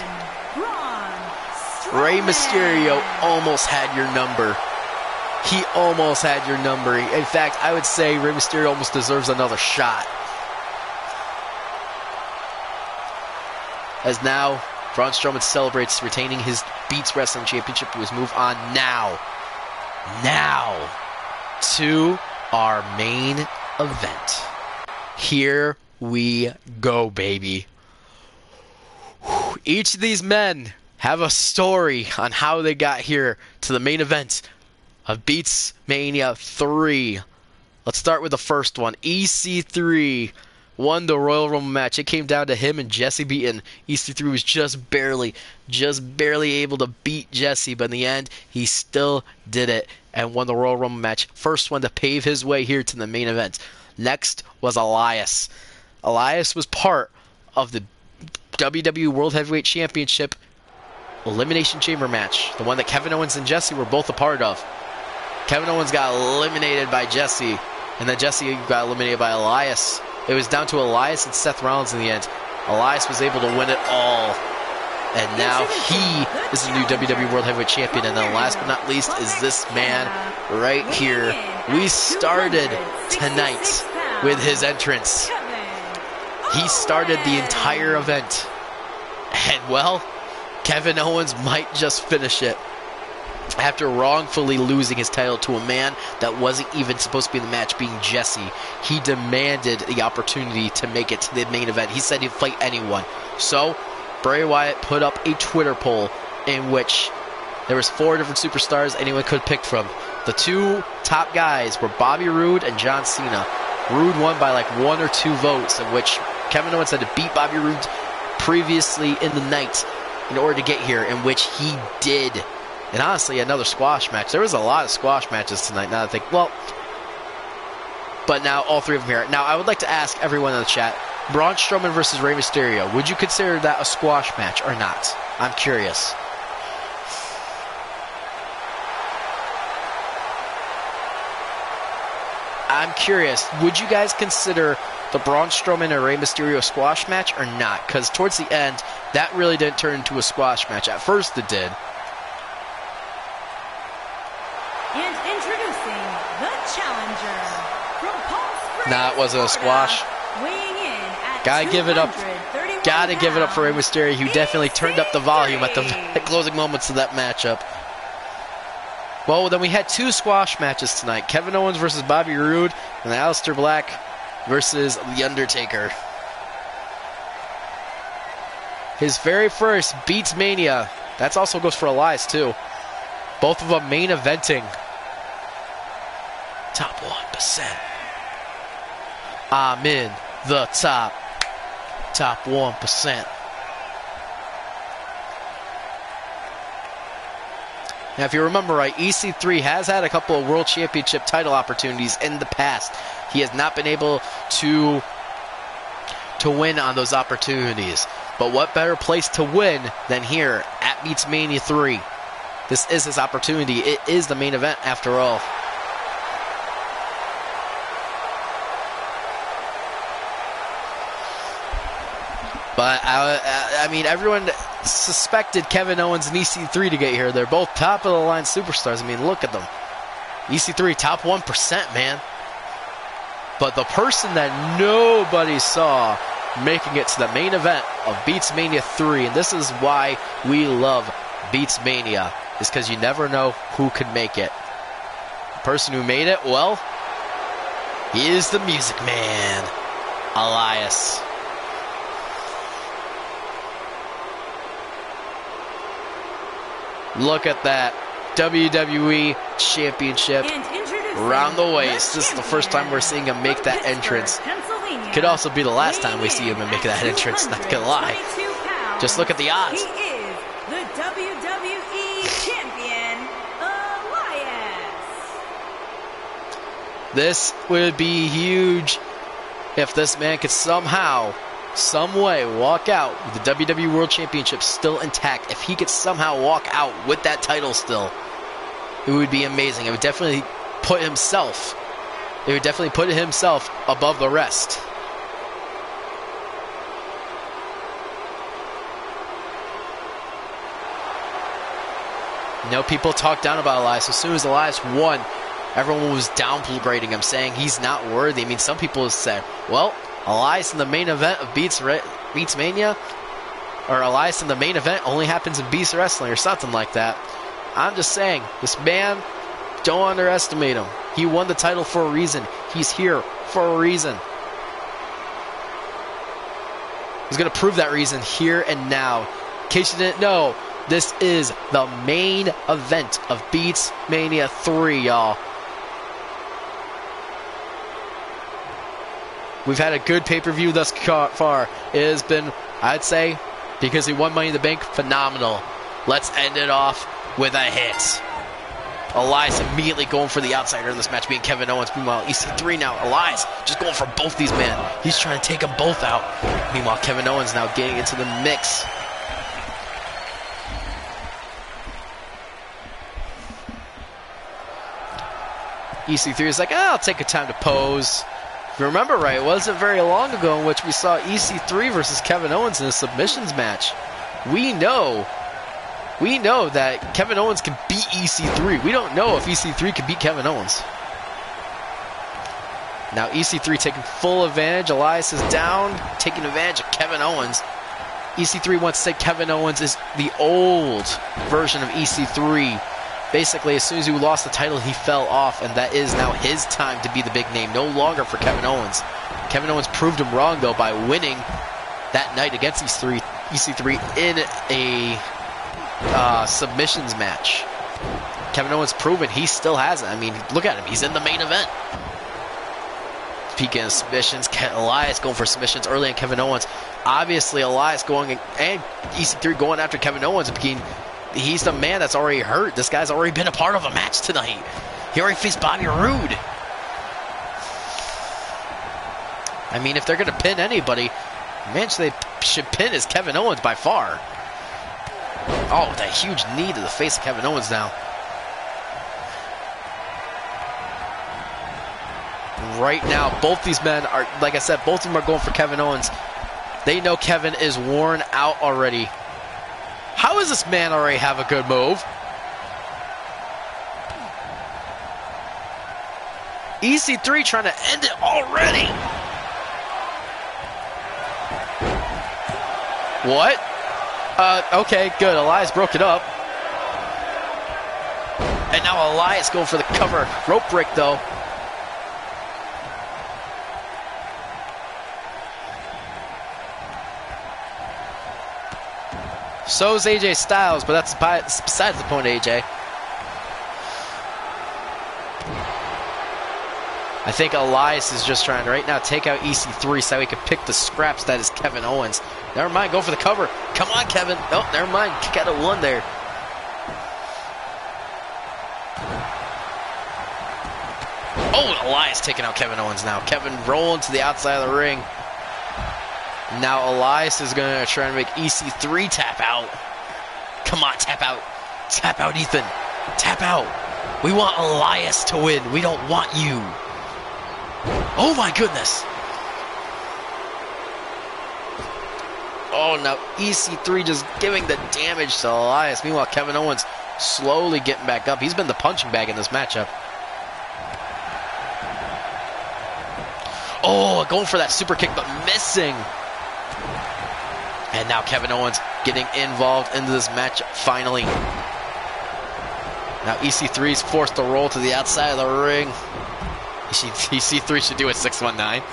Rey Mysterio almost had your number. He almost had your number. In fact, I would say Rey Mysterio almost deserves another shot. As now, Braun Strowman celebrates retaining his Beats Wrestling Championship. We move on now to our main event. Here we go, baby. Each of these men have a story on how they got here to the main event of BeatsMania 3. Let's start with the first one. EC3 won the Royal Rumble match. It came down to him and Jesse beating. EC3 was just barely able to beat Jesse, but in the end, he still did it and won the Royal Rumble match. First one to pave his way here to the main event. Next was Elias. Elias was part of the WWE World Heavyweight Championship Elimination Chamber match, the one that Kevin Owens and Jesse were both a part of. Kevin Owens got eliminated by Jesse, and then Jesse got eliminated by Elias. It was down to Elias and Seth Rollins in the end. Elias was able to win it all, and now he is the new WWE World Heavyweight Champion. And then last but not least is this man right here. We started tonight with his entrance. He started the entire event. And well, Kevin Owens might just finish it. After wrongfully losing his title to a man that wasn't even supposed to be in the match, being Jesse, he demanded the opportunity to make it to the main event. He said he'd fight anyone. So, Bray Wyatt put up a Twitter poll in which there was 4 different superstars anyone could pick from. The 2 top guys were Bobby Roode and John Cena. Roode won by like 1 or 2 votes, in which Kevin Owens had to beat Bobby Roode previously in the night in order to get here, in which he did. And honestly, another squash match. There was a lot of squash matches tonight, now that I think, well, but now all 3 of them here. Now, I would like to ask everyone in the chat, Braun Strowman versus Rey Mysterio, would you consider that a squash match or not? I'm curious. I'm curious, would you guys consider the Braun Strowman and Rey Mysterio squash match or not? Because towards the end, that really didn't turn into a squash match. At first it did. And introducing the challenger from Palm Springs, Nah, it wasn't a squash. weighing in at Gotta give it up. 231 Gotta give it up for Rey pounds, Mysterio. He definitely turned up the volume at the EC3. closing moments of that matchup. Well, then we had 2 squash matches tonight. Kevin Owens versus Bobby Roode, and Aleister Black versus The Undertaker. His very first BeatsMania. That also goes for Elias, too. Both of them main eventing. Top 1%. I'm in the top 1%. Now, if you remember right, EC3 has had a couple of World Championship title opportunities in the past. He has not been able to win on those opportunities. But what better place to win than here at BeatsMania 3? This is his opportunity. It is the main event after all. But, I mean, everyone suspected Kevin Owens and EC3 to get here. They're both top-of-the-line superstars. I mean, look at them. EC3, top 1%, man. But the person that nobody saw making it to the main event of BeatsMania 3, and this is why we love BeatsMania, is because you never know who could make it. The person who made it, well, he is the Music Man, Elias. Look at that. WWE Championship around the waist. This is the first time we're seeing him make that entrance. Could also be the last time we see him make that entrance, not gonna lie. Just look at the odds. He is the WWE Champion, Elias. This would be huge if this man could somehow, some way, walk out with the WWE World Championship still intact. If he could somehow walk out with that title still, it would be amazing. It would definitely put himself above the rest. You know, people talk down about Elias. As soon as Elias won, everyone was downgrading him, saying he's not worthy. I mean, some people have said, well, Elias in the main event of BeatsMania, or Elias in the main event only happens in Beats Wrestling or something like that. I'm just saying, this man, don't underestimate him. He won the title for a reason. He's here for a reason. He's going to prove that reason here and now. In case you didn't know, this is the main event of BeatsMania 3, y'all. We've had a good pay-per-view thus far. It has been, I'd say, because he won Money in the Bank, phenomenal. Let's end it off with a hit. Elias immediately going for the outsider in this match, being Kevin Owens. Meanwhile, EC3 now, Elias just going for both these men. He's trying to take them both out. Meanwhile, Kevin Owens now getting into the mix. EC3 is like, I'll take a time to pose. If you remember right, it wasn't very long ago in which we saw EC3 versus Kevin Owens in a submissions match. We know that Kevin Owens can beat EC3. We don't know if EC3 can beat Kevin Owens. Now EC3 taking full advantage. Elias is down, taking advantage of Kevin Owens. EC3 wants to say Kevin Owens is the old version of EC3. Basically, as soon as he lost the title, he fell off, and that is now his time to be the big name. No longer for Kevin Owens. Kevin Owens proved him wrong, though, by winning that night against EC3 in a submissions match. Kevin Owens proven he still has it. I mean, look at him. He's in the main event. Peeking submissions. Elias going for submissions early on Kevin Owens. Obviously, Elias going and EC3 going after Kevin Owens. He's the man that's already hurt. This guy's already been a part of a match tonight. He already faced Bobby Roode. I mean, if they're going to pin anybody, man, they should pin is Kevin Owens by far. Oh, that huge knee to the face of Kevin Owens now. Right now, both these men are, like I said, both of them are going for Kevin Owens. They know Kevin is worn out already. How does this man already have a good move? EC3 trying to end it already. What? Okay, good. Elias broke it up. And now Elias going for the cover. Rope break, though. So is AJ Styles, but that's besides the point, AJ. I think Elias is just trying to right now take out EC3 so he can pick the scraps that is Kevin Owens. Never mind, go for the cover. Come on, Kevin. Oh, never mind. Kick out of one there. Oh, Elias taking out Kevin Owens now. Kevin rolling to the outside of the ring. Now Elias is going to try to make EC3 tap out. Come on, tap out. Tap out, Ethan. Tap out. We want Elias to win. We don't want you. Oh, my goodness. Oh, now EC3 just giving the damage to Elias. Meanwhile, Kevin Owens slowly getting back up. He's been the punching bag in this matchup. Oh, going for that super kick, but missing. And now Kevin Owens getting involved into this match finally. Now EC3's forced to roll to the outside of the ring. EC3 should do a 619.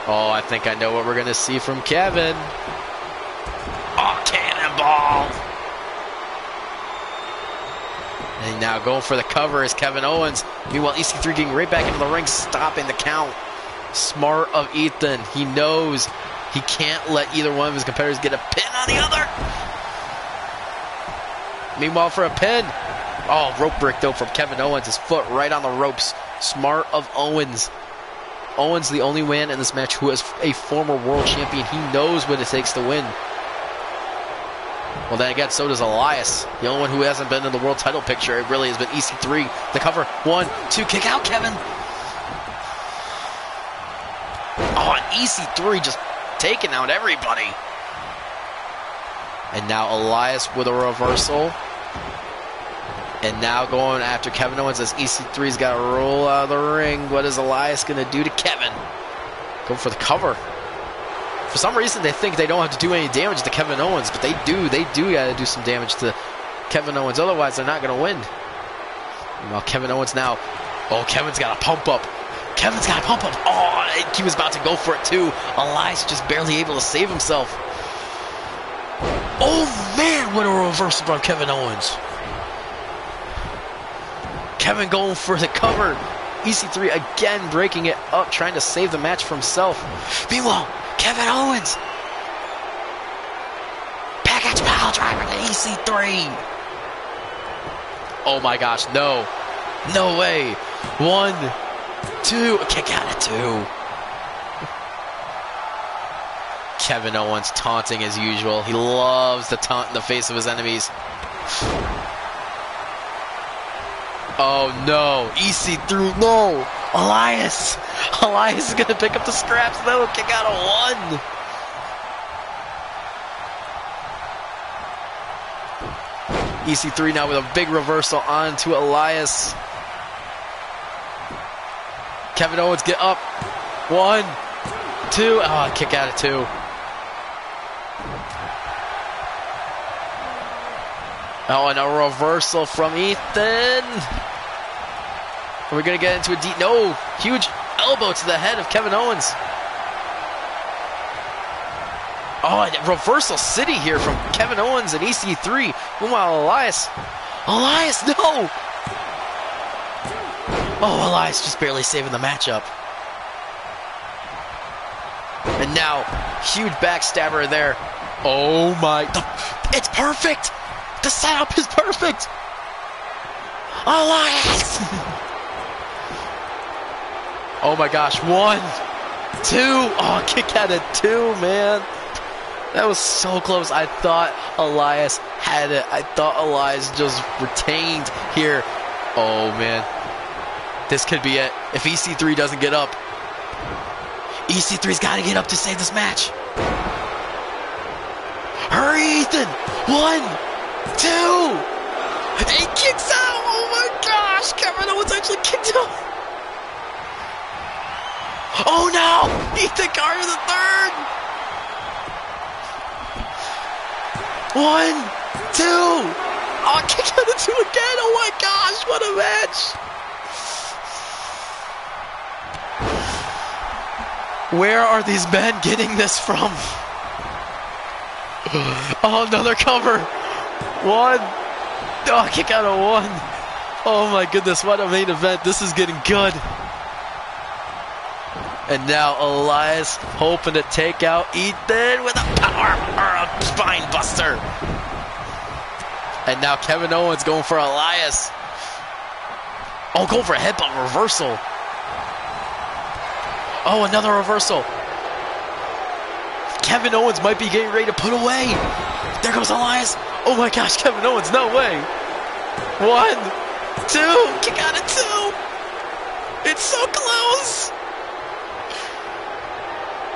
Oh, I think I know what we're going to see from Kevin. Oh, cannonball. And now going for the cover is Kevin Owens. Meanwhile, EC3 getting right back into the ring, stopping the count. Smart of Ethan. He knows he can't let either one of his competitors get a pin on the other. Meanwhile, for a pin. Oh, rope break, though, from Kevin Owens. His foot right on the ropes. Smart of Owens. Owens, the only man in this match who is a former world champion. He knows what it takes to win. Well, then again, so does Elias. The only one who hasn't been in the world title picture, it really has been EC3. The cover, 1, 2, kick out, Kevin. Oh, and EC3 just taking out everybody. And now Elias with a reversal. And now going after Kevin Owens as EC3's got to roll out of the ring. What is Elias going to do to Kevin? Go for the cover. For some reason, they think they don't have to do any damage to Kevin Owens, but they do. They do got to do some damage to Kevin Owens. Otherwise, they're not going to win. Well, Kevin Owens now. Oh, Kevin's got a pump up. Kevin's got a pump up. Oh, he was about to go for it too. Elias just barely able to save himself. Oh, man, what a reversal from Kevin Owens. Kevin going for the cover. EC3 again breaking it up, trying to save the match for himself. Meanwhile, Kevin Owens. Package pile driver to EC3. Oh my gosh, no. No way. 1, 2, a kick out of 2. Kevin Owens taunting as usual. He loves to taunt in the face of his enemies. Oh no, EC3, no. Elias is gonna pick up the scraps though. Kick out of 1. EC3 now with a big reversal onto Elias. Kevin Owens get up. 1, 2. Oh, kick out of 2. Oh, and a reversal from Ethan. We're going to get into a deep... No! Huge elbow to the head of Kevin Owens. Oh, and reversal city here from Kevin Owens and EC3. Meanwhile, Elias, no! Oh, Elias just barely saving the matchup. And now, huge backstabber there. Oh my... It's perfect! The setup is perfect! Elias! Oh my gosh, 1, 2. Oh, kick out of 2, man. That was so close. I thought Elias had it. I thought Elias just retained here. Oh, man. This could be it. If EC3 doesn't get up. EC3's got to get up to save this match. Hurry, Ethan. 1, 2. He kicks out. Oh, my gosh. Kevin Owens actually kicked out. Oh, no. Ethan Carter the third. 1, 2. Oh, kick out of 2 again. Oh my gosh, what a match. Where are these men getting this from? Oh, another cover. 1. Oh, kick out of 1. Oh my goodness, what a main event. This is getting good. And now Elias hoping to take out Ethan with a power or a spine buster. And now Kevin Owens going for Elias. Oh, going for a headbutt reversal. Oh, another reversal. Kevin Owens might be getting ready to put away. There goes Elias. Oh my gosh, Kevin Owens, no way. 1, 2, kick out of 2. It's so close.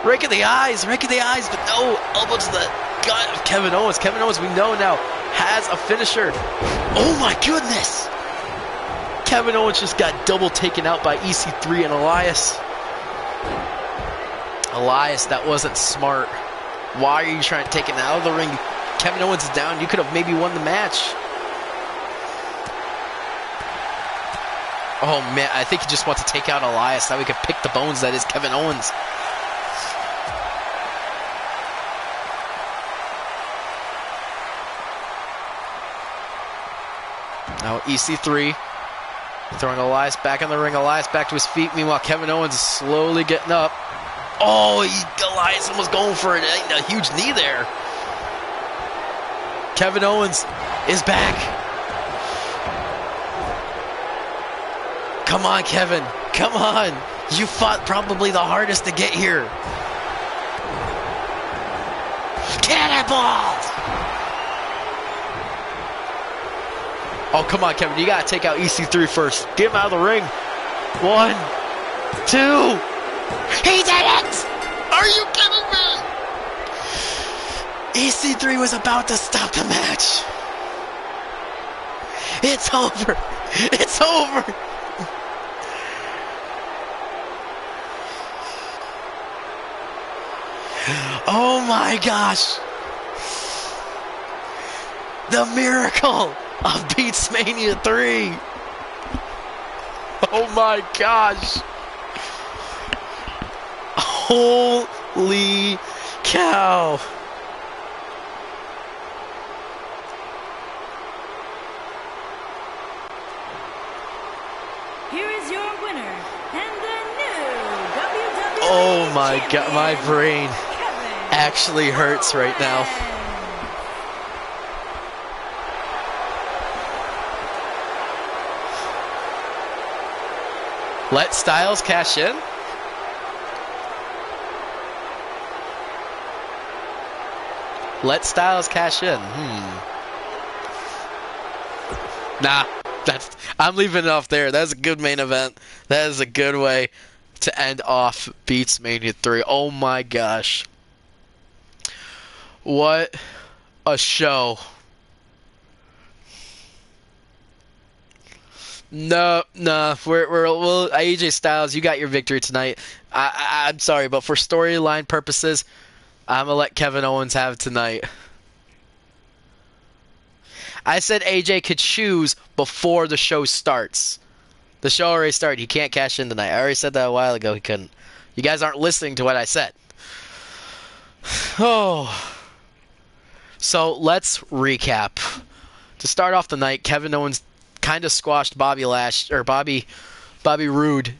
Rake in the eyes, but no, elbow to the gut of Kevin Owens. Kevin Owens, we know now, has a finisher. Oh my goodness! Kevin Owens just got double taken out by EC3 and Elias. Elias, that wasn't smart. Why are you trying to take him out of the ring? Kevin Owens is down. You could have maybe won the match. Oh man, I think he just wants to take out Elias. Now we can pick the bones that is Kevin Owens. Now EC3 throwing Elias back in the ring. Elias back to his feet. Meanwhile, Kevin Owens is slowly getting up. Oh, Elias almost going for a huge knee there. Kevin Owens is back. Come on, Kevin. Come on. You fought probably the hardest to get here. Cannonball! Oh, come on, Kevin. You got to take out EC3 first. Get him out of the ring. 1, 2. He did it! Are you kidding me? EC3 was about to stop the match. It's over. It's over. Oh my gosh. The miracle of BeatsMania 3. Oh my gosh. Holy cow. Here is your winner, and the new WWE Oh my God, my Champion, brain Kevin actually hurts right now. Owens. Let Styles cash in? Let Styles cash in. Nah, I'm leaving it off there. That's a good main event. That is a good way to end off BeatsMania 3. Oh my gosh. What a show. No, we'll AJ Styles, you got your victory tonight. I'm sorry, but for storyline purposes, I'm gonna let Kevin Owens have it tonight. I said AJ could choose before the show starts. The show already started. He can't cash in tonight. I already said that a while ago. He couldn't. You guys aren't listening to what I said. Oh. So let's recap. To start off the night, Kevin Owens kind of squashed Bobby Roode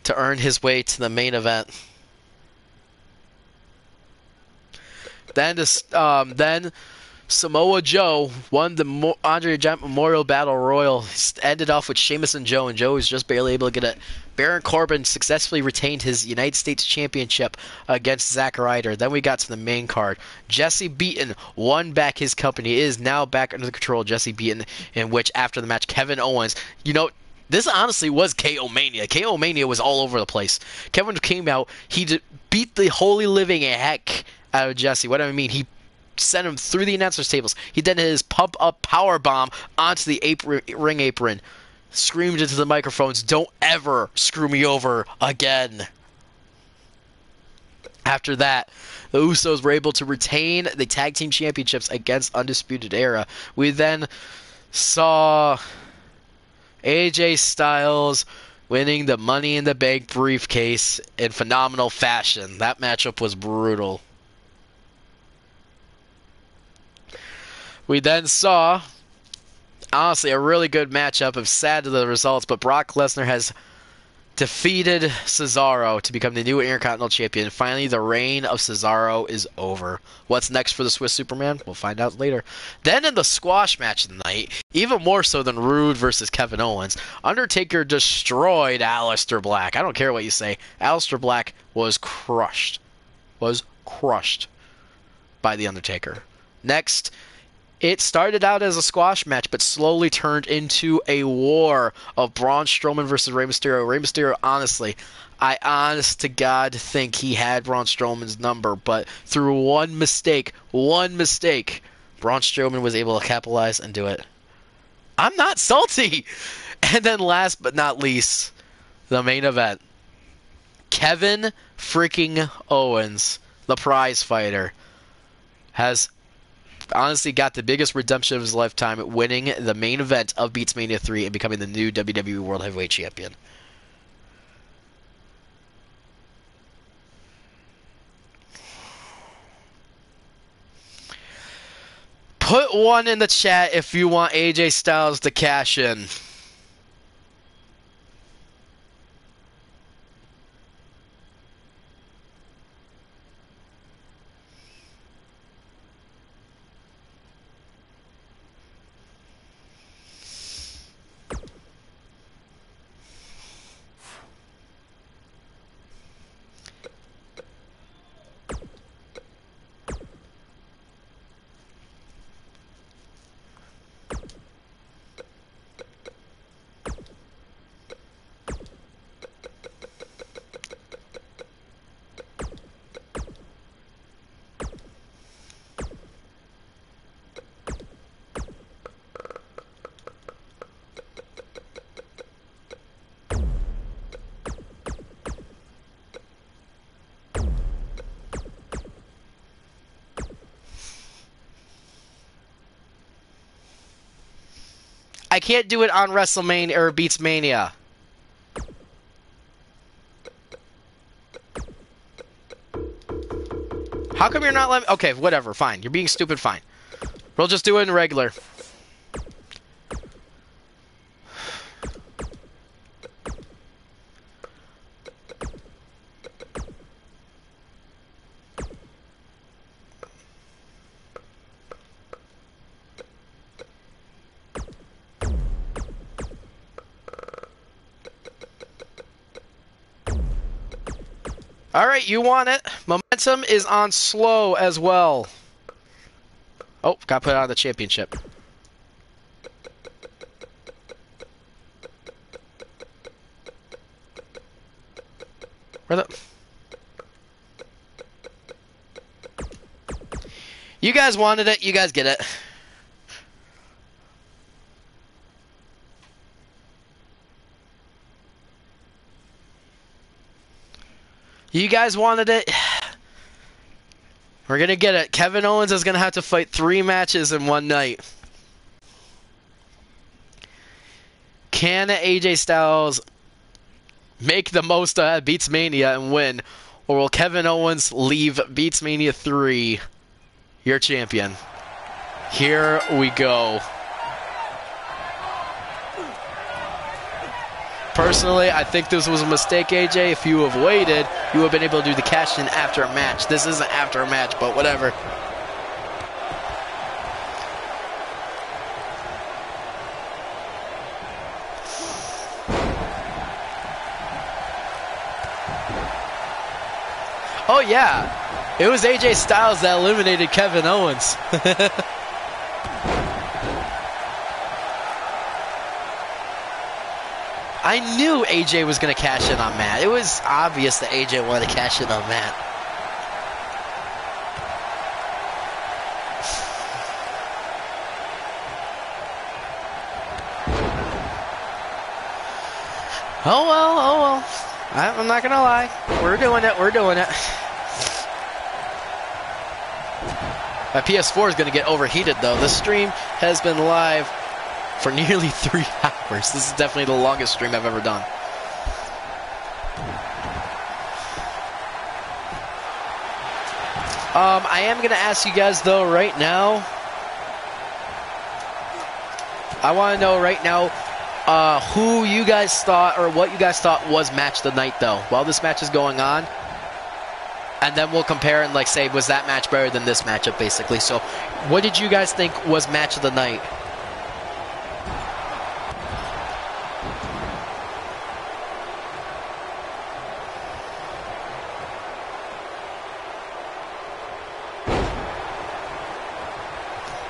to earn his way to the main event. Then Samoa Joe won the Andre the Giant Memorial Battle Royal. Ended off with Sheamus and Joe was just barely able to get it. Baron Corbin successfully retained his United States Championship against Zack Ryder. Then we got to the main card. Jesse Beaton won back his company. It is now back under the control of Jesse Beaton, in which after the match, Kevin Owens, this honestly was KO Mania. KO Mania was all over the place. Kevin came out, he beat the holy living heck out of Jesse. What do I mean? He sent him through the announcers tables. He then hit his pump up power bomb onto the ring apron. Screamed into the microphones, "Don't ever screw me over again." After that, the Usos were able to retain the tag team championships against Undisputed Era. We then saw AJ Styles winning the Money in the Bank briefcase in phenomenal fashion. That matchup was brutal. We then saw, honestly, a really good matchup. I'm sad to the results, but Brock Lesnar has defeated Cesaro to become the new Intercontinental Champion. Finally, the reign of Cesaro is over. What's next for the Swiss Superman? We'll find out later. Then in the squash match of the night, even more so than Roode versus Kevin Owens, Undertaker destroyed Aleister Black. I don't care what you say. Aleister Black was crushed. Was crushed by the Undertaker. Next, it started out as a squash match, but slowly turned into a war of Braun Strowman versus Rey Mysterio. Rey Mysterio, honestly, I honest to God think he had Braun Strowman's number, but through one mistake, Braun Strowman was able to capitalize and do it. I'm not salty! And then last but not least, the main event. Kevin freaking Owens, the prize fighter, has honestly got the biggest redemption of his lifetime, winning the main event of BeatsMania 3 and becoming the new WWE World Heavyweight Champion. Put one in the chat if you want AJ Styles to cash in. I can't do it on WrestleMania or BeatsMania. How come you're not letting me? Okay, whatever, fine. You're being stupid, fine. We'll just do it in regular. All right, you want it. Momentum is on slow as well. Oh, got put on the championship. Where the... You guys wanted it. You guys get it. You guys wanted it. We're going to get it. Kevin Owens is going to have to fight 3 matches in one night. Can AJ Styles make the most of BeatsMania and win? Or will Kevin Owens leave BeatsMania 3 your champion? Here we go. Personally, I think this was a mistake, AJ. If you have waited, you would have been able to do the cash-in after a match. This isn't after a match, but whatever. Oh, yeah. It was AJ Styles that eliminated Kevin Owens. I knew AJ was going to cash in on Matt. It was obvious that AJ wanted to cash in on Matt. Oh well, oh well. I'm not going to lie. We're doing it, we're doing it. My PS4 is going to get overheated though. This stream has been live for nearly 3 hours. This is definitely the longest stream I've ever done. I am going to ask you guys, though, right now. I want to know right now who you guys thought, or what you guys thought was match of the night, though, while this match is going on. And then we'll compare and, like, say, was that match better than this matchup, basically. So, what did you guys think was match of the night?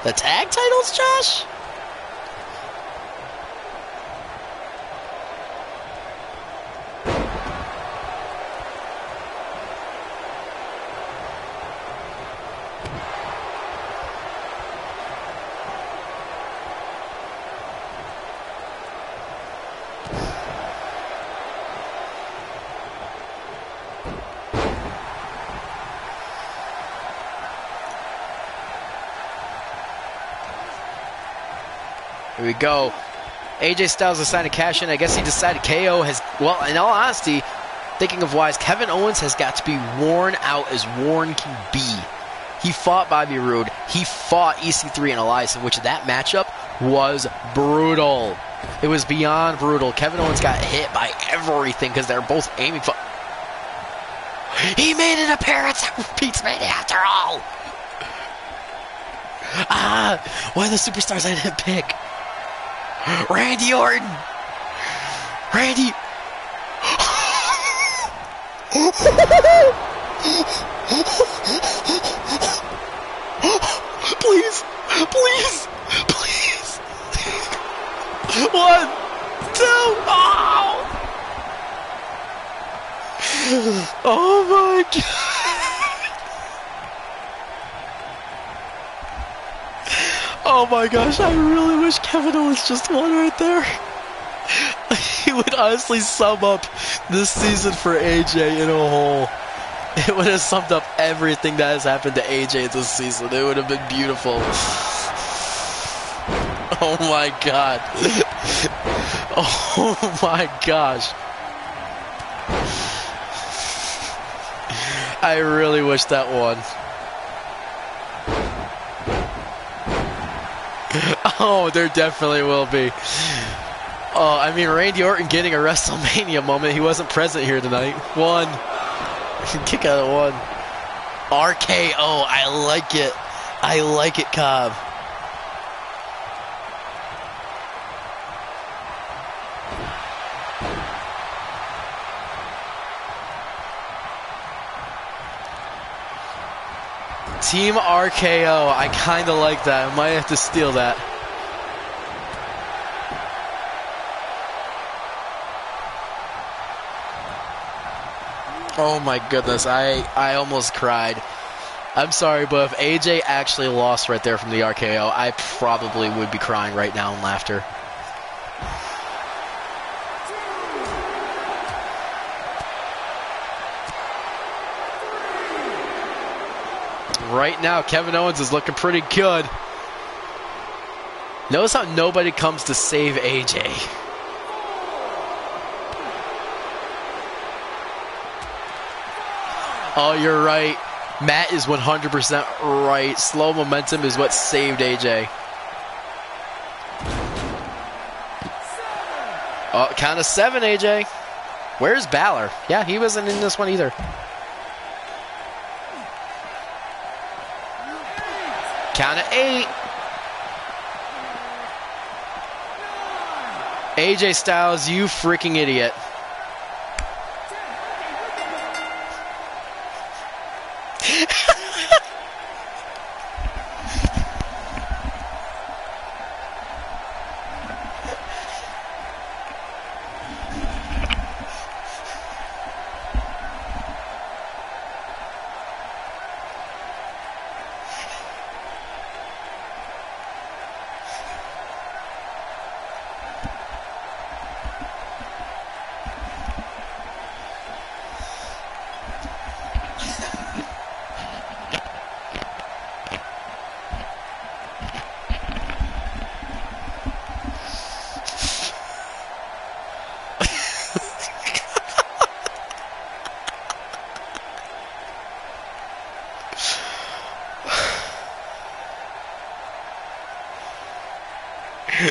The tag titles, Josh? Here we go. AJ Styles decided to cash in. I guess he decided KO has... Well, in all honesty, thinking of wise, Kevin Owens has got to be worn out as worn can be. He fought Bobby Roode. He fought EC3 and Elias, in which that matchup was brutal. It was beyond brutal. Kevin Owens got hit by everything because they're both aiming for... He made an appearance at BeatsMania after all! One of the superstars I didn't pick. Randy Orton! Randy! Please! Please! Please! 1, 2! Oh! Oh my God! Oh my gosh, I really wish Kevin Owens just won right there. He would honestly sum up this season for AJ in a whole. It would have summed up everything that has happened to AJ this season. It would have been beautiful. Oh my God. Oh my gosh. I really wish that won. Oh, there definitely will be. Oh, I mean, Randy Orton getting a WrestleMania moment. He wasn't present here tonight. 1. Kick out of 1. RKO. I like it. I like it, Cobb. Team RKO. I kind of like that. I might have to steal that. Oh my goodness, I almost cried. I'm sorry, but if AJ actually lost right there from the RKO, I probably would be crying right now in laughter. Right now, Kevin Owens is looking pretty good. Notice how nobody comes to save AJ. Oh, you're right. Matt is 100% right. Slow momentum is what saved AJ. Oh, count of 7, AJ. Where's Balor? Yeah, he wasn't in this one either. Count of 8. AJ Styles, you freaking idiot.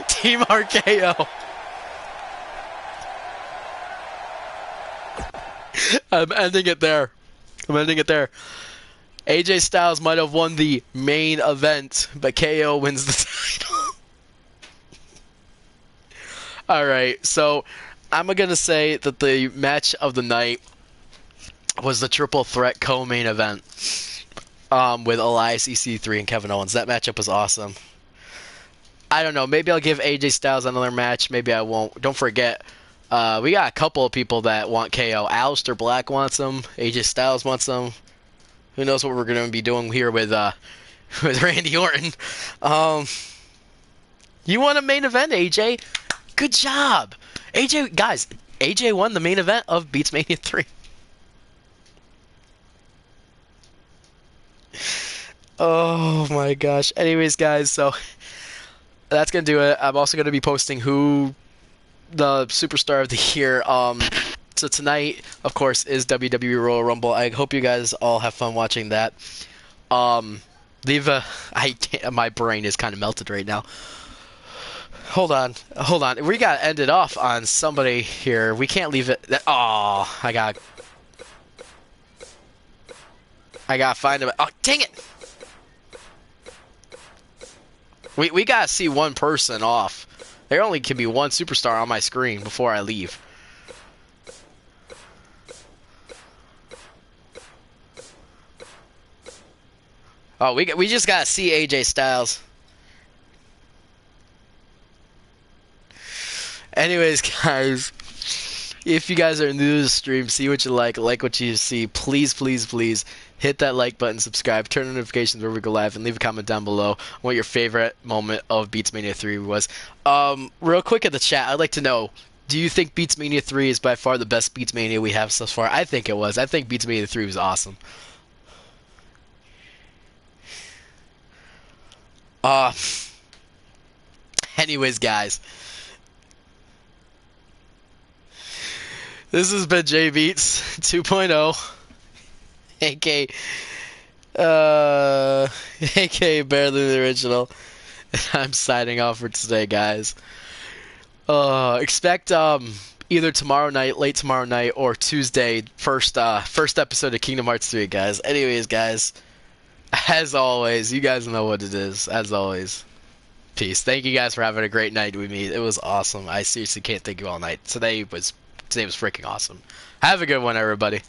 Team RKO. I'm ending it there. AJ Styles might have won the main event, but KO wins the title. Alright, so I'm going to say that the match of the night was the triple threat co-main event with Elias, EC3, and Kevin Owens. That matchup was awesome. I don't know. Maybe I'll give AJ Styles another match. Maybe I won't. Don't forget, we got a couple of people that want KO. Aleister Black wants him. AJ Styles wants him. Who knows what we're going to be doing here with Randy Orton. You won a main event, AJ. Good job. AJ, guys, AJ won the main event of BeatsMania 3. Oh, my gosh. Anyways, guys, so that's going to do it. I'm also going to be posting who the Superstar of the Year. So tonight, of course, is WWE Royal Rumble. I hope you guys all have fun watching that. My brain is kind of melted right now. Hold on. We got to end it off on somebody here. We can't leave it. Oh, I got to find him. Oh, dang it. We gotta see one person off. There only can be one superstar on my screen before I leave. Oh, we just gotta see AJ Styles. Anyways, guys, if you guys are new to the stream, see what you like what you see, please hit that like button, subscribe, turn on notifications where we go live, and leave a comment down below what your favorite moment of BeatsMania 3 was. Real quick in the chat, I'd like to know, do you think BeatsMania 3 is by far the best BeatsMania we have so far? I think it was. I think BeatsMania 3 was awesome. Anyways, guys, this has been JBeats 2.0. aka barely the original. I'm signing off for today, guys. Expect either tomorrow night, late tomorrow night, or Tuesday, first episode of Kingdom Hearts 3, guys. Anyways, guys, as always, you guys know what it is. As always, peace. Thank you guys for having a great night with me. It was awesome. I seriously can't thank you all night. Today was freaking awesome. Have a good one, everybody.